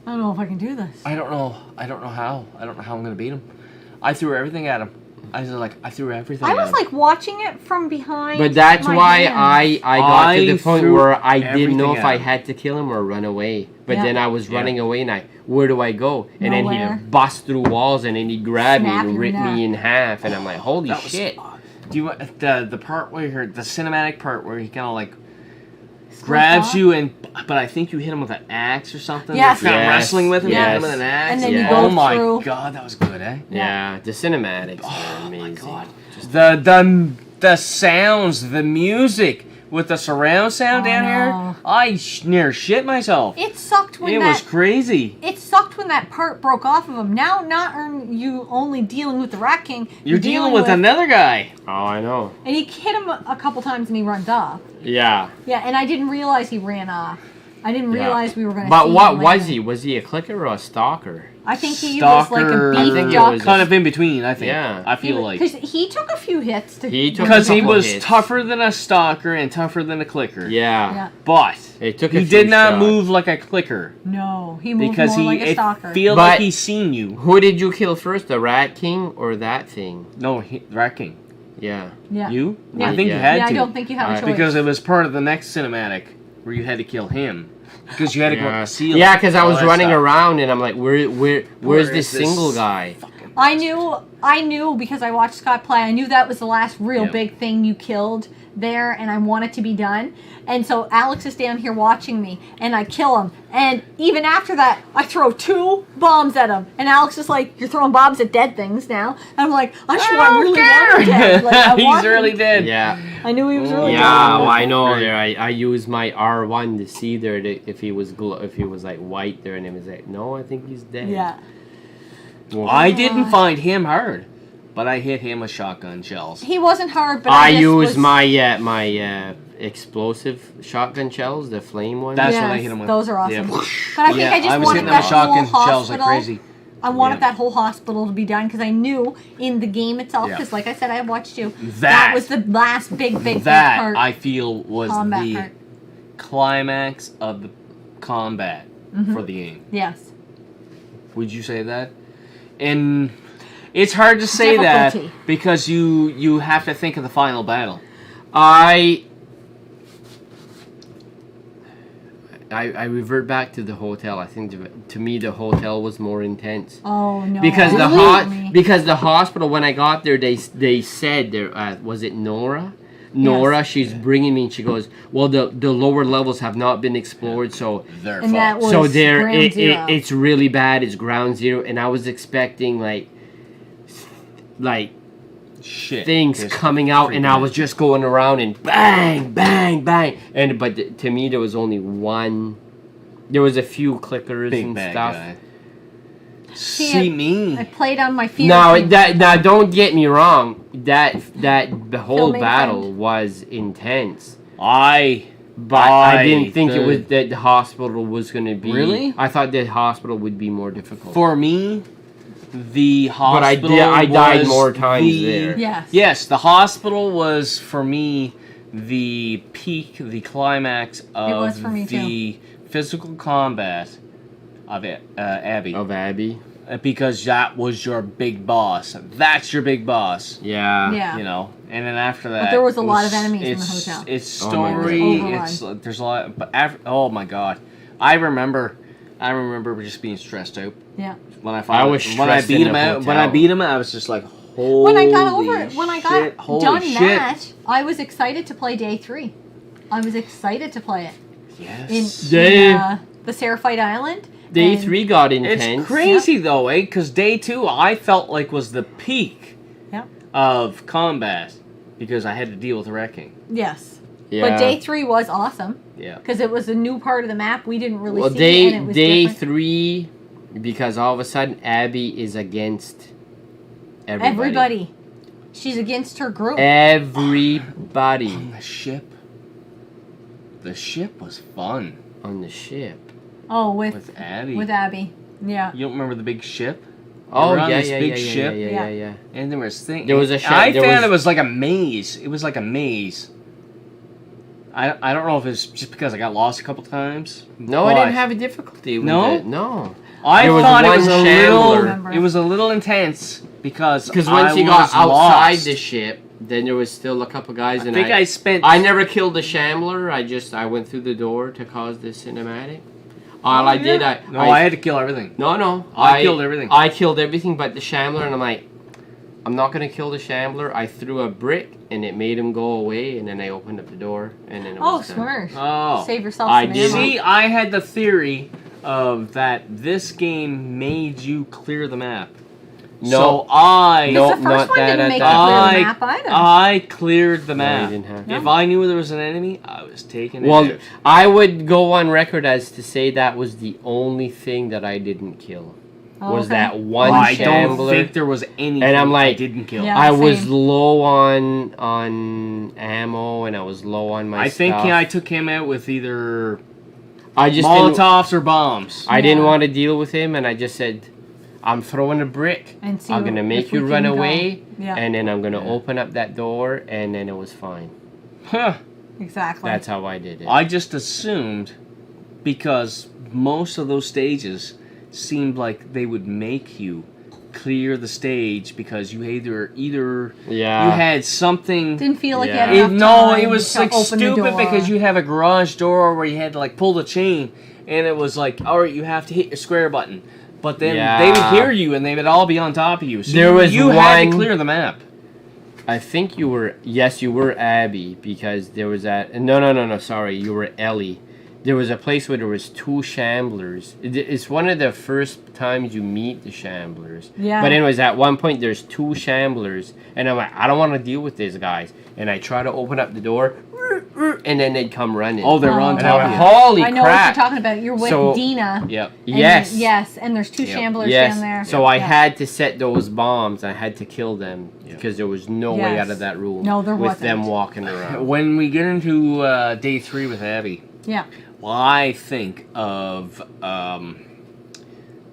I don't know if I can do this. I don't know how I'm gonna beat him. I threw everything at him. I threw everything. I at was him. like watching it from behind. But that's my why hands. I got to I the point threw where I didn't know everything if I at him. had to kill him or run away. But Yeah. then I was running away, and where do I go? And Nowhere. then he'd bust through walls, and then he'd grab Snap me and your rip neck. me in half, and I'm like, holy That was- shit! Do you want the part where the cinematic part where he kind of like grabs you but I think you hit him with an axe or something. Yes. You're kind of Yes. wrestling with him. Yes. You hit him with an axe. And then you Yeah. go Oh my through. god, that was good, eh? Yeah, the cinematics are Oh my amazing. god. The sounds, the music with the surround sound down here. no. I near shit myself. It sucked when It was crazy. It sucked when that part broke off of him. Now, not you only dealing with the Rat King. You're dealing with another guy. Oh, I know. And he hit him a couple times and he runs off. Yeah. Yeah, and I didn't realize he ran off. I didn't realize we were going to see But what him was later. he? Was he a clicker or a stalker? I think he was like a Stalker. I beef think it duck. was Kind of in between, I think. Yeah. I feel like. Because he took a few hits. He took Because he couple was hits. tougher than a stalker and tougher than a clicker. Yeah. Yeah. But It took a he few did not shots. move like a clicker. No, he moved Because more like a it stalker. feel But- like he's seen you. Who did you kill first, the Rat King or that thing? No, Rat King. Yeah. yeah. You? Yeah. I think Yeah. you had Yeah, to. I don't think you have a Alright. choice. Because it was part of the next cinematic where you had to kill him. Because you had to go up Yeah, the ceiling. yeah, because I all was that running stuff. around and I'm like, where's Where this is this single guy? fucking I knew because I watched Scott play. I knew that was the last real Yep. big thing you killed there, and I want it to be done. And so Alex is down here watching me, and I kill him. And even after that, I throw 2 bombs at him. And Alex is like, "You're throwing bombs at dead things now." And I'm like, "I just want really want him dead. Like, I He's want really him." dead. Yeah. I knew he was really Yeah, dead. well, I know Right. there. I used my R1 to see there if he was like white there, and it was like, no, I think he's dead. Yeah. Well, I didn't find him hard, but I hit him with shotgun shells. He wasn't hard, but I just used was, my explosive shotgun shells, the flame ones. That's yes, what I hit him with. Those are awesome. Yeah. But I think Yeah, I just I was wanted hitting him with that shotgun whole shells like hospital. crazy. I wanted Yeah. that whole hospital to be done because I knew in the game itself, Yeah. because like I said, I watched you. That was the last big That part. I feel was combat the part. climax of the combat Mm-hmm. for the game. Yes. Would you say that? And it's hard to say that Difficulty. because you have to think of the final battle. I revert back to the hotel. I think to me the hotel was more intense. Oh no. Because Really? because the hospital when I got there they said there was it Nora? Nora, Yes. she's bringing me and she goes, well the lower levels have not been explored, so Their And that fault. was so there ground zero. it's really bad. It's ground zero, and I was expecting like Shit. things Just coming out, and I freaking- was just going around and bang, bang, bang, and but to me there was only one. There was a few clickers big and bad stuff. guy. See, See me. I played on my feet. Now don't get me wrong. That the whole Filming battle friend. was intense, I but I didn't think it the- was that the hospital was going to be. Really? I thought the hospital would be more difficult. For me, the But I hospital I died was more times the- there. Yes. Yes, the hospital was for me the peak, the climax of was for me, the physical combat of Abbie. Of Abbie. Because that was your big boss. That's your big boss. Yeah. Yeah. You know, and then after that, there was a lot of it's- enemies in the it's- hotel. It's Oh my God. story. Overrun. It's there's a lot, but after, oh my god, I remember just being stressed out Yeah. when I found was when I stressed beat in him the out. When I hotel. beat him, I was just like, holy When I got over it, when I got shit, holy done shit. that, I was excited to play day 3. I was excited to play it Yes. Day- the Seraphite Island. Day and 3 got intense. It's crazy though, eh? Because day 2 I felt like was the peak Yep. of combat because I had to deal with wrecking. Yes. Yeah. But day 3 was awesome Yeah. because it was a new part of the map we didn't really Well, see, and it was day different. 3, because all of a sudden Abbie is against Everybody. She's against her group. Everybody On the ship. The ship was fun on the ship. Oh, with with Abbie. Abby. Yeah. You don't remember the big ship? Oh were on yeah, this yeah, big yeah, ship? yeah, yeah, yeah. And there was things. There was a ship. I There found was- it was like a maze. It was like a maze. I don't know if it's just because I got lost a couple times. No, I but didn't have a difficulty with No? it. No. I There was thought it one was a shambler. little. It was a little intense because Because once I you got was outside lost. the ship, then there was still a couple guys, I and think I spent. I never killed the shambler. I went through the door to cause the cinematic. All I did, No, I had to kill everything. no, I killed everything. I killed everything but the shambler, and I'm like, I'm not gonna kill the shambler. I threw a brick and it made him go away, and then I opened up the door, and then it was done. Smart. Oh. Save yourself I some did. ammo. See, I had the theory of that this game made you clear the map. No. So I... No. Because the first not one that didn't at make you that. clear the map either. I cleared the No, you map. didn't have to. If I knew there was an enemy, I was taking it Well, out. I would go on record as to say that was the only thing that I didn't kill. Was Okay. that one I shambler? don't think there was anything And I'm I like, didn't kill. Yeah. I was same. low on ammo, and I was low on my I think stuff. I took him out with either I just didn't, Molotovs or bombs. I didn't Yeah. want to deal with him, and I just said, I'm throwing a brick. And see I'm gonna make if we you run can go. away, Yeah. and then I'm gonna Yeah. open up that door, and then it was fine. Huh. Exactly. That's how I did it. I just assumed because most of those stages seemed like they would make you clear the stage because you either Yeah. you had something. Didn't feel like Yeah. you had enough No, time it was to like open the stupid door. because you have a garage door where you had to like pull the chain, and it was like, all right, you have to hit your square button. But then they would Yeah. hear you, and they would all be on top of you. So There was you had to one- clear the map. I think you were, yes, you were Abbie, because there was that, no, sorry, you were Ellie. There was a place where there was two shamblers. It's one of the first times you meet the shamblers. Yeah. But anyways, at one point there's two shamblers, and I'm like, I don't want to deal with these guys. And I try to open up the door, and then they'd come running. Oh, they're on and I top went, of you. holy I know crap. what you're talking about. You're with So- Dina. Yep. And Yes. yes, and there's two Yep. shamblers Yes. down there. So I Yeah. had to set those bombs. I had to kill them Yep. because there was no way Yes. out of that room. No, there with wasn't. them walking around. When we get into day 3 with Abbie, Yeah. I think of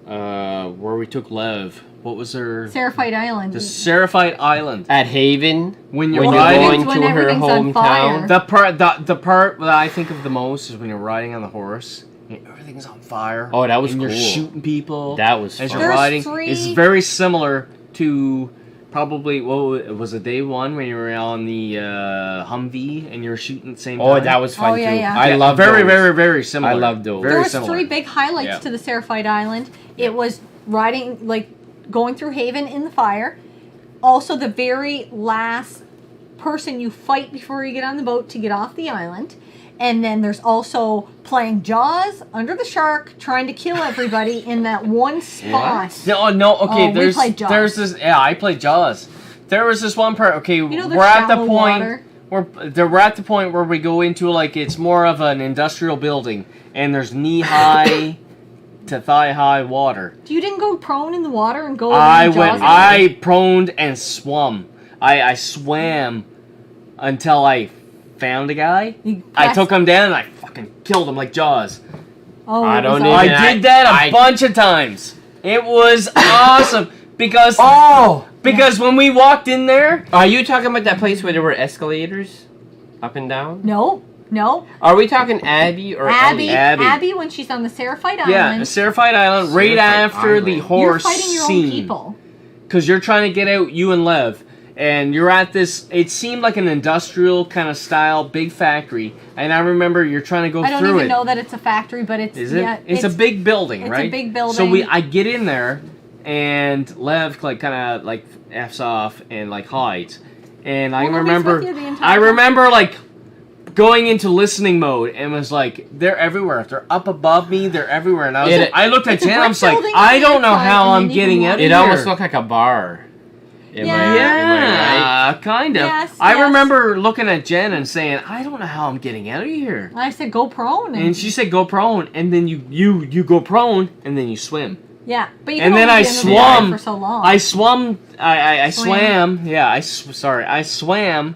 where we took Lev. What was her? Seraphite Island. The Seraphite Island. At Haven, When you're when riding, you're going when to her everything's on fire. hometown. the part that I think of the most is when you're riding on the horse. And everything's on fire. Oh, that was and cool. you're shooting people. That was as fun. you're There's riding. three- It's very similar to probably what was it, day 1 when you were on the Humvee and you're shooting at the same time. Oh, that was fun Oh, yeah, too. yeah. I love very, those. very, very similar. I love those. Very There was similar. 3 big highlights Yeah. to the Seraphite Island. It was riding, like, going through Haven in the fire. Also, the very last person you fight before you get on the boat to get off the island. And then there's also playing Jaws under the shark, trying to kill everybody in that one spot. No, okay. Oh, we there's played Jaws. there's this. Yeah, I played Jaws. There was this one part. Okay, know the we're at the shallow point. water? We're at the point where we go into like it's more of an industrial building, and there's knee high to thigh high water. You didn't go prone in the water and go I around went. Jaws? I proned and swum. I swam until I found a guy. You I pressed- took him down and I fucking killed him like Jaws. Oh, I it don't was even- awesome. I did that a I- bunch of times. It was awesome because because when we walked in there, Are you talking about that place where there were escalators? Up and down? No. Are we talking Abbie or Abby, Ellie? Abby. when she's on the Seraphite yeah, Island, Seraphite Island, right Seraphite after the Island. horse you're fighting your own scene, people. because you're trying to get out, you and Lev, and you're at this. It seemed like an industrial kind of style, big factory, and I remember you're trying to go I don't through even it. know that it's a factory, but it's Is it? yeah, it's a big building, it's a right? big So building. I get in there, and Lev like kind of like f's off and like hides, and I Well, nobody's remember, with you the entire I time. remember like going into listening mode and was like, they're everywhere. They're up above me. They're everywhere. And I looked at It's a Jen. I was brick like, building I on don't the know inside, how and I'm then getting you out can of It here. almost looked like a bar. Am Yeah. I right? Yeah, kind of. Yes, I yes. remember looking at Jen and saying, I don't know how I'm getting out of here. I said go prone, And she said, go prone, and then you go prone, and then you swim. yeah, but you And can then only I be under the water swam. for so long. I swam. I Swam. swam. Yeah, I swam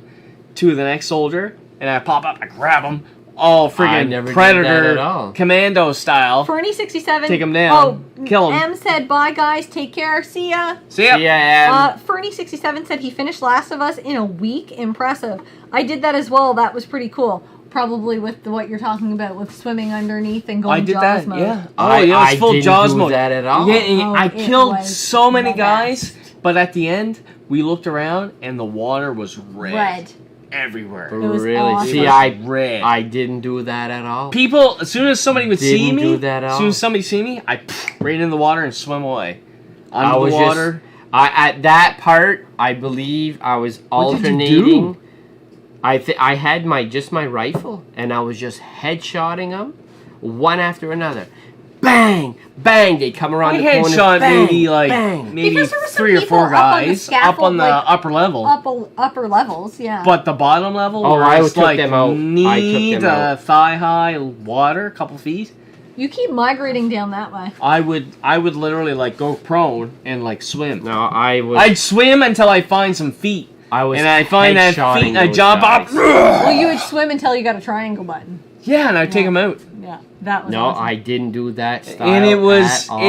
to the next soldier, and I pop up, I grab him, all I friggin' never did predator that at all. commando style. Fernie 67. Take 'em down, kill 'em. M said bye guys, take care, see ya. See ya. Yeah, Fernie 67 said he finished Last of Us in a week. Impressive. I did that as well. That was pretty cool. Probably with what you're talking about with swimming underneath and going I did Jaws that. mode. Yeah. I yeah, it was full didn't Jaws do mode. that at all. Yeah, and Oh, I it killed was so many the guys, best. but at the end, we looked around and the water was Red. everywhere. It was really? awesome. See, It was red. I didn't do that at all. People, as soon as somebody would see Didn't me, do that at as soon all. as somebody see me, I right in the water and swim away. I Under was the water. at that part I believe I was What did you alternating. do? I had my rifle, and I was just headshotting them, one after another. Bang, bang! They come around I the corner. headshot Bang, maybe bang. maybe Because there were some 3 or 4 people up on the guys up on the scaffold, upper level. upper levels, yeah. But the bottom level, Oh, where I it's took like them out. I took knee them to out. thigh high water, a couple feet. You keep migrating down that way. I would literally like go prone and like swim. No, I was. I'd swim until I find some feet, I was. and I find that headshotting feet, and I those jump up. guys. Well, you would swim until you got a triangle button. Yeah, and I'd take Yeah. them out. Yeah, that was No, awesome. I didn't do that style. And it was at all.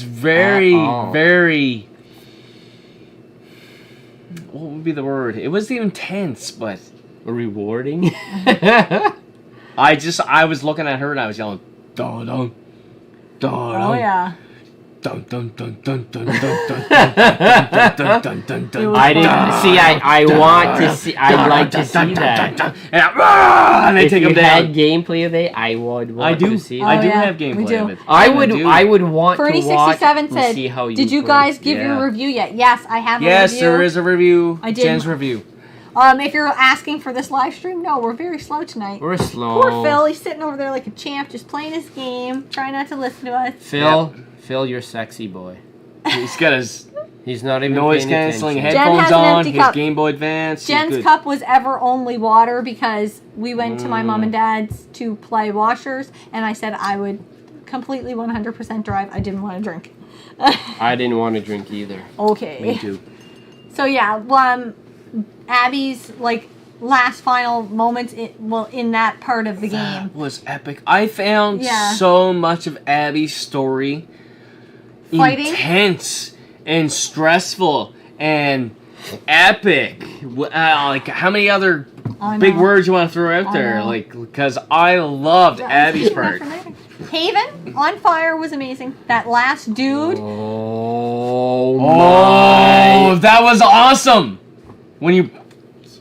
very At all. very. What would be the word? It wasn't even tense, but rewarding. I was looking at her and I was yelling, dun dun dun Oh yeah. dun dun dun dun dun dun dun dun dun dun dun dun. I didn't see. I want to see. I'd like to see that. And I If take you them had down. gameplay of it, I would want I do. to see I that. do yeah, have we gameplay do. of it. I would. do. I would want to watch Fernie67 and said, see how you. "Did you play. guys give Yeah. your review yet?" Yes, I have. Yes, a review. there is a review. I did. Jen's review. If you're asking for this live stream, no, we're very slow tonight. We're slow. Poor Phil, he's sitting over there like a champ, just playing his game, trying not to listen to us. Phil, you're sexy boy. He's got his He's not even noise paying canceling attention. Jen headphones has an on. empty His cup. Game Boy Advance. He's Jen's good. cup was ever only water because we went to my mom and dad's to play washers, and I said I would completely 100% drive. I didn't want to drink. I didn't want to drink either. Okay. Me too. So yeah, Abby's like last final moments in that part of the game. That was epic. I found Yeah. so much of Abby's story Fighting? intense and stressful and epic. Like, how many other I big know. words you want to throw out I there? know. Like, because I loved Abby's part. Haven on fire was amazing. That last dude. Oh Oh, my! that was awesome! When you...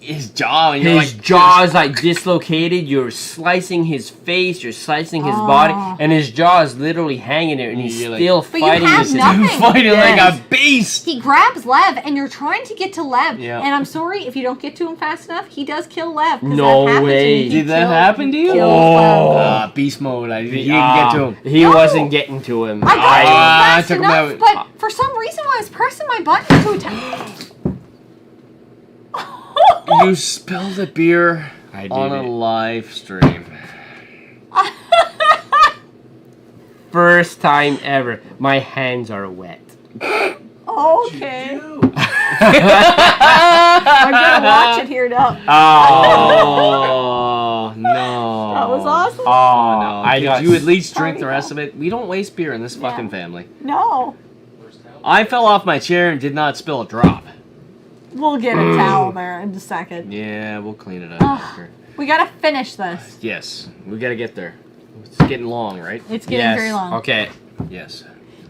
His jaw, and you're His like... jaw is like dislocated. You're slicing his face. You're slicing his body, and his jaw is literally hanging there, and he's You're like- still But you fighting have this. nothing. fighting like Yes. a beast! He grabs Lev, and you're trying to get to Lev. Yeah. And I'm sorry if you don't get to him fast enough. He does kill Lev. 'cause No that happened to way. me. He Did that killed- happen to you? killed Oh. Lev. Beast mode. He didn't get to him. He No. wasn't getting to him. I got to him I fast took him enough, out. but for some reason, when I was pressing my button to attack. You spilled a beer I did on a it. live stream. First time ever. My hands are wet. Okay. I'm gonna watch it here now. Oh no! That was awesome. Oh no! I Did got you at least drink Sorry, the rest of it? We don't waste beer in this fucking family. No. I fell off my chair and did not spill a drop. We'll get a towel there in a second. Yeah, we'll clean it up Ugh. after. We gotta finish this. Yes, we gotta get there. It's getting long, right? It's getting Yes. very long. Okay. Yes,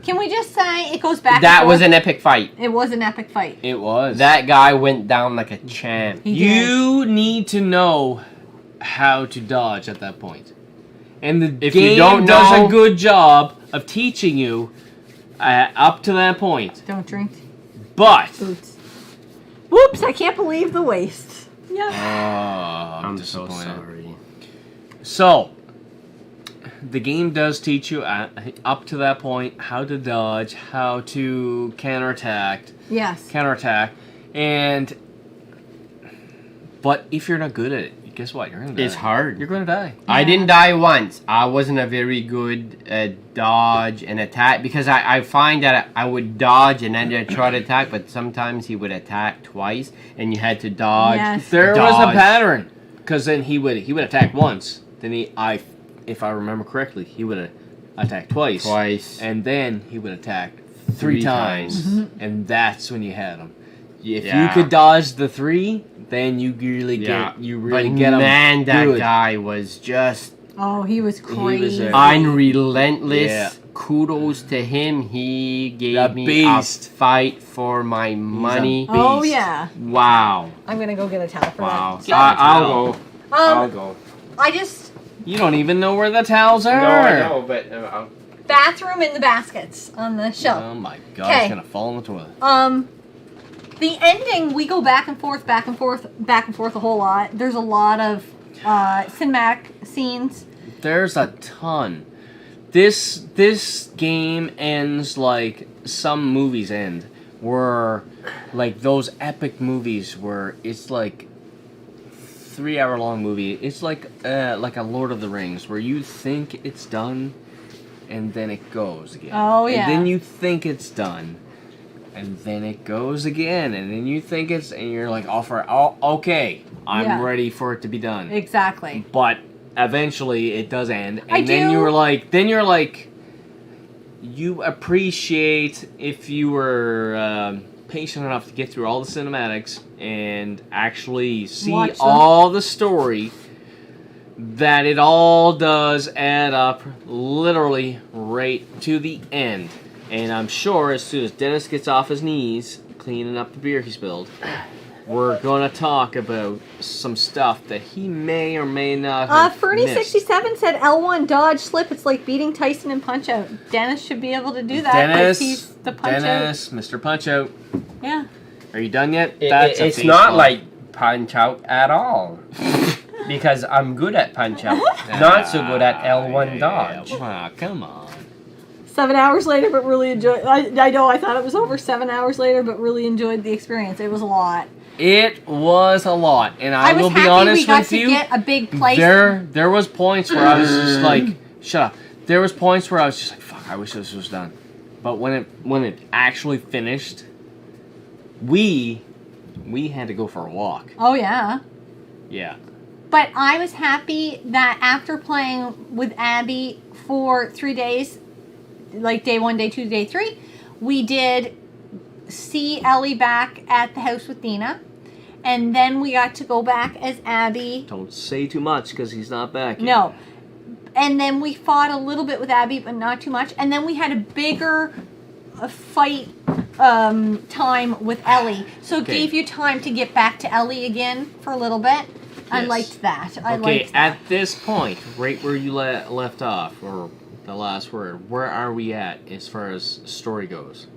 Can we just say it goes back? That and was forth? an epic fight. It was an epic fight. it was. That guy went down like a champ. He did. You need to know how to dodge at that point. And the If you game don't does know- a good job of teaching you up to that point. Don't drink But boots. Whoops! I can't believe the waste. Yeah. I'm so disappointed. sorry. So, the game does teach you up to that point how to dodge, how to counterattack, Yes. but if you're not good at it, guess what? You're gonna die. It's hard. You're gonna die. I didn't die once. I wasn't a very good dodge and attack because I find that I would dodge and then I'd try to attack, but sometimes he would attack twice and you had to dodge. Yes. There was a dodge. pattern, because then he would attack once, then if I remember correctly, he would attack twice, and then he would attack three times, and that's when you had him. If you Yeah. could dodge the 3, then you really get him. Man, that good. guy was just Oh, he was crazy. unrelentless. Yeah. Kudos to him. He The gave me beast. a fight for my money. Oh beast. yeah. Wow. I'm gonna go get a towel for Wow. that. I'll go. I'll go. I just You don't even know where the towels are. No, I know, but bathroom in the baskets on the shelf. Oh my god, Okay. it's gonna fall in the toilet. The ending, we go back and forth, back and forth, back and forth a whole lot. There's a lot of cinematic scenes. There's a ton. This game ends like some movies end, where like those epic movies where it's like 3-hour long movie. It's like a Lord of the Rings where you think it's done, and then it goes again. Oh yeah. And then you think it's done, and then it goes again, and then you think it's, and you're like, okay, I'm ready for it to be done. Exactly. But eventually it does end, and then you're like, you appreciate if you were patient enough to get through all the cinematics and actually see all the story, that it all does add up literally right to the end. And I'm sure as soon as Dennis gets off his knees cleaning up the beer he spilled, we're going to talk about some stuff that he may or may not have Fernie67 said L1 dodge slip. It's like beating Tyson in Punch Out. Dennis should be able to do that because he's the Punch Out. Mr. Punch Out. Yeah. Are you done yet? It's not like Punch Out at all. Because I'm good at Punch Out. Not so good at L1 dodge. Yeah. Come on. 7 hours later, but really enjoyed. I know I thought it was over 7 hours later, but really enjoyed the experience. It was a lot. It was a lot, and I will be honest with you. We got to get a big place. There was points where I was just like, shut up. There was points where I was just like, fuck, I wish this was done. But when it actually finished, we had to go for a walk. Oh yeah. Yeah. But I was happy that after playing with Abbie for 3 days, like day 1, day 2, day 3, we did see Ellie back at the house with Dina, and then we got to go back as Abbie. Don't say too much because he's not back yet. No. And then we fought a little bit with Abbie, but not too much. And then we had a bigger fight time with Ellie. So it gave you time to get back to Ellie again for a little bit. Yes. I liked that. At this point, right where you left off, or the last word, where are we at as far as story goes?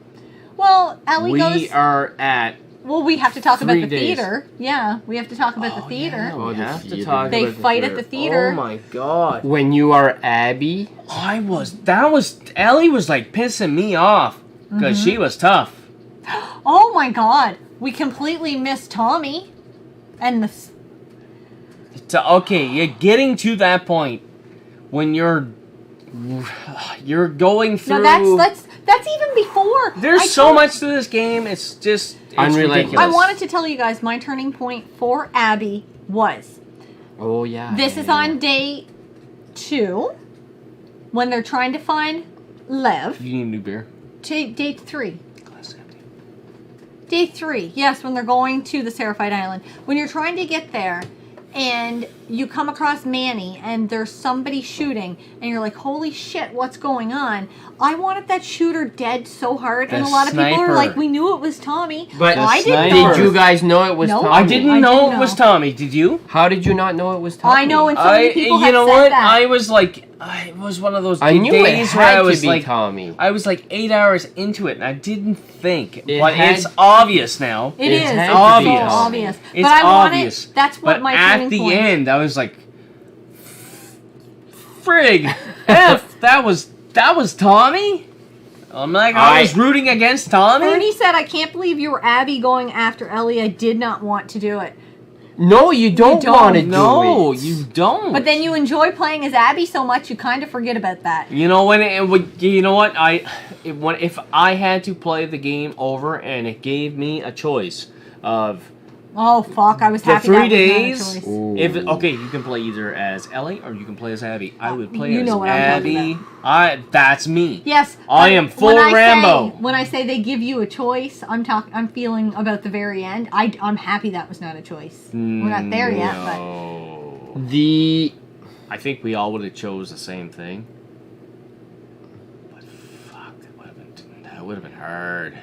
Well, Ellie We are at... Well, we have to talk about the 3 days. theater. Yeah, we have to talk about the theater. Yeah, we have to talk They about the theater. fight at the theater. Oh my god. When you are Abbie... Ellie was like pissing me off, because she was tough. Oh my god. We completely missed Tommy. And the... Okay, you're getting to that point when you're going through... No, that's even before. There's so much to this game, it's ridiculous. I wanted to tell you guys my turning point for Abbie was... Oh, yeah. This is on day 2, when they're trying to find Lev. You need a new beer? Day 3. Glass empty. Day 3, yes, when they're going to the Seraphite Island. When you're trying to get there, and you come across Manny, and there's somebody shooting, and you're like, holy shit, what's going on? I wanted that shooter dead so hard, and a lot of people are like, we knew it was Tommy. But I didn't know. Did you guys know it was No. Tommy? I didn't know it was Tommy, did you? How did you not know it was Tommy? I know, and so many people have said that. I was like, it was one of those I knew days it where I had was to be like, Tommy. I was like 8 hours into it, and I didn't think. But had- it's obvious now. It is. had It's to obvious. so obvious. It's but I obvious. wanted, that's what But my at turning the point. end, I was like, frig, F, that was Tommy? I'm like, I was rooting against Tommy? Bernie said, I can't believe you were Abbie going after Ellie. I did not want to do it. No, you don't want to do it. No, you don't. But then you enjoy playing as Abbie so much, you kind of forget about that. You know you know what? If I had to play the game over and it gave me a choice of Oh, fuck, I was the happy 3 that was days, not a choice. if you can play either as Ellie or you can play as Abbie. I would play You as know what I'm Abbie. talking That's me. Yes. I but am full when I Rambo. when I say they give you a choice, I'm feeling about the very end. I'm happy that was not a choice. We're not there yet, but No. I think we all would have chose the same thing. But fuck, that would have been hard.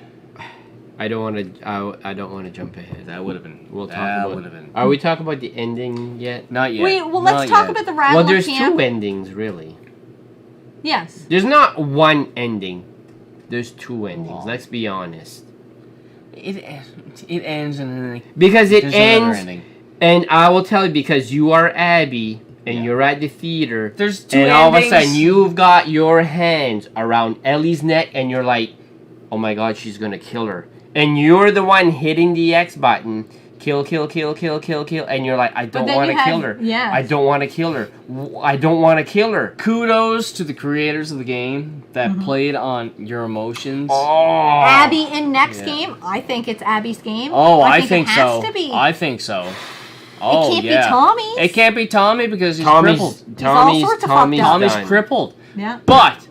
I don't want to jump ahead. That would have been. We'll talk that about. would have been. Are we talking about the ending yet? Not yet. wait. Well, let's talk about the Rattler Well, there's camp. 2 endings really. Yes. There's not one ending. There's 2 endings. Wow. Let's be honest. It ends and then Because it there's another ends, ending. and I will tell you, because you are Abby, and you're at the theater, There's two and all of a endings. sudden you've got your hands around Ellie's neck, and you're like, oh my god, she's gonna kill her. And you're the one hitting the X button, kill, and you're like, I don't want to kill her. Yeah. I don't want to kill her. I don't want to kill her. Kudos to the creators of the game that played on your emotions. Oh. Abby in next Yeah. game. I think it's Abby's game. Oh, I think it has so. to be. I think so. Oh, it can't yeah. be Tommy's. It can't be Tommy because he's crippled. all sorts of fucked up. Tommy's done. crippled. Yeah. But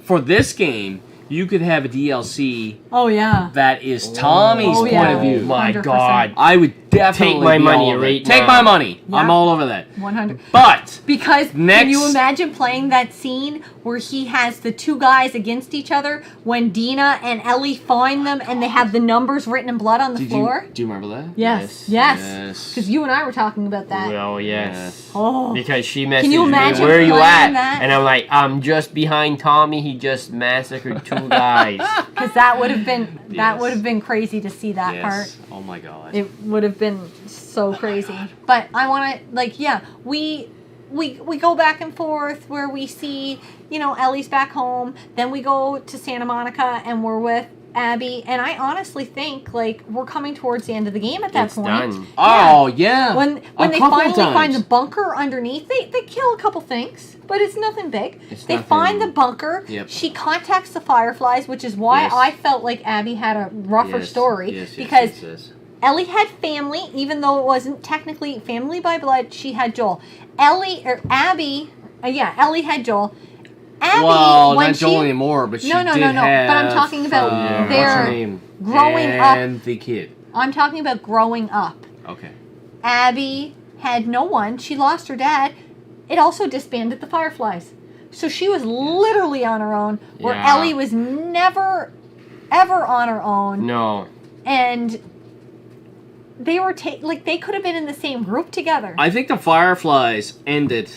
for this game, you could have a DLC Oh yeah. that is Tommy's Oh, point yeah. of view. Oh my 100%. god. I would definitely Take my be money all over it. right Take now. my money. Yeah. I'm all over that. 100. But Because can Next- you imagine playing that scene where he has the two guys against each other when Dina and Ellie find them and they have the numbers written in blood on the floor? do you remember that? Yes. Yes. Yes. Because you and I were talking about that. Well, yes. Oh. Because she messaged you me, imagine where are you playing at? that? And I'm like, I'm just behind Tommy. He just massacred 2 guys. Because that would have been Yes. crazy to see that part. Yes. Oh my god. It would have been so crazy. But I want to, like, yeah, we go back and forth where we see, Ellie's back home. Then we go to Santa Monica and we're with Abby. And I honestly think, like, we're coming towards the end of the game at that It's point. done. Oh yeah. When A they couple finally times. find the bunker underneath, they kill a couple things, but it's nothing big. It's They nothing- find the bunker. Yep. She contacts the Fireflies, which is why Yes. I felt like Abby had a rougher Yes, story yes, yes, because yes, yes. Ellie had family, even though it wasn't technically family by blood. She had Joel. Abby had Joel. Abby, well, when not she, Joel anymore, but she No, did but I'm have, talking about Yeah. their what's her name? growing up. And the kid. I'm talking about growing up. Okay. Abby had no one. She lost her dad. It also disbanded the Fireflies. So she was literally on her own, where Yeah. Ellie was never, ever on her own. No. And they were, they could have been in the same group together. I think the Fireflies ended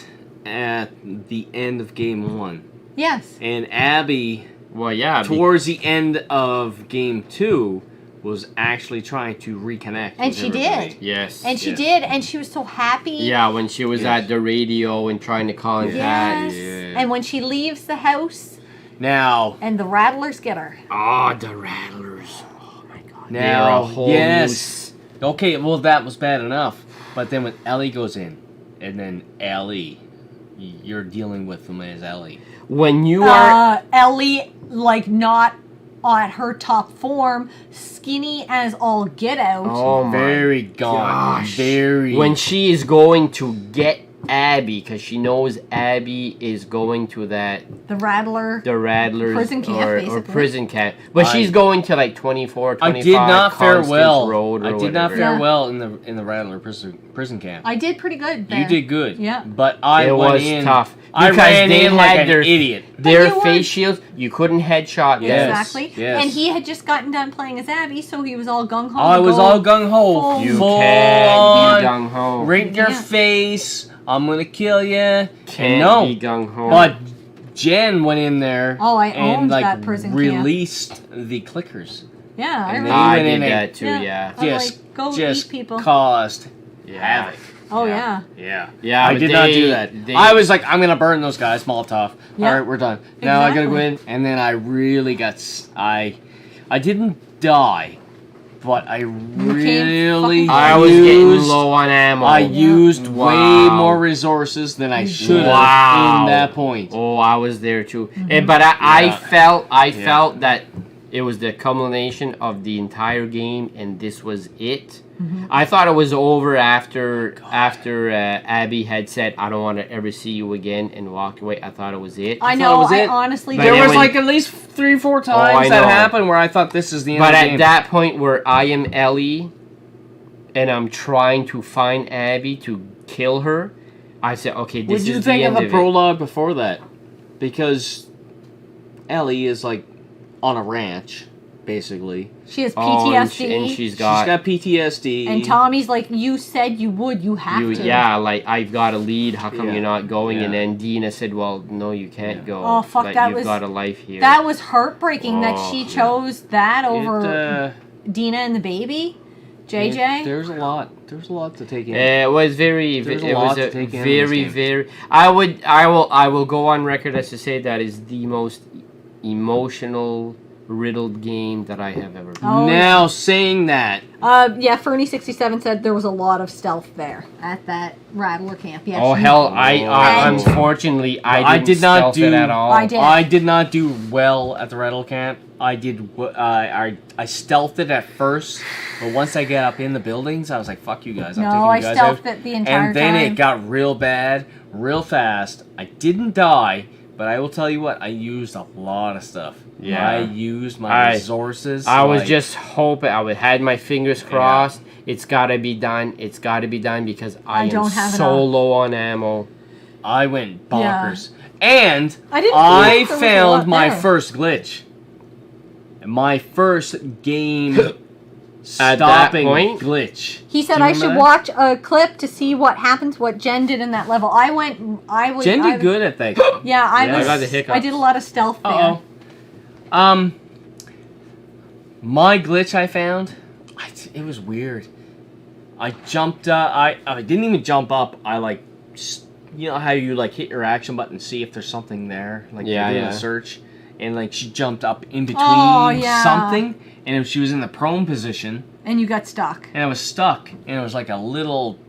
at the end of game 1. Yes. And Abby, Well, yeah. towards the end of game 2, was actually trying to reconnect. And with she everybody. did. Yes. And she Yes. did, and she was so happy. Yeah, when she was Yes. at the radio and trying to contact. Yes. Yeah. And when she leaves the house, Now, and the Rattlers get her. Oh, the Rattlers. Oh my god. They're now, a whole yes. Okay, well, that was bad enough. But then when Ellie goes in, and then Ellie, you're dealing with them as Ellie. When you are. Ellie, not on her top form, skinny as all get out. Oh my Very gone. gosh. Very. When she is going to get Abby, because she knows Abby is going to the Rattlers Prison camp, or basically. prison camp, but she's going to like 24, 25. I did not fare Constance well. Road or I did not whatever. fare well in the Rattler prison camp. I did pretty good there. You did good. Yeah. But I It went was in. tough. I Because ran they in like had an their- idiot. Their you face weren't- shields, you couldn't headshot them. Yes. Exactly. yes. And he had just gotten done playing as Abby, so he was all gung ho. I was all gung ho. full- You Full can't on, be gung ho. right in your Yeah. face. I'm gonna kill you. Can't No. be gung ho. But Jen went in there. Oh, I and owned like that prison camp. released the clickers. Yeah, I And remember. they I went did in that too. Yeah. Yeah. I'm Just, like, go just eat people. caused Yeah. havoc. Oh, yeah. Yeah. Yeah, I but did not they- do that. they- I was like, I'm gonna burn those guys. Molotov. Yeah. All right, we're done. Now I gotta go in, Exactly. and then I really got. I didn't die, but I really. fucking- I was getting used- low on ammo. I used way Wow. more resources than I should have Wow. in that point. Oh, I was there too. Mm-hmm. But I Yeah. felt that it was the culmination of the entire game, and this was it. Mm-hmm. I thought it was over after Abby had said, "I don't want to ever see you again," and walked away. I thought it was it. I thought know. it was I it. honestly But did. There then was when- like at least 3-4 I times that know. happened where I thought this is the end But of the at game. that point where I am Ellie, and I'm trying to find Abby to kill her, I said, "Okay, this What is did you the think of end the of it." prologue before that? Because Ellie is like on a ranch, basically. She has Oh, PTSD. and she's She's got, got PTSD. And Tommy's like, you said you would. You have to. yeah, like, I've got a lead. How come Yeah. you're not going? And Yeah. then Dina said, "Well, no, you can't Yeah. go. Oh, fuck, Like, that you've was- got a life here." That was heartbreaking that Oh, she yeah. chose that over. Dina and the baby, JJ. There's a lot. There's a lot to take in. It was very. There's It a lot was to a take in very, this game. very. I will go on record as to say that is the most emotional riddled game that I have ever played. Oh, Now, saying that, Yeah, Fernie67 said there was a lot of stealth there at that Rattler camp. Yeah, Oh she- hell! I And- unfortunately I didn't did not stealth do- it at all. I did. I did not do well at the Rattle Camp. I did. I stealthed it at first, but once I got up in the buildings, I was like, "Fuck you guys! I'm No, taking I you guys out." stealthed it the entire And then time. it got real bad, real fast. I didn't die, but I will tell you what, I used a lot of stuff. Yeah. I used my I- resources. I was like- just hoping. Had my fingers crossed. It's got to be done. It's got to be done because I don't am have so enough. low on ammo. I went bonkers. Yeah. And I didn't feel like there was a found lot my there. first glitch. My first game At that stopping point? glitch. He said Do you I should remember watch a clip to see what happens, what Jen did in that level. I was Jen I did good at that. Yeah, I Yeah, was. I got the hiccups. I did a lot of stealth there. Uh-oh. My glitch I found, it was weird. I jumped, I didn't even jump up. I like, you know how you like hit your action button, see if there's something there, like Yeah, you're doing yeah. a search, and like she jumped up in between Oh, yeah. something, and she was in the prone position, And you got stuck. and I was stuck, and it was like a little,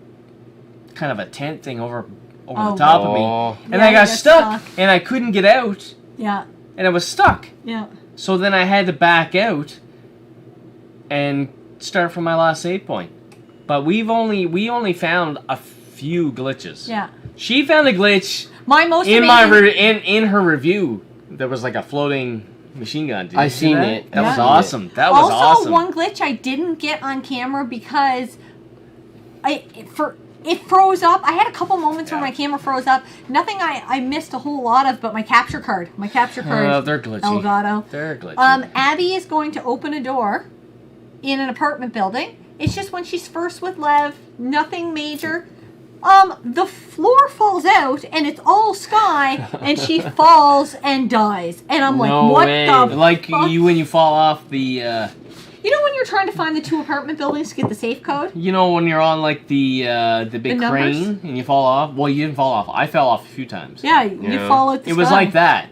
kind of a tent thing over Oh. the top of me, Oh. and Yeah, I you got got stuck, stuck. and I couldn't get out, Yeah, and I was stuck. yeah. So then I had to back out and start from my last save point. But we only found a few glitches. Yeah. She found a glitch My most in amazing. in her review. There was like a floating machine gun. Did you I see seen that? it. That was Yeah. awesome. That was also, awesome. one glitch I didn't get on camera because it froze up. I had a couple moments where Yeah. my camera froze up. Nothing I missed a whole lot of, but my capture card. My capture card. They're glitchy. Elgato. They're glitchy. Abby is going to open a door in an apartment building. It's just when she's first with Lev, nothing major. The floor falls out and it's all sky, and she falls and dies. And I'm like, No what way. the Like fuck? you when you fall off the. You know when you're trying to find the 2 apartment buildings to get the safe code? You know when you're on like the big The numbers? crane and you fall off. Well, you didn't fall off. I fell off a few times. Yeah, you Yeah. fall out the It was sky. like that.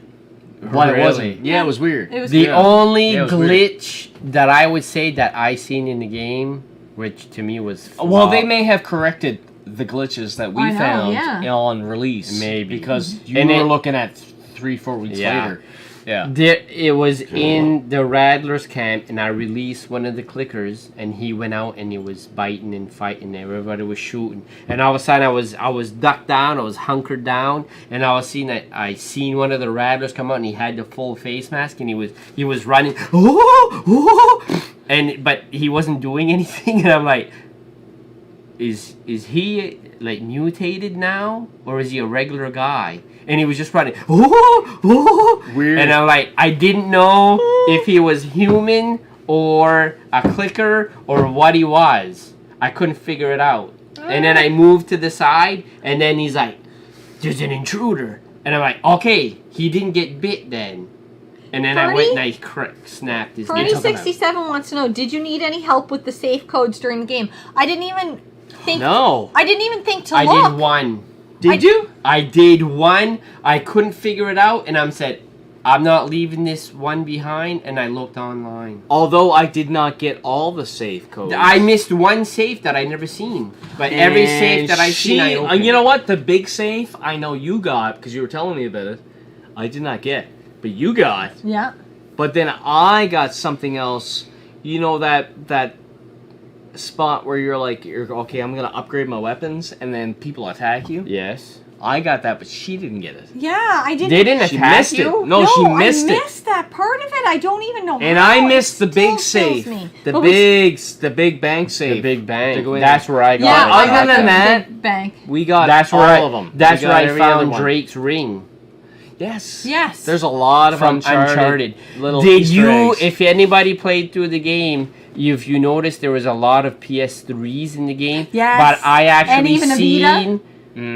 But it Really? wasn't. Yeah, it was weird. It was The weird. only Yeah, it was weird. glitch that I would say that I seen in the game, which to me was Well, they flawed. may have corrected the glitches that we I know, found yeah. on release. Maybe. Because you And were it- looking at 3-4 weeks Yeah. later. Yeah. It was in the Rattler's camp, and I released one of the clickers, and he went out and he was biting and fighting. Everybody was shooting, and all of a sudden I was ducked down, I was hunkered down, and I was seeing that I seen one of the Rattlers come out, and he had the full face mask, and he was running, but he wasn't doing anything, and I'm like, is he like mutated now, or is he a regular guy? And he was just running. Weird. And I'm like, I didn't know if he was human or a clicker or what he was. I couldn't figure it out. And then I moved to the side, and then he's like, there's an intruder. And I'm like, okay, he didn't get bit then. And then I went and I snapped his neck. Fernie67 wants to know, did you need any help with the safe codes during the game? I didn't even think. No. I didn't even think to I look. did one. Did you? I did one. I couldn't figure it out, and I said, I'm not leaving this one behind, and I looked online. Although I did not get all the safe codes. I missed one safe that I never seen, but every safe that I seen, I opened. You know what? The big safe I know you got because you were telling me about it. I did not get, but you got. Yeah. But then I got something else. You know that spot where you're okay. I'm gonna upgrade my weapons, and then people attack you. Yes. I got that, but she didn't get it. Yeah, I didn't. They didn't She attack missed you? it. No, she missed I it. missed that part of it. I don't even know And how. I missed the It big still kills safe, me. the But we- big bank safe. The big To bang. go in That's there. where I got Yeah, it. I other got than the that- big bank. We got That's all where of them. That's We where got I every other found one. Drake's ring Yes. Yes. There's a lot of from Uncharted. Uncharted. Little Did Easter you? eggs. If anybody played through the game, if you noticed, there was a lot of PS3s in the game. Yes. But I And actually even a Vita. seen.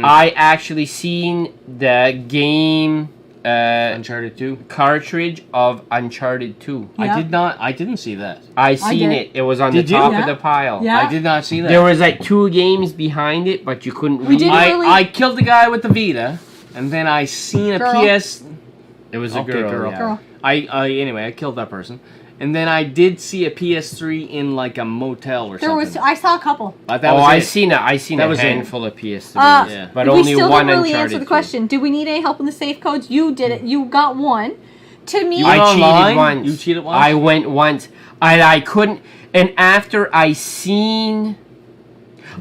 I actually seen the game Uncharted 2. cartridge of Uncharted 2. Yeah. I didn't see that. I seen did. it. It was on Did the you? top Yeah. of the pile. Yeah. I did not see that. There was like 2 games behind it, but you couldn't read. We didn't really- I killed the guy with the Vita, and then I seen a Girl. PS. It was a Okay, girl. Yeah. Girl. Anyway, I killed that person, and then I did see a PS3 in like a motel or There was. something. I saw a couple. But that Oh, was I it. seen it. I seen That a was it. handful of PS3s, Yeah. but we only still one didn't really Uncharted answer the 2. question. Did we need any help in the safe codes? You did it. You got one. To me, You I went cheated online? once. You cheated once? I went once, and I couldn't. And after I seen,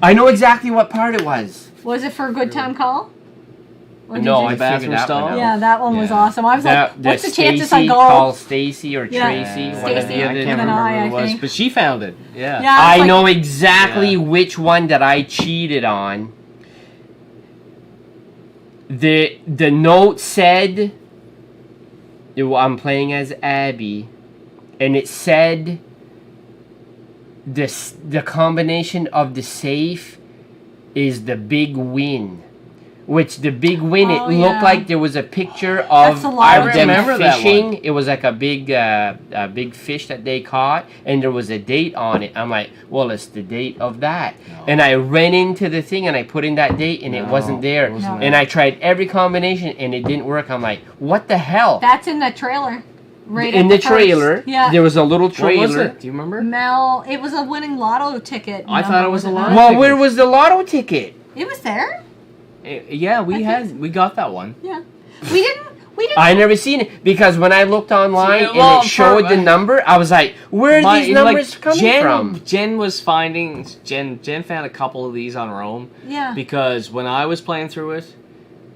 I know exactly what part it was. was it for a good time call? Or did No, you- I bathroom figured that stall? one out. Yeah, that one was Yeah. awesome. I was like, what's the chances I Stacy go? call Stacy or Yeah. Tracy? One of Stacy. the I other. can't And then remember I who it was, think. but she found it. Yeah. Yeah. I was like- know exactly Yeah. which one that I cheated on. The note said, I'm playing as Abby, and it said the combination of the safe is the big win. Which the big win, it Oh, looked yeah. like there was a picture That's of a lot of them remember that fishing. one. It was like a big fish that they caught, and there was a date on it. I'm like, well, it's the date of that. No. And I ran into the thing and I put in that date, and it No, wasn't there. it wasn't And there. I tried every combination, and it didn't work. I'm like, what the hell? That's in the trailer. Right in at the first. trailer, Yeah. there was a little What was trailer. it? Do you remember? Mel, it was a winning lotto ticket. I thought number, it was a wasn't lotto it? Well, ticket. where was the lotto ticket? It was there. Yeah, we I got that one. Yeah. We didn't. I never seen it because when I looked online See, well, and it showed the number, I was like, "Where are these numbers coming from?" Jen was finding Jen found a couple of these on her own Yeah. because when I was playing through it,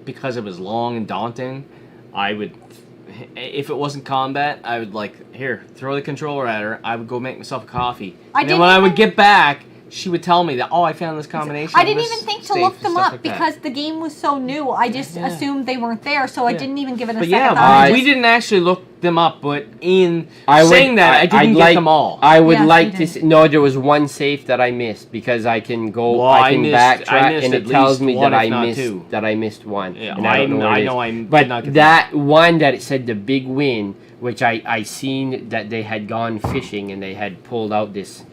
because it was long and daunting, I would, if it wasn't combat, I would like here throw the controller at her. I would go make myself a coffee, and then didn't when I would even- get back, she would tell me that I found this combination. I of didn't this even think to safe look and them stuff up like that. because the game was so new. I just Yeah. assumed they weren't there, so I Yeah. didn't even give it a But second yeah, thought. I- we didn't actually look them up, but in I would- saying that, I didn't I'd get like- them all. I would Yes, like you to. did. No, there was one safe that I missed because I can go. Well, I can I backtrack, missed and at it tells least me one, that if not two. I missed one. Yeah, and I don't know. Where it is. I did But not get that one that it said the big win, which I seen that they had gone fishing and they had pulled out this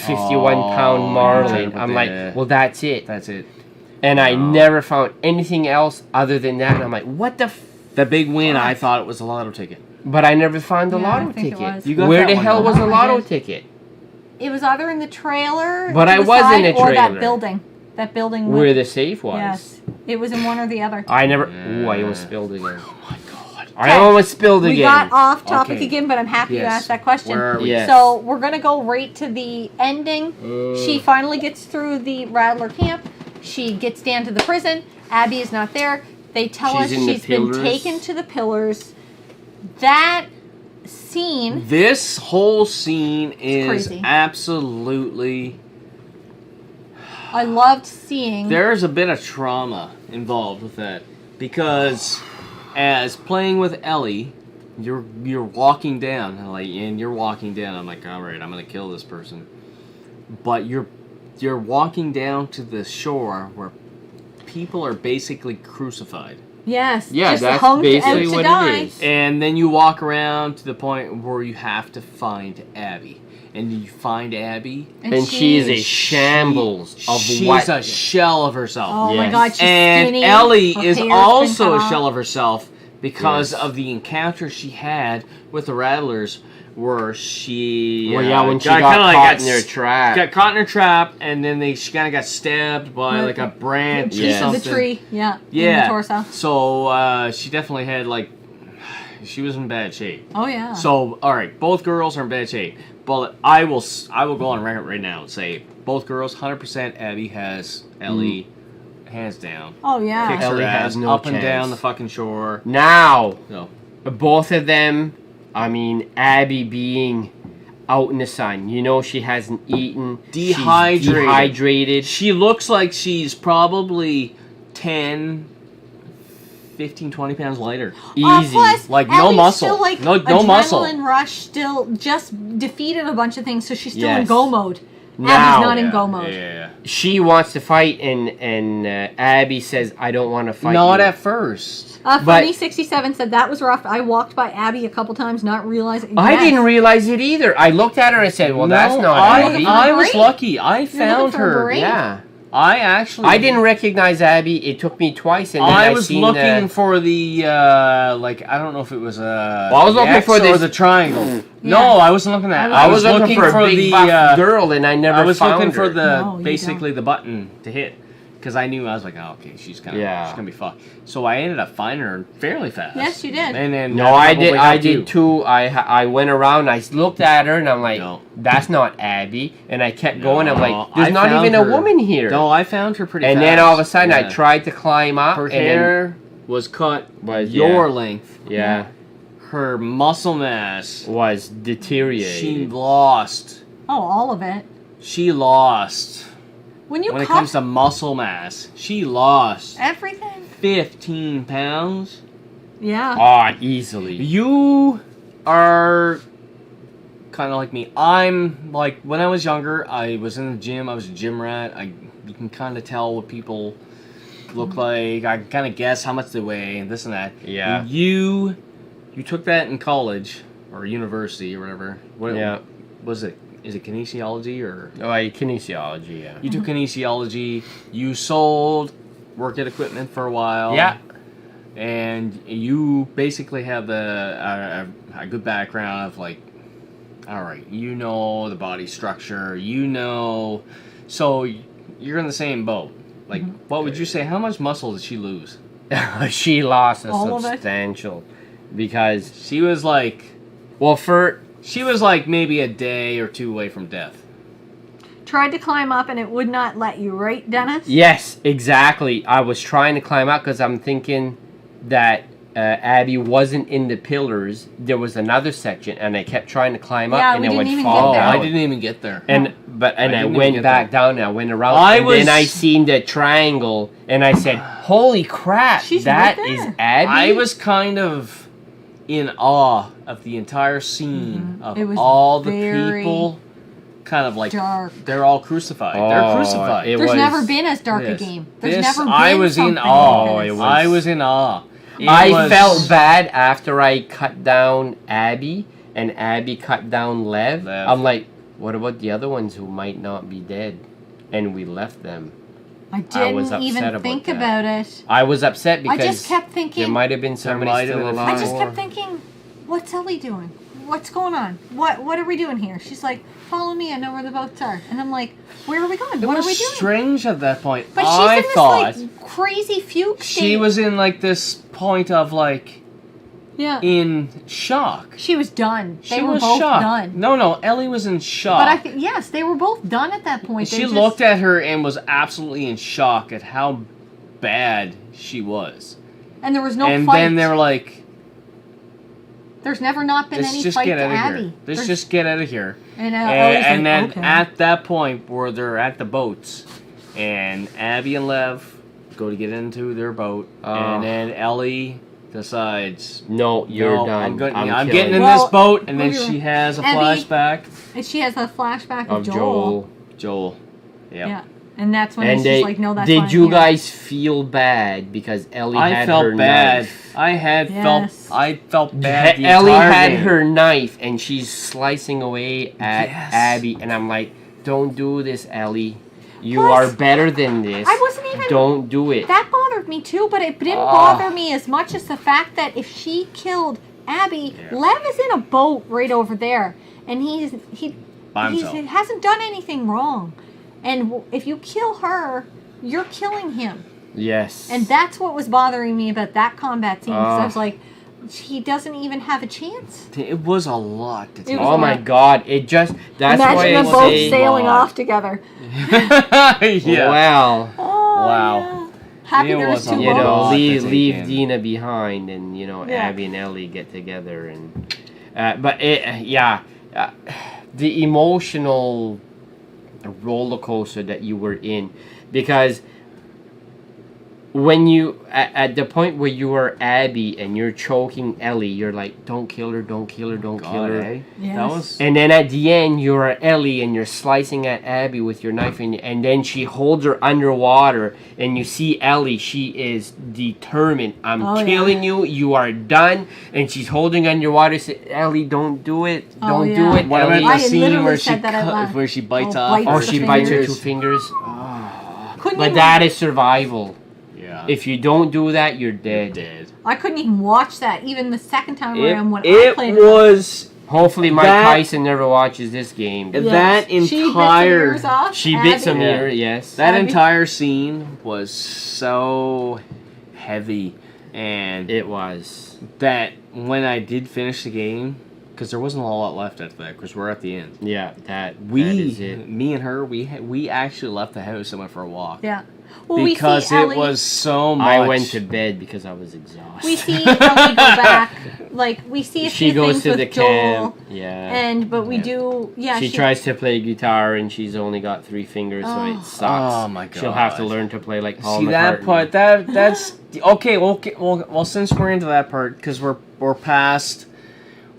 51-pound Oh, marlin. yeah, I'm but like, the- well, that's it. That's it. And I Oh. never found anything else other than that. And I'm like, what the? The big win, I thought it was a lotto ticket. But I never found the Yeah, I lotto think it ticket. was. You got Where that the one, hell though. was the I lotto did. ticket? It was either in the trailer, But to I the was in side, the or that trailer. building. That building. Where with, the safe was. yes, it was in one or the other. I never. Ooh, I almost spilled again. Oh my god. I almost spilled We again. got off topic Okay. again, but I'm happy you Yes. asked that question. Where are we? Yes. So we're gonna go right to the ending. She finally gets through the Rattler camp. She gets down to the prison. Abby is not there. They tell She's us in the she's been pillars. taken to the pillars. That scene. This whole scene is crazy. absolutely. I loved seeing. There's a bit of trauma involved with that because, as playing with Ellie, you're walking down and you're walking down. I'm like, all right, I'm gonna kill this person, but you're walking down to the shore where people are basically crucified. Yes. Yeah, just that's hung basically out to what die. it is. And then you walk around to the point where you have to find Abby. And you find Abby. And she is a shambles of She's what? a shell of herself. Oh my Yes. God, she's And skinny. Ellie Her is hair's been also cut a off. shell of herself because Yes. of the encounter she had with the Rattlers, where she Well, yeah, when she kinda got like caught in their trap. got caught in her trap, and then she kind of got stabbed by like a branch or Piece of something. the tree. Yeah. Yeah. In the torso. So she definitely had she was in bad shape. Oh yeah. So all right, both girls are in bad shape. But I will go on record right now and say both girls, 100%. Abby has Ellie hands down. Oh yeah. Kicks her Ellie ass has no up and chance. down the fucking shore. Now, No. both of them, I mean, Abby being out in the sun. You know she hasn't eaten. She's dehydrated. She looks like she's probably 10, 15, 20 pounds lighter. Easy. Plus, Like, no Ellie's muscle. Still, like, No muscle. adrenaline rush. Still just defeated a bunch of things, so she's still in Yes. go mode. Now, not in go mode. Yeah. she wants to fight, and Abbie says, "I don't want to fight." Not you. at first. But- Funny67 said that was rough. I walked by Abbie a couple times, not realizing. I Yes. didn't realize it either. I looked at her and said, "Well, that's not Abbie." I was Beret. lucky. I looking found for a her. beret? Yeah, I actually. I didn't recognize Abbie. It took me twice, and then I was seen looking for the like I don't know if it was Well, I was the looking X for or this- the triangle. Yeah. No, I wasn't looking at. I was looking for a big buff girl, and I never I was found looking for her. the No, you basically the button to hit because I knew I was like, oh, okay, she's gonna be fucked. So I ended up finding her fairly fast. Yes, you did. And then No, I did. probably I helped you. did too. I went around. I looked at her, and I'm like, No. "That's not Abbie." And I kept going. I'm No, like, "There's I not found even her. a woman here." No, I found her pretty. and fast. then all of a sudden, I Yeah. tried to climb up. Her and then- hair was cut Was, your yeah. length. yeah, Her muscle mass. was deteriorated. She lost. Oh, all of it. She lost. When you When it cut comes to muscle mass, she lost everything. 15 pounds. Yeah. Oh, easily. You are kind of like me. I'm like, when I was younger, I was in the gym. I was a gym rat. You can kind of tell what people look like. I can kind of guess how much they weigh and this and that. Yeah. You took that in college or university or whatever. What Yeah. was it? Is it kinesiology or? Oh, kinesiology. Yeah. You took kinesiology. You sold workout equipment for a while. Yeah. And you basically have a good background of like, all right, you know the body structure, so you're in the same boat. Like, what would you say? How much muscle did she lose? She lost a All of it? substantial because She was like maybe a day or two away from death. Tried to climb up and it would not let you, right, Dennis? yes, exactly. I was trying to climb up because I'm thinking that Abbie wasn't in the pillars. There was another section, and I kept trying to climb up, Yeah, and we it didn't would even fall get there. down. I didn't even get there. And I I didn't even went get back there. down and I went around, I and then I was- seen the triangle, and I said, "Holy crap! She's that right is there." Abbie." I was kind of in awe of the entire scene It was of all the very people, kind of like dark. they're all crucified. Oh, They're crucified. it There's was- never been as dark This. a game. There's This, never been I was in something awe. like it this. was- I was in awe. It I was- felt bad after I cut down Abbie, and Abbie cut down Lev. Lev. I'm like, what about the other ones who might not be dead? And we left them. I I was didn't upset even about think that. about it. I was upset because I just kept there thinking. might have been somebody might have still been a alive. I just kept thinking, what's Ellie doing? What's going on? What are we doing here? She's like, follow me. I know where the boats are. And I'm like, where are we going? It What was are we doing? strange at that point. But she's I in this thought like crazy fugue state. she was in like this point of like Yeah. in shock. She was done. They She were was both shocked. done. No, Ellie was in shock. But I think yes, they were both done at that point. She looked at her and was absolutely in shock at how bad she was. and there was no and fight. then they were like, There's never not been let's any just fight get to out of Abbie. here. Let's There's- just get out of here. And, Ellie's And like, then okay. at that point where they're at the boats, and Abbie and Lev go to get into their boat, and then Ellie decides, No, you're "No, done. I'm killing getting in you." Well, this boat, and then we'll be she has a Abby- flashback. and she has a flashback of of Joel. Joel. Yep. Yeah, and that's when And she's they, like, no, that's why did I'm you here. guys feel bad because Ellie I had felt her bad. knife? Yes. I felt bad. The Ellie entire had game. her knife and she's slicing away at Yes. Abbie, and I'm like, don't do this, Ellie. You Plus, are better than this. I wasn't even. Don't do it. That bothered me too, but it didn't Ah. bother me as much as the fact that if she killed Abbie, Yeah. Lev is in a boat right over there, and he By himself. hasn't done anything wrong, and if you kill her, you're killing him, Yes. and that's what was bothering me about that combat scene. Because I Ah. was like, he doesn't even have a chance. It was a lot to It take. was oh a my lot. God! It just that's why Imagine I them both say. sailing Wow. off together. Yeah. Well, Oh, Wow. yeah. Happy It there's was a two you boats. know, lot to leave take leave in. Dina behind, and Yeah. Abby and Ellie get together, and but the emotional roller coaster that you were in, because when you at the point where you are Abby and you're choking Ellie, you're like, don't kill her, don't kill her, don't kill her. Eh? Yes. That was And then at the end, you're Ellie and you're slicing at Abby with your knife, and then she holds her underwater, and you see Ellie. She is determined. I'm Oh, killing you. You are done. And she's holding underwater. Say, Ellie, don't do it. Oh, Don't yeah. do it. what Ellie. about I the scene literally where said that out loud. where she bites Oh, off? bites Oh, the she bites her fingers. 2 fingers. Couldn't But even, that is survival. Yeah. If you don't do that, you're dead. Dead. I couldn't even watch that even the second time around when I It played was Hopefully, Mike That- Tyson never watches this game. Yes. that She bit some entire ears off, She bit some Abby. Yeah. ear, yes. that Abby. entire scene was so heavy, and It was. that when I did finish the game, because there wasn't a lot left after that, because we're at the end. Yeah, that is it. Me and her, we actually left the house and went for a walk. Yeah. Well, Because we see Ellie, it was so much. I went to bed because I was exhausted. we see Ellie go back. Like we see a She few goes things to with the Joel, camp. Yeah. and but we Yeah. do. Yeah. she tries to play guitar and she's only got 3 fingers, so Oh. it sucks. Oh my She'll have to God. learn to play like Paul See that McCartney. part? That's okay. Well, since we're into that part, because we're past,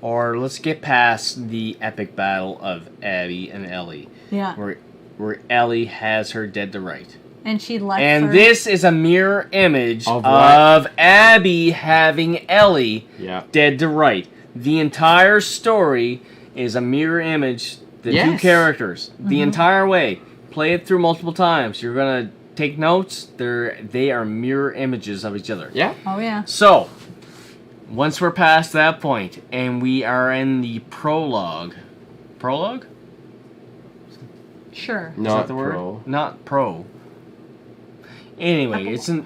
or let's get past the epic battle of Abbie and Ellie, Yeah. where Ellie has her dead to right, And she lets and her. this is a mirror image Of of, what? Abby having Ellie Yeah. dead to right. The entire story is a mirror image. The 2 Yes. characters, the entire way. Play it through multiple times. You're gonna take notes. They are mirror images of each other. Yeah. Oh yeah. So, once we're past that point, and we are in the prologue. Prologue? Sure. Is Not that the word? pro. Not pro. Anyway, it's in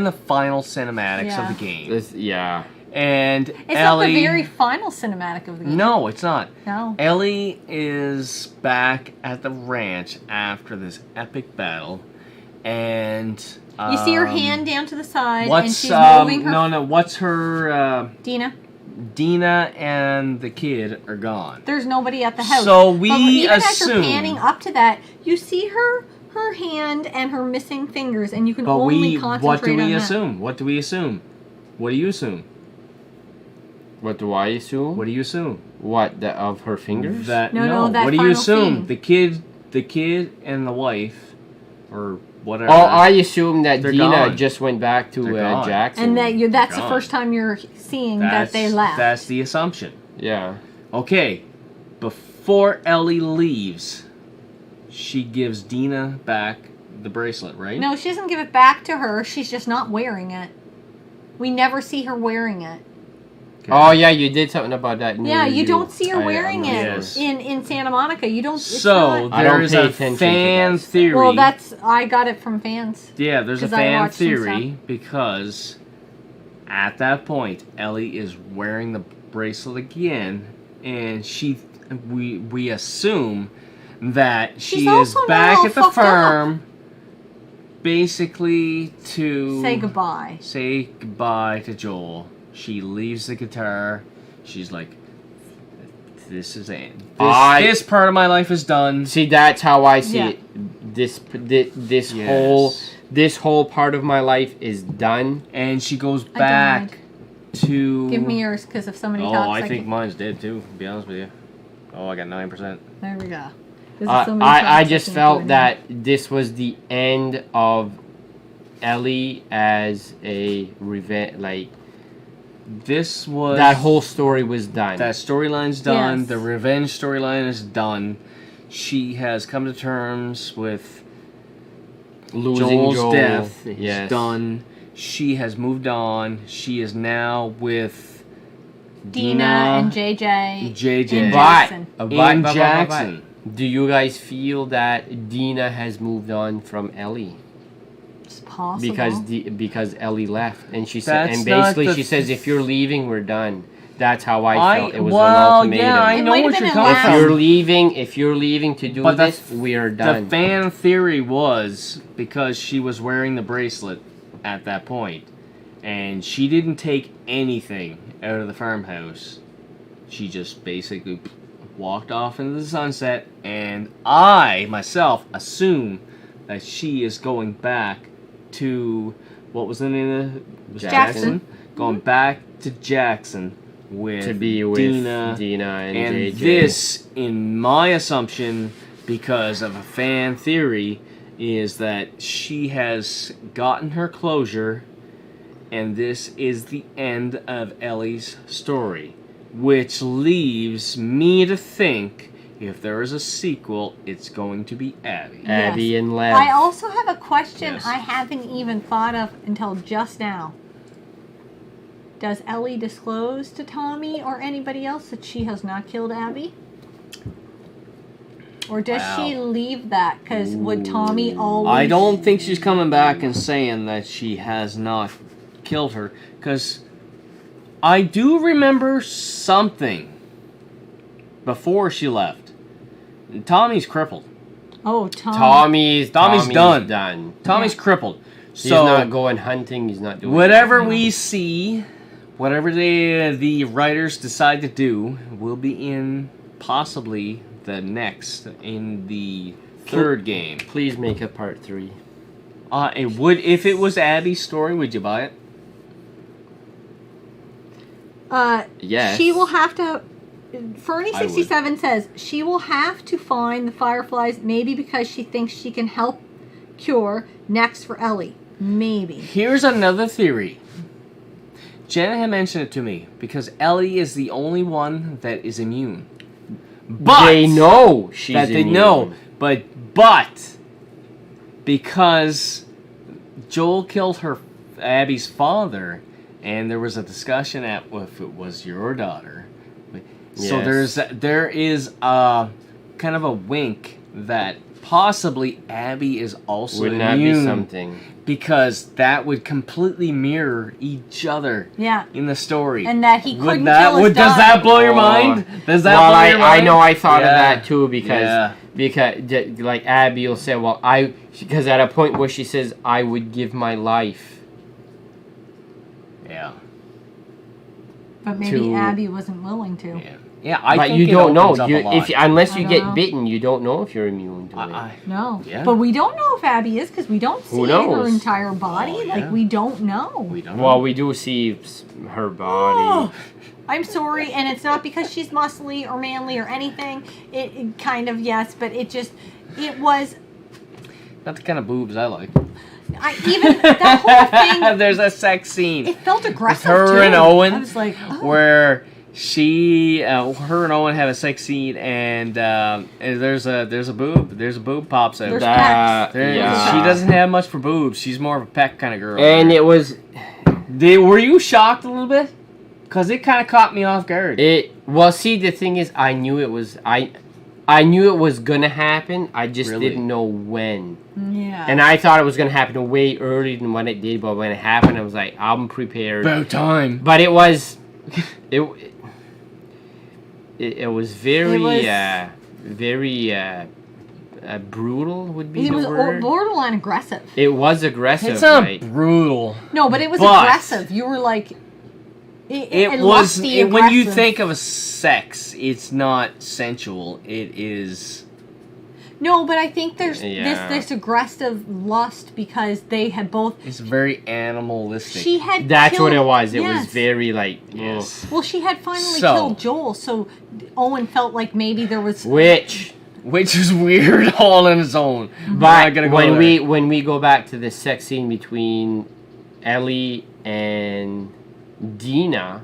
the final cinematics Yeah. of the game. Yeah. And It's Ellie, not the very final cinematic of the game. no, it's not. No. Ellie is back at the ranch after this epic battle, and You see her hand down to the side, and What's she's moving her. no? What's her? Dina. Dina and the kid are gone. There's nobody at the house. So we But even as assume- you're panning up to that, you see her hand and her missing fingers, and you can But only concentrate what do we on that. assume? What do we assume? What do you assume? What do I assume? What do you assume? What, the, of her fingers? That No, that what do you final assume? scene. The kid and the wife, or whatever. Oh, I assume that They're Dina gone. just went back to They're gone. Jackson. And that's the Gone. first time you're seeing that they left. That's the assumption. Yeah. Okay, before Ellie leaves, she gives Dina back the bracelet, right? No, she doesn't give it back to her. She's just not wearing it. We never see her wearing it. Okay. Oh, yeah, you did something about that. in Yeah, your you review. don't see her wearing I'm not it Yes. in Santa Monica. You don't. It's So not- I don't there's pay a attention to fan that stuff. theory. well, I got it from fans. Yeah, there's a 'Cause I fan watched some theory because at that point Ellie is wearing the bracelet again, and we assume that She's she is also not back all at the fucked up. firm, basically to Say goodbye. Say goodbye to Joel. She leaves the guitar. She's like, "This is it. This part of my life is done." See, that's how I see Yeah. it. This Yes. whole part of my life is done. And she goes I back died. to. Give me yours, because if somebody Oh, talks, I think can- mine's dead too. To be honest with you. Oh, I got 9%. There we go. 'Cause if somebody I talks, just can felt do it. that this was the end of Ellie as a revenge. Like This was that whole story was done. That storyline's done. Yes. The revenge storyline is done. She has come to terms with Losing Joel's Joel. death. Yes. It's done. She has moved on. She is now with Dina and JJ. JJ. and But, Jackson. In Jackson. do you guys feel that Dina has moved on from Ellie? It's possible. Because Ellie left, and she said, That's and not basically the she says, if you're leaving, we're done. That's how I felt. It was well, an ultimatum. yeah, I It know might have what been you're a coming last- from. If you're leaving to do But the this, we are done. The fan theory was because she was wearing the bracelet at that point, and she didn't take anything out of the farmhouse. She just basically walked off into the sunset, and I myself assume that she is going back to what was the name of it? Jackson. Going back to Jackson with To be with Dina and JJ. this, in my assumption, because of a fan theory, is that she has gotten her closure, and this is the end of Ellie's story, which leaves me to think if there is a sequel, it's going to be Abbie. Abbie and Lev. I also have a question Yes. I haven't even thought of until just now. Does Ellie disclose to Tommy or anybody else that she has not killed Abbie? Or does she leave that? Because would Tommy always... I don't think she's coming back and saying that she has not killed her, because I do remember something before she left. Tommy's crippled. Oh, Tommy. Tommy's done. done. Tommy's crippled. He's So not going hunting. He's not doing whatever we see, whatever the writers decide to do, will be in possibly the next, in the third game. Please make a part 3. It would, if it was Abbie's story, would you buy it? Yes. She will have to... Fernie67 says she will have to find the Fireflies, maybe because she thinks she can help cure next for Ellie. Maybe. Here's another theory. Jenna had mentioned it to me, because Ellie is the only one that is immune. But they know she's that they immune. know, but because Joel killed Abby's father, and there was a discussion at if it was your daughter. So Yes. there is a kind of a wink that possibly Abbie is also Wouldn't that immune, be something? because that would completely mirror each other Yeah. in the story. And that he couldn't that, kill his does daughter. that blow your mind? Does that Well, blow your mind? I know I thought of Yeah. that too because like Abby will say, well, because at a point where she says, I would give my life. Yeah. But maybe to- Abbie wasn't willing to. Yeah. Yeah, I But think you it don't know. opens up a lot. Unless I you don't get know. bitten, you don't know if you're immune to it. No. Yeah. But we don't know if Abbie is because we don't see Who her knows? entire body. Oh, yeah. Like, we don't know. We don't know. Well, we do see her body. Oh, I'm sorry, and it's not because she's muscly or manly or anything. It kind of, yes, but it was, Not the kind of boobs I like. even that whole thing, There's a sex scene it felt aggressive with her too. and Owen, I was like, oh. where her and Owen have a sex scene, and there's a boob pops out. There's pecs. Yeah. She doesn't have much for boobs. She's more of a peck kind of girl. And it was... Were you shocked a little bit? Because it kind of caught me off guard. Well, see, the thing is, I knew it was... I knew it was going to happen. I just Really? didn't know when. Yeah. And I thought it was going to happen way earlier than when it did, but when it happened, I was like, I'm prepared. About time. But it was... It was very... It was- very... brutal would be It the was word. borderline aggressive. It was aggressive, It's not right? brutal. No, but it was But- aggressive. You were like, It was lusty, when you aggressive. think of a sex, it's not sensual. It is. No, but I think there's Yeah. this aggressive lust because they had both. It's very animalistic. She had. That's killed, what it was. It yes. was very like... Yes. Well, she had finally So- killed Joel, so Owen felt like maybe there was. Which... Which is weird all on its own. I'm But not gonna go when there. when we go back to the sex scene between Ellie and Dina,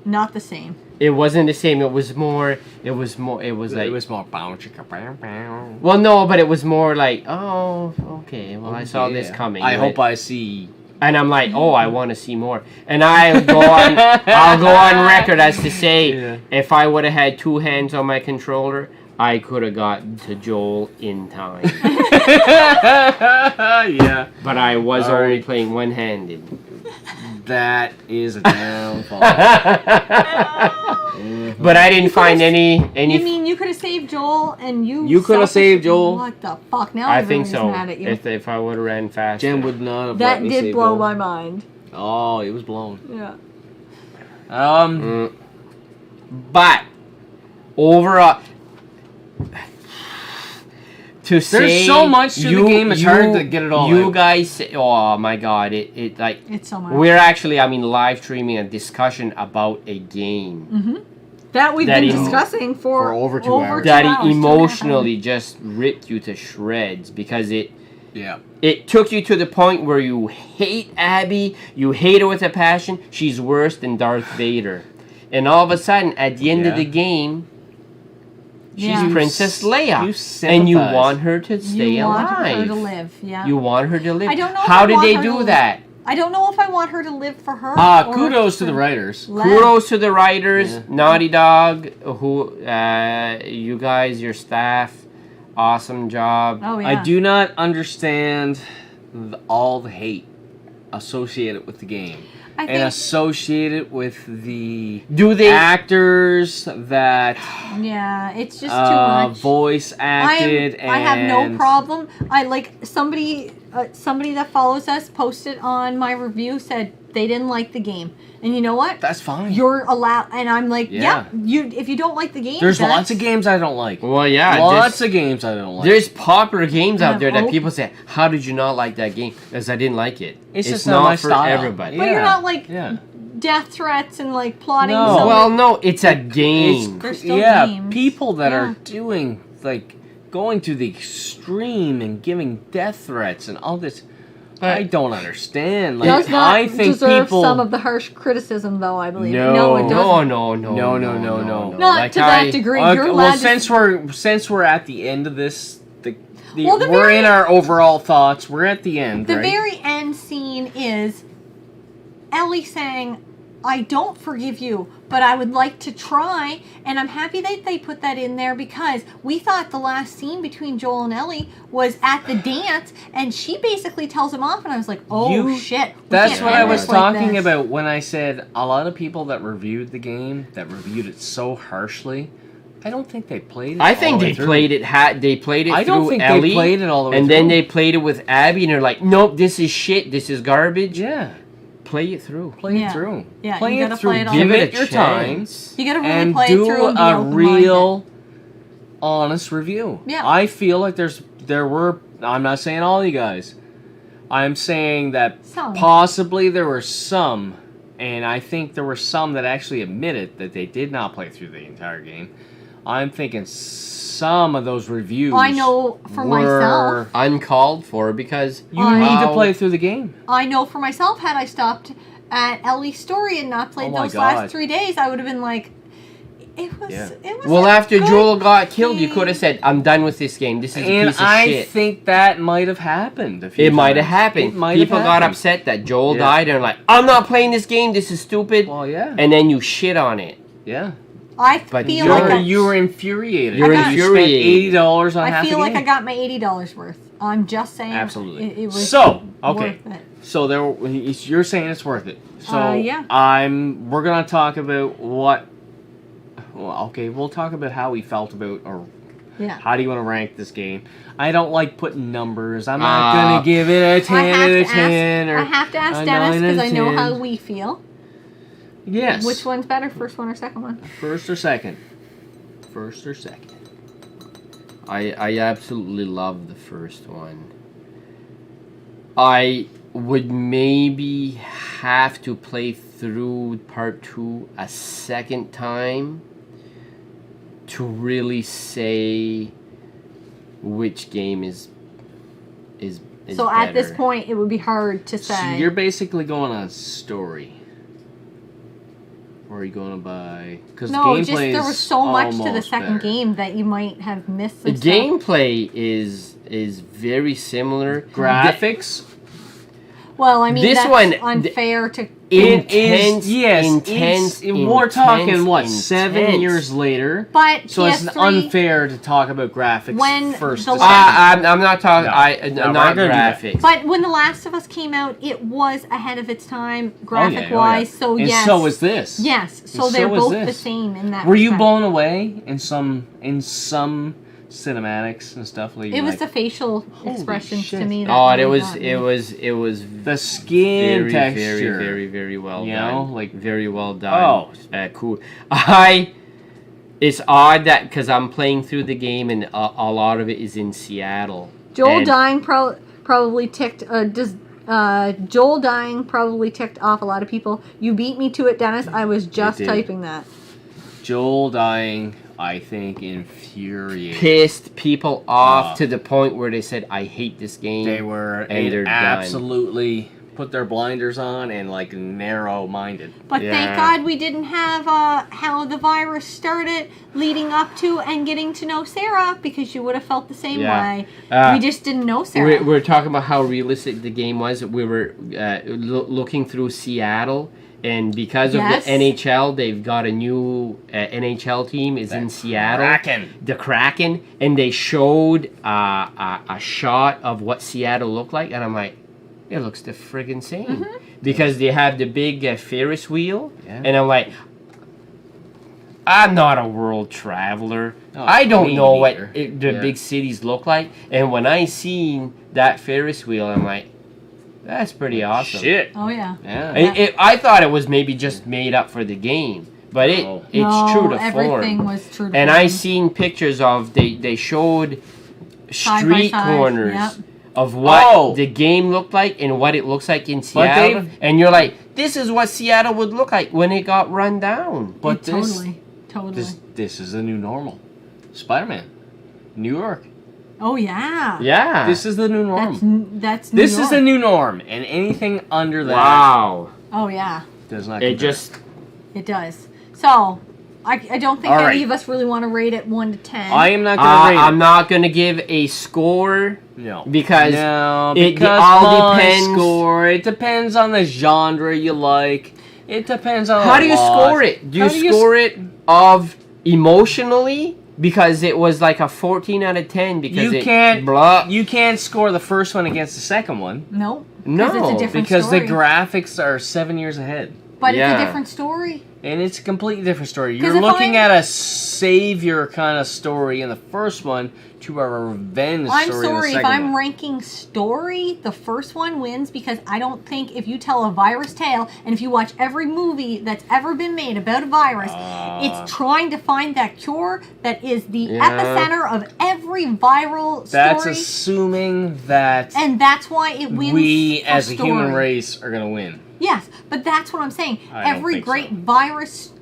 Not the same. it wasn't the same. It was more. It was more. It was like. it was more bow chicka bow bow. Well, no, but it was more like, oh, okay. Well, I saw this Yeah. coming. I right? hope I see. And I'm like, oh, I want to see more. And I'll go on record as to say, Yeah. if I would have had 2 hands on my controller, I could have gotten to Joel in time. Yeah. But I was All only right. playing one-handed. That is a downfall. But I didn't find any. You mean you could have saved Joel and you? You could have saved Joel. What the fuck? Now I think everyone's so. mad at you. If I would have ran faster. Jen would not have That let me did save blow Joel. my mind. Oh, it was blown. Yeah. But overall, to say There's so much to the game, it's hard to get it all You out. guys say, oh my god, it like It's so much. we're actually live streaming a discussion about a game That we've That been emo- discussing for over 2 hours. that 2 hours, 2.5 emotionally just ripped you to shreds because it Yeah. took you to the point where you hate Abby, you hate her with a passion. She's worse than Darth Vader, and all of a sudden, at the end of Yeah. the game, she's Yeah. Princess You Leia, sympathize. and you want her to stay You want alive. her to live, yeah. You want her to live. I don't know if How I did want they her do to- that? I don't know if I want her to live for her. or Kudos to for the writers. Lev. Kudos to the writers, Yeah. Naughty Dog, who you guys, your staff, awesome job. Oh yeah. I do not understand all the hate associated with the game. I And think associated with the Do they? actors that yeah, it's just too much. voice acted. I have no and- problem. I like somebody that follows us posted on my review said they didn't like the game, and you know what? That's fine. You're allowed, and I'm like, Yeah. you if you don't like the game, There's that's- lots of games I don't like. Well, yeah. Lots of games I don't like. There's popular games out Yeah, there that oh. people say, "How did you not like that game?" Because I didn't like it. It's just not my for style. everybody. But you're not like Yeah. death threats and like plotting. No. some- Well, no, it's a game. They're still yeah, games. people that Yeah. are doing like going to the extreme and giving death threats and all this. I don't understand. Like does not I think deserve people some of the harsh criticism, though. I believe. No, it doesn't. No. No. Not to that degree. You're allowed well, to since we're at the end of this, Well, the we're very- in our overall thoughts. We're at the end. The right? very end scene is Ellie saying, I don't forgive you, but I would like to try. And I'm happy that they put that in there because we thought the last scene between Joel and Ellie was at the dance, and she basically tells him off, and I was like, oh shit. we That's can't what I end was this like talking this. about when I said a lot of people that reviewed the game, that reviewed it so harshly, I don't think they played it. I all think the way they through. played it. They played it I through don't think Ellie, they played it all the way and through. then they played it with Abby, and they're like, "Nope, this is shit. This is garbage." Yeah, Play it through. play Yeah. it through. Yeah, play you it gotta through. play it all Give the way it your time. chance. You gotta really and play do it through and be a open-minded. real, honest review. Yeah. I feel like there were. I'm not saying all you guys. I'm saying that Some. possibly there were some, and I think there were some that actually admitted that they did not play through the entire game. I'm thinking some of those reviews. I know for were, myself. Uncalled for because You need to how- play through the game. I know for myself, had I stopped at Ellie's story and not played Oh my those God. last 3 days, I would have been like, it was. Yeah. It was. Well, a after good Joel got killed, you game. could have said, "I'm done with this game. This is a And piece of I shit." think that might have happened. A few It might have times. happened. It might have People got happened. upset that Joel Yeah. died, and are like, "I'm not playing this game. This is stupid." Well, yeah, And then you shit on it. yeah. I But feel you're- like You were infuriated. You're I got- You spent infuriated. $80 on half I feel the like game. I got my $80 worth. I'm just saying. Absolutely. It was So, okay. worth it. So you're saying it's worth it. So Yeah. we're gonna talk about what. Well, okay, we'll talk about how we felt about, or Yeah. how do you want to rank this game. I don't like putting numbers. I'm not gonna give it a I 10 have out to of 10 ask. or I have to ask a Dennis 9 because out I of know 10. how we feel. Yes. Which one's better, first one or second one? First or second? First or second? I absolutely love the first one. I would maybe have to play through part 2 a second time to really say which game is So at this better. point, it would be hard to say. So you're basically going on story. Or are you going by? Because no, gameplay just there is was so much to the almost second better. game that you might have missed The some stuff. gameplay is very similar. Graphics. Well, I mean, This that's one- unfair to. It Intense, is, yes, intense, we're talking, what, intense. 7 years later? But So it's PS3, unfair to talk about graphics When first. the to last- second. I'm not talking. No. No, not we're gonna do that. graphics. But when The Last of Us came out, it was ahead of its time, Oh, yeah, graphic-wise. So and yes, so is this. yes. So And they're so is both this. the same in that. Were you respect. blown away in some cinematics and stuff? Like, It was like, the facial Holy expressions shit. to me. That Oh, really it got me. was the skin very, texture. very, very well You done. know, like- very well done. Oh. Cool. I It's odd that because I'm playing through the game and a lot of it is in Seattle. Joel And- dying probably ticked. Joel dying probably ticked off a lot of people. You beat me to it, Dennis. I was just did. typing that. Joel dying, I think, infuriated. Pissed people off to the point where they said, "I hate this game." They were And they're done. absolutely put their blinders on and like narrow-minded. But Yeah. thank God we didn't have how the virus started leading up to and getting to know Sarah, because you would have felt the same Yeah. way. We just didn't know Sarah. We're talking about how realistic the game was. We were looking through Seattle, and because Yes. of the NHL, they've got a new NHL team is in Seattle. Kraken. The Kraken, and they showed a shot of what Seattle looked like, and I'm like, it looks the friggin' same. Mm-hmm. Because they have the big Ferris wheel, Yeah. and I'm like, I'm not a world traveler. No, I don't me know what neither. the Yeah. big cities look like. And when I seen that Ferris wheel, I'm like, that's pretty awesome. Shit. Oh yeah. Yeah. I thought it was maybe just made up for the game, but No. it's No, true to everything form. was true to And form. I seen pictures of they showed Side by street side, corners yep. of what Oh. the game looked like and what it looks like in But Seattle, they've- and you're like, this is what Seattle would look like when it got run down. But this, Totally. this is the new normal. Spider-Man. New York. Oh yeah. Yeah. This is the new norm. That's New This is York. the new norm, and anything under that Wow. Oh yeah, does not. It compare. just it does. So, I don't think All any right. of us really want to rate it 1 to 10. I am not gonna rate I'm it. not gonna give a score No, because no, it because all my depends. Score. It depends on the genre you like. It depends on. How a do you lot. score it? Do How you score it of emotionally because it was like a 14 out of 10 because You it can't. blah. You can't score the first one against the second one no. No, Because it's a different because story. the graphics are 7 years ahead, But it's Yeah. a different story. and it's a completely different story. 'Cause You're if looking I'm- at a savior kind of story in the first one to a revenge I'm story in the sorry, if second I'm one. ranking story, the first one wins, because I don't think if you tell a virus tale, and if you watch every movie that's ever been made about a virus, it's trying to find that cure that is the Yeah. epicenter of every viral That's story. assuming that And that's why it wins. we, for as a human story. race, are going to win. Yes, but that's what I'm saying. I don't Every think great so. virus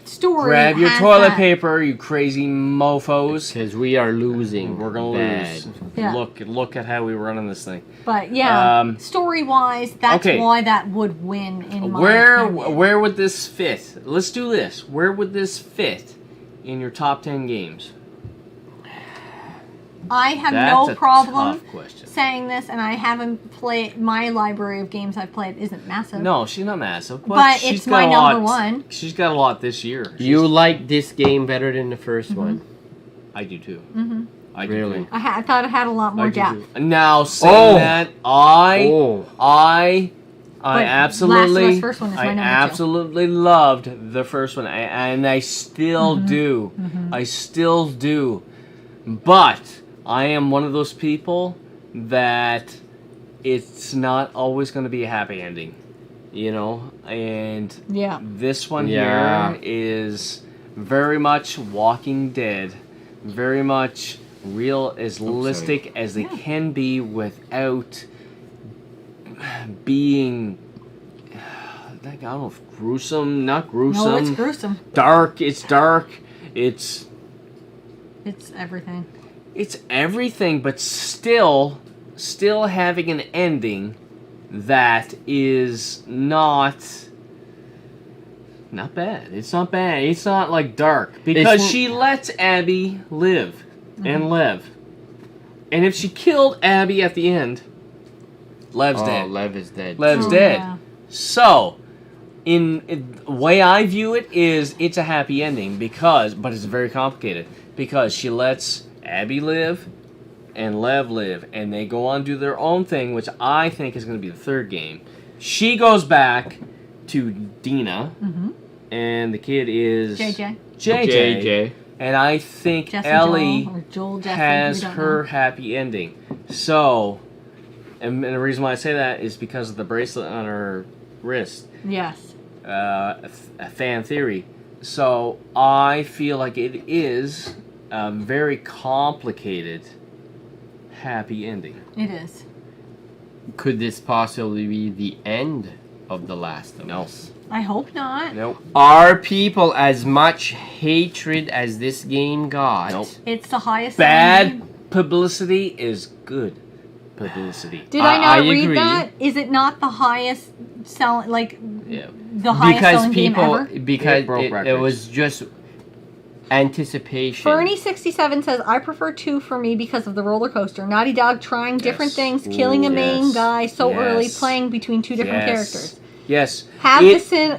story. Grab your has toilet that. paper, you crazy mofos. because we are losing. We're gonna bad. lose. Yeah. Look at how we're running this thing. But yeah, Um, story wise, that's okay. why that would win in my Where opinion. would this fit? Let's do this. Where would this fit in your top 10 games? I have That's no a problem tough question. saying this, and I haven't played. My library of games I've played isn't massive. No, she's not massive, But she's it's got my a lot. number one. She's got a lot this year. You like this game better than the first one? I do too. Mm-hmm. I do Really? too. I thought it had a lot more I do depth. too. Now saying that, I But absolutely, Last of Us first one is my I number two. absolutely loved the first one, and I still Mm-hmm. do. I still do. But I am one of those people that it's not always going to be a happy ending, you know. And Yeah. this one Yeah. here is very much Walking Dead, very much realistic as they can be without being, I don't know if gruesome, not gruesome. No, it's gruesome. Dark, it's dark. It's everything. everything, but still having an ending that is not bad. It's not bad. It's not like dark because It's- she lets Abby live and live. And if she killed Abby at the end, Lev's dead. Lev is dead. Lev's Oh, dead. yeah. So, in the way I view it is it's a happy ending but it's very complicated because she lets Abby live and Lev live, and they go on to do their own thing, which I think is going to be the third game. She goes back to Dina, and the kid is JJ. JJ. And I think Jesse Ellie Joel, or Joel Jesse, has we don't her know. happy ending. So, and the reason why I say that is because of the bracelet on her wrist. Yes. A fan theory. So I feel like it is a very complicated happy ending. It is. Could this possibly be the end of The Last of Us? I hope not. Nope. Are people as much hatred as this game got? Nope. It's the highest selling game. Bad publicity is good publicity. Did I not I read agree. that? Is it not the highest selling, like Yeah. the highest Because selling game people, ever? because It broke it records. was just anticipation. Fernie67 says, I prefer 2 for me because of the roller coaster. Naughty Dog trying different Yes. things, killing a main Yes. guy so early, Yes. playing between 2 different Yes. characters. Yes. Have It- the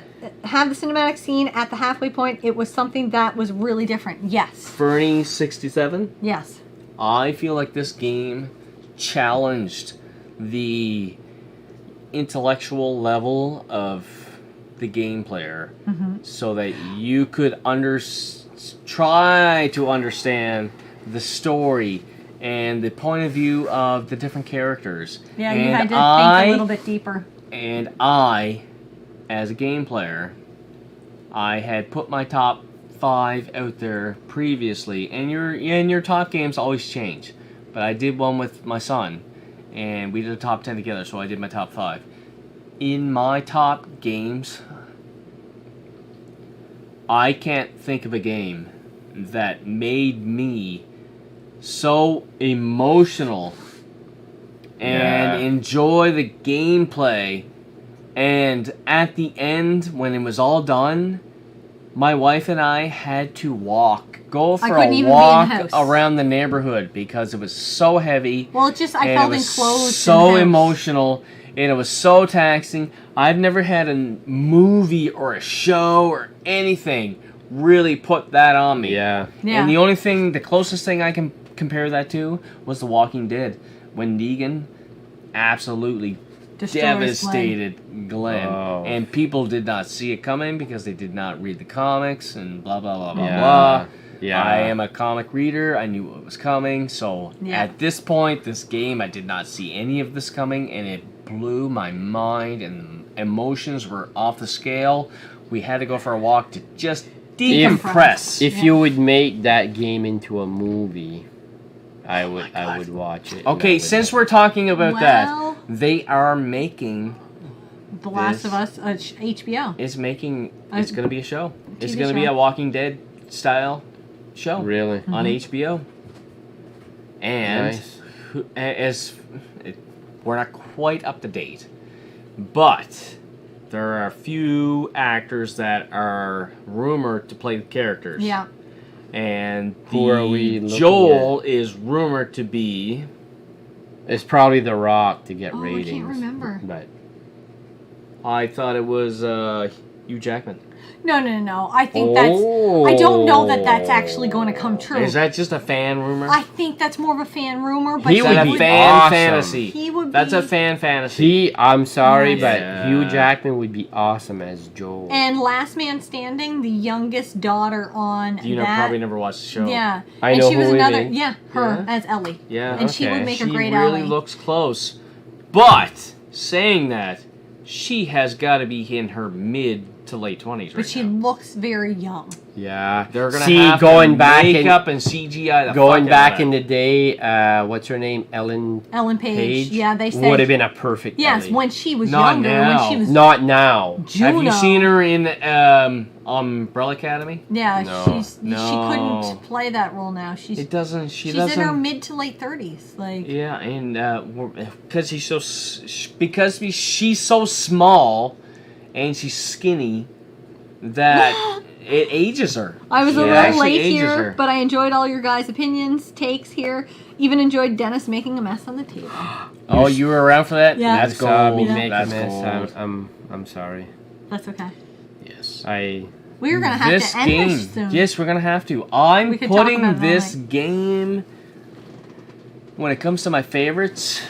cinematic scene at the halfway point. It was something that was really different. Yes. Fernie67. Yes. I feel like this game challenged the intellectual level of the game player so that you could try to understand the story and the point of view of the different characters. Yeah, and you had to think a little bit deeper. And I, as a game player, I had put my top 5 out there previously, and your top games always change. But I did one with my son, and we did a top 10 together, so I did my top 5. In my top games, I can't think of a game that made me so emotional and Yeah. enjoy the gameplay. And at the end, when it was all done, my wife and I had to go for couldn't a even be in the walk house. around the neighborhood because it was so heavy. Well, it just, I and felt it was enclosed. so in the house. emotional, and it was so taxing. I've never had a movie or a show or anything really put that on me. Yeah. Yeah. And the closest thing I can compare that to was The Walking Dead, when Negan absolutely Destroys devastated Glenn. Oh. And people did not see it coming because they did not read the comics and blah, blah, blah, blah, Yeah. blah. Yeah. I am a comic reader. I knew what was coming. So Yeah. at this point, this game, I did not see any of this coming, and it blew my mind, and emotions were off the scale. We had to go for a walk to just decompress. If you would make that game into a movie, I would watch it. Okay, since we're talking about that, Well- they are making The Last This- of Us, HBO. it's going to be a show. It's TV going to be show. a Walking Dead style show Really? on HBO. And Nice. we're not quite up to date, but there are a few actors that are rumored to play the characters. Yeah. And Who are we looking Joel is rumored to be. It's probably The Rock to get Oh, I ratings. can't remember. But I thought it was Hugh Jackman. No. I think I don't know that that's actually going to come true. Is that just a fan rumor? I think that's more of a fan rumor, but He Is would that be a fan awesome. fantasy? He would That's be- a fan fantasy. I'm sorry, Nice. but Yeah. Hugh Jackman would be awesome as Joel. And Last Man Standing, the youngest daughter on You know, that. probably never watched the show. Yeah. I and know she was who it another. is. Yeah, her Yeah. as Ellie. Yeah. And she Okay. would make a She great really Ellie. looks close. But saying that, she has got to be in her mid to late 20s right but she now. looks very young. yeah, They're gonna see have going to back make in up and CGI the going fuck back out in of the day. What's her name? Ellen Ellen Page. Yeah, they would said. have been a perfect. Yes, Ellie. when she was Not younger. now. When she was Not now. Juno. Have you seen her in Umbrella Academy? Yeah, No. she No. couldn't play that role now. She's It doesn't. she's in her mid to late 30s. Like Yeah, and because because she's so small and she's skinny that it ages her. I was a It little actually late ages here, her. but I enjoyed all your guys' opinions, takes here. Even enjoyed Dennis making a mess on the table. Oh, you were around for that? Yeah. That's Saw gold. me Yeah. make a That's mess. gold. I'm sorry. That's okay. Yes. We're gonna have This to end game. this soon. Yes, we're gonna have to. I'm We could talk about it putting all this night. game. When it comes to my favorites,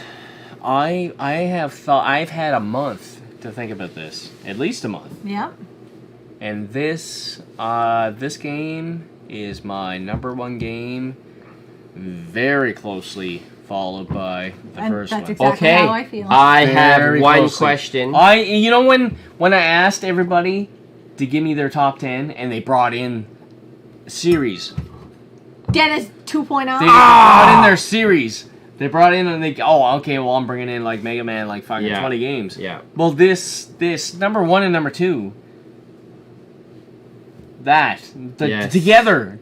I have thought I've had a month to think about this, at least a month. Yeah. And this game is my #1 game, very closely followed by the And first that's one. exactly Okay, how I feel. I have Very one closely. question. When I asked everybody to give me their top 10, and they brought in series. Dennis 2.0. They brought in their series. They brought in and they, okay, well, I'm bringing in like Mega Man, like fucking 20 games. Yeah. Well, this number 1 and number 2, together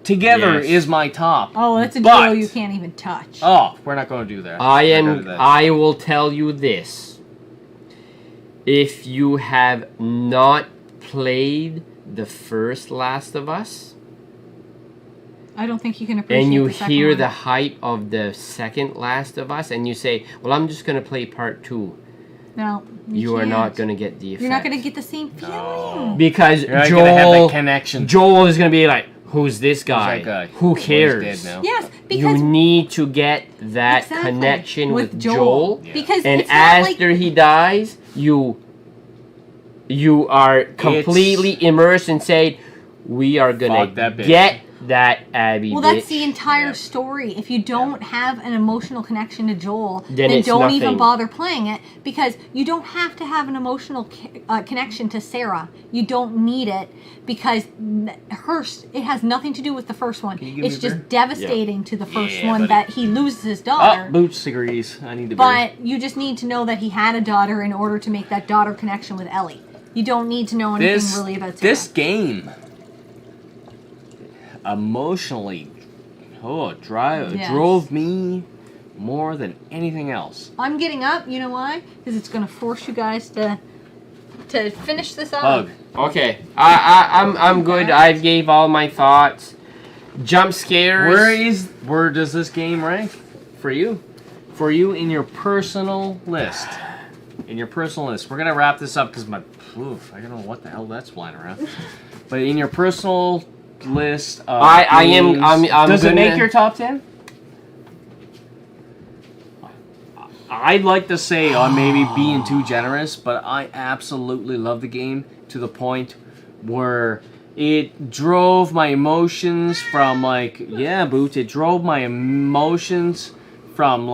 Yes. is my top. Oh, that's a But- duo you can't even touch. Oh, we're not going to do that. I will tell you this. If you have not played the first Last of Us, I don't think you can appreciate and you the second hear one. the hype of the second Last of Us, and you say, well, I'm just going to play part 2, No, you are can't. not going to get the effect. You're not going to get the same feeling. Because You're not gonna have Joel, that connection. Joel is going to be like, who's this guy? that guy? Who Well, he's cares? dead now. Yes, You because need to get that Exactly. connection with Joel. Joel. Yeah. Because And it's not after like he dies, you are completely immersed and say, we are gonna Fuck that bitch. get that Abby well, bitch. that's the entire Yeah. story. If you don't have an emotional connection to Joel, Then then it's don't even nothing. bother playing it, because you don't have to have an emotional connection to Sarah. You don't need it, because it has nothing to do with the first one. Can you give me It's a just beer? devastating to the first Yeah, one buddy. that he loses his daughter. Oh, Boots agrees. I need the beer. But you just need to know that he had a daughter in order to make that daughter connection with Ellie. You don't need to know anything really about Sarah. This game emotionally Yes. drove me more than anything else. I'm getting up. You know why? Because it's going to force you guys to finish this up. Hug. Okay, I'm good. I gave all my thoughts. Jump scares. Where does this game rank for you? For you in your personal list. In your personal list. We're gonna wrap this up because I don't know what the hell that's flying around. But in your personal list of games, I'm does it gonna- make your top 10? I'd like to say I'm maybe being too generous, but I absolutely love the game to the point where it drove my emotions from Boots, it drove my emotions from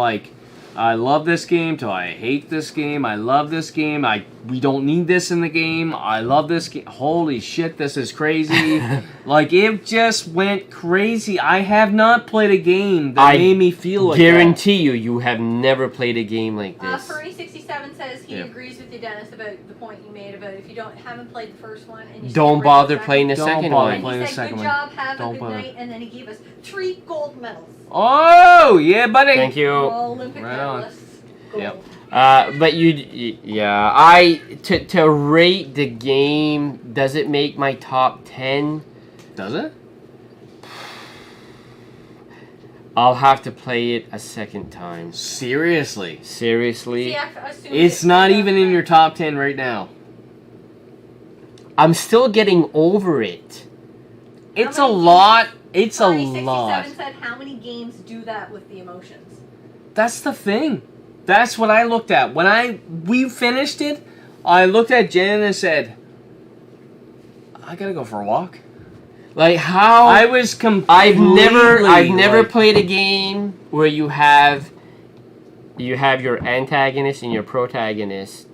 I love this game to I hate this game, I love this game, we don't need this in the game, I love this game, holy shit, this is crazy. It just went crazy. I have not played a game that made me feel like guarantee you have never played a game like this. Furry67 says he agrees with you, Dennis, about the point you made about if you haven't played the first one and you Don't bother playing the Don't second bother one. playing he the said, second good one. job, have Don't a good bother. night, and then he gave us 3 gold medals. Oh, yeah, buddy. Thank you. All Olympic Right on. medalists. Gold. Yep. But to rate the game, does it make my top 10? Does it? I'll have to play it a second time. Seriously. Seriously? See, I assumed It's not even in your top 10 right now. I'm still getting over it. It's a many lot. It's a Furry67 lot. said, how many games do that with the emotions? That's the thing. That's what I looked at. When we finished it, I looked at Jen and said, I gotta go for a walk. Like how I was completely... I've never played a game where you have your antagonist and your protagonist,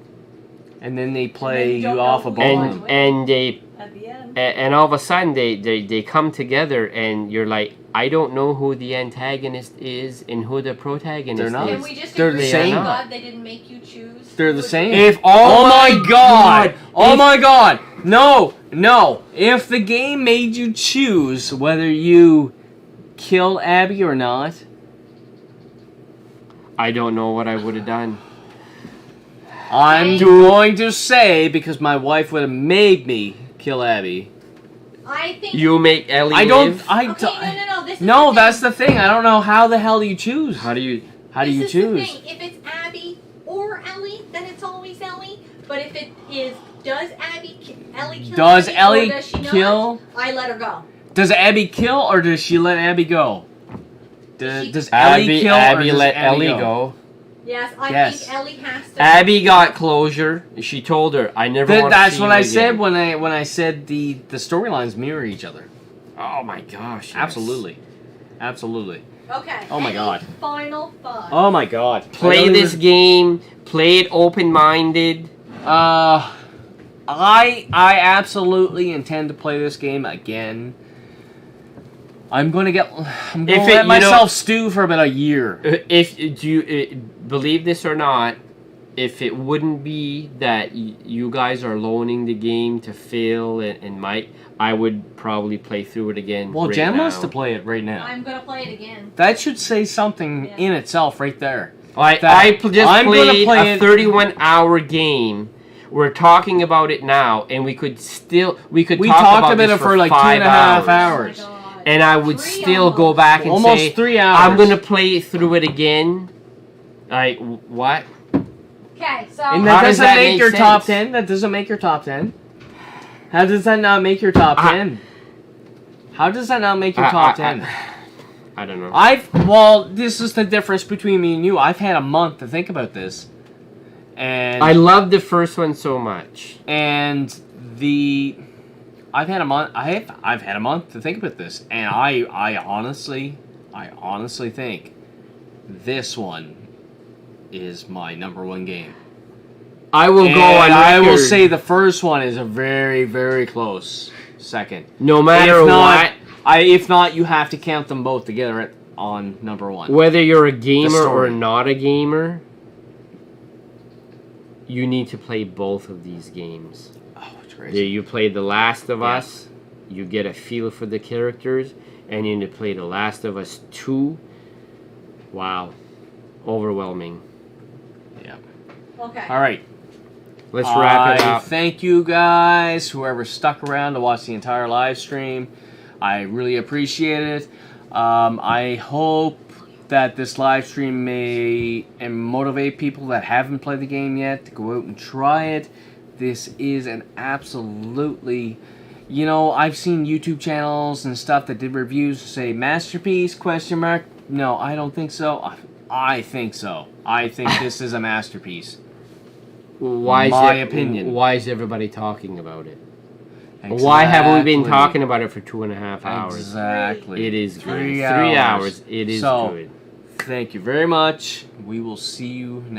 And then they And play then you don't you off know a who you ball. are. and they At the end. and all of a sudden they come together and you're like, I don't know who the antagonist is and who the protagonist They're not. Can is. we just They're agree the that same. God they didn't make you choose? They're the who- same. If Oh my god! Oh if- my god! No! If the game made you choose whether you kill Abby or not, I don't know what I would have done. I'm going to say, because my wife would have made me kill Abby. I think. You make Ellie I don't. live? I Okay, don't. no. This is No, the that's thing. the thing. I don't know how the hell do you choose. How do you? How do you This is the choose? thing. If it's Abby or Ellie, then it's always Ellie. But if it is, does Ellie kill? Does Abby, Ellie or does she kill? Not? I let her go. Does Abby kill or does she let Abby go? Does Abby, Ellie kill or Abby does let Abby Ellie go. Yes, I Yes. think Ellie has to. Abby got closure. She told her, "I never want to That's see what you I again." said when I said the storylines mirror each other. Oh my gosh! yes. Absolutely. Okay. Oh my any God. Final thought. Oh my god. Play this game. Play it open-minded. I absolutely intend to play this game again. I'm going to let myself stew for about a year. If do you believe this or not, if it wouldn't be that you guys are loaning the game to Phil and Mike, I would probably play through it again. Well, right Jen now. wants to play it right now. I'm gonna play it again. That should say something in itself right there. I just played a 31-hour game. We're talking about it now, and we talked about it for like 2.5 hours. Oh my God. And I would 3 still go back and almost say, 3 hours. I'm going to play through it again. Like, what? Okay, so And How that does doesn't that make make your sense? top 10. That doesn't make your top 10. How does that not make your top 10? How does that not make your top 10? I don't know. Well, this is the difference between me and you. I've had a month to think about this. And I love the first one so much. and I've had a month. I've had a month to think about this, and I honestly think this one is my number one game. I will go on record. I will say the first one is a very, very close second. No matter what, if not, you have to count them both together on number one. whether you're a gamer story. or not a gamer, you need to play both of these games. Oh, it's crazy. You play The Last of Us, you get a feel for the characters, and you need to play The Last of Us 2. Wow. Overwhelming. Yeah. okay. All right. Let's wrap it up. Thank you guys, whoever stuck around to watch the entire live stream. I really appreciate it. I hope that this live stream may motivate people that haven't played the game yet to go out and try it. This is an absolutely... You know, I've seen YouTube channels and stuff that did reviews say masterpiece, ? No, I don't think so. I think so. I think this is a masterpiece. My opinion. Why is everybody talking about it? Why haven't we been talking about it for 2.5 hours? Exactly. It is 3 good. hours. 3 hours. It is good. Thank you very much. We will see you next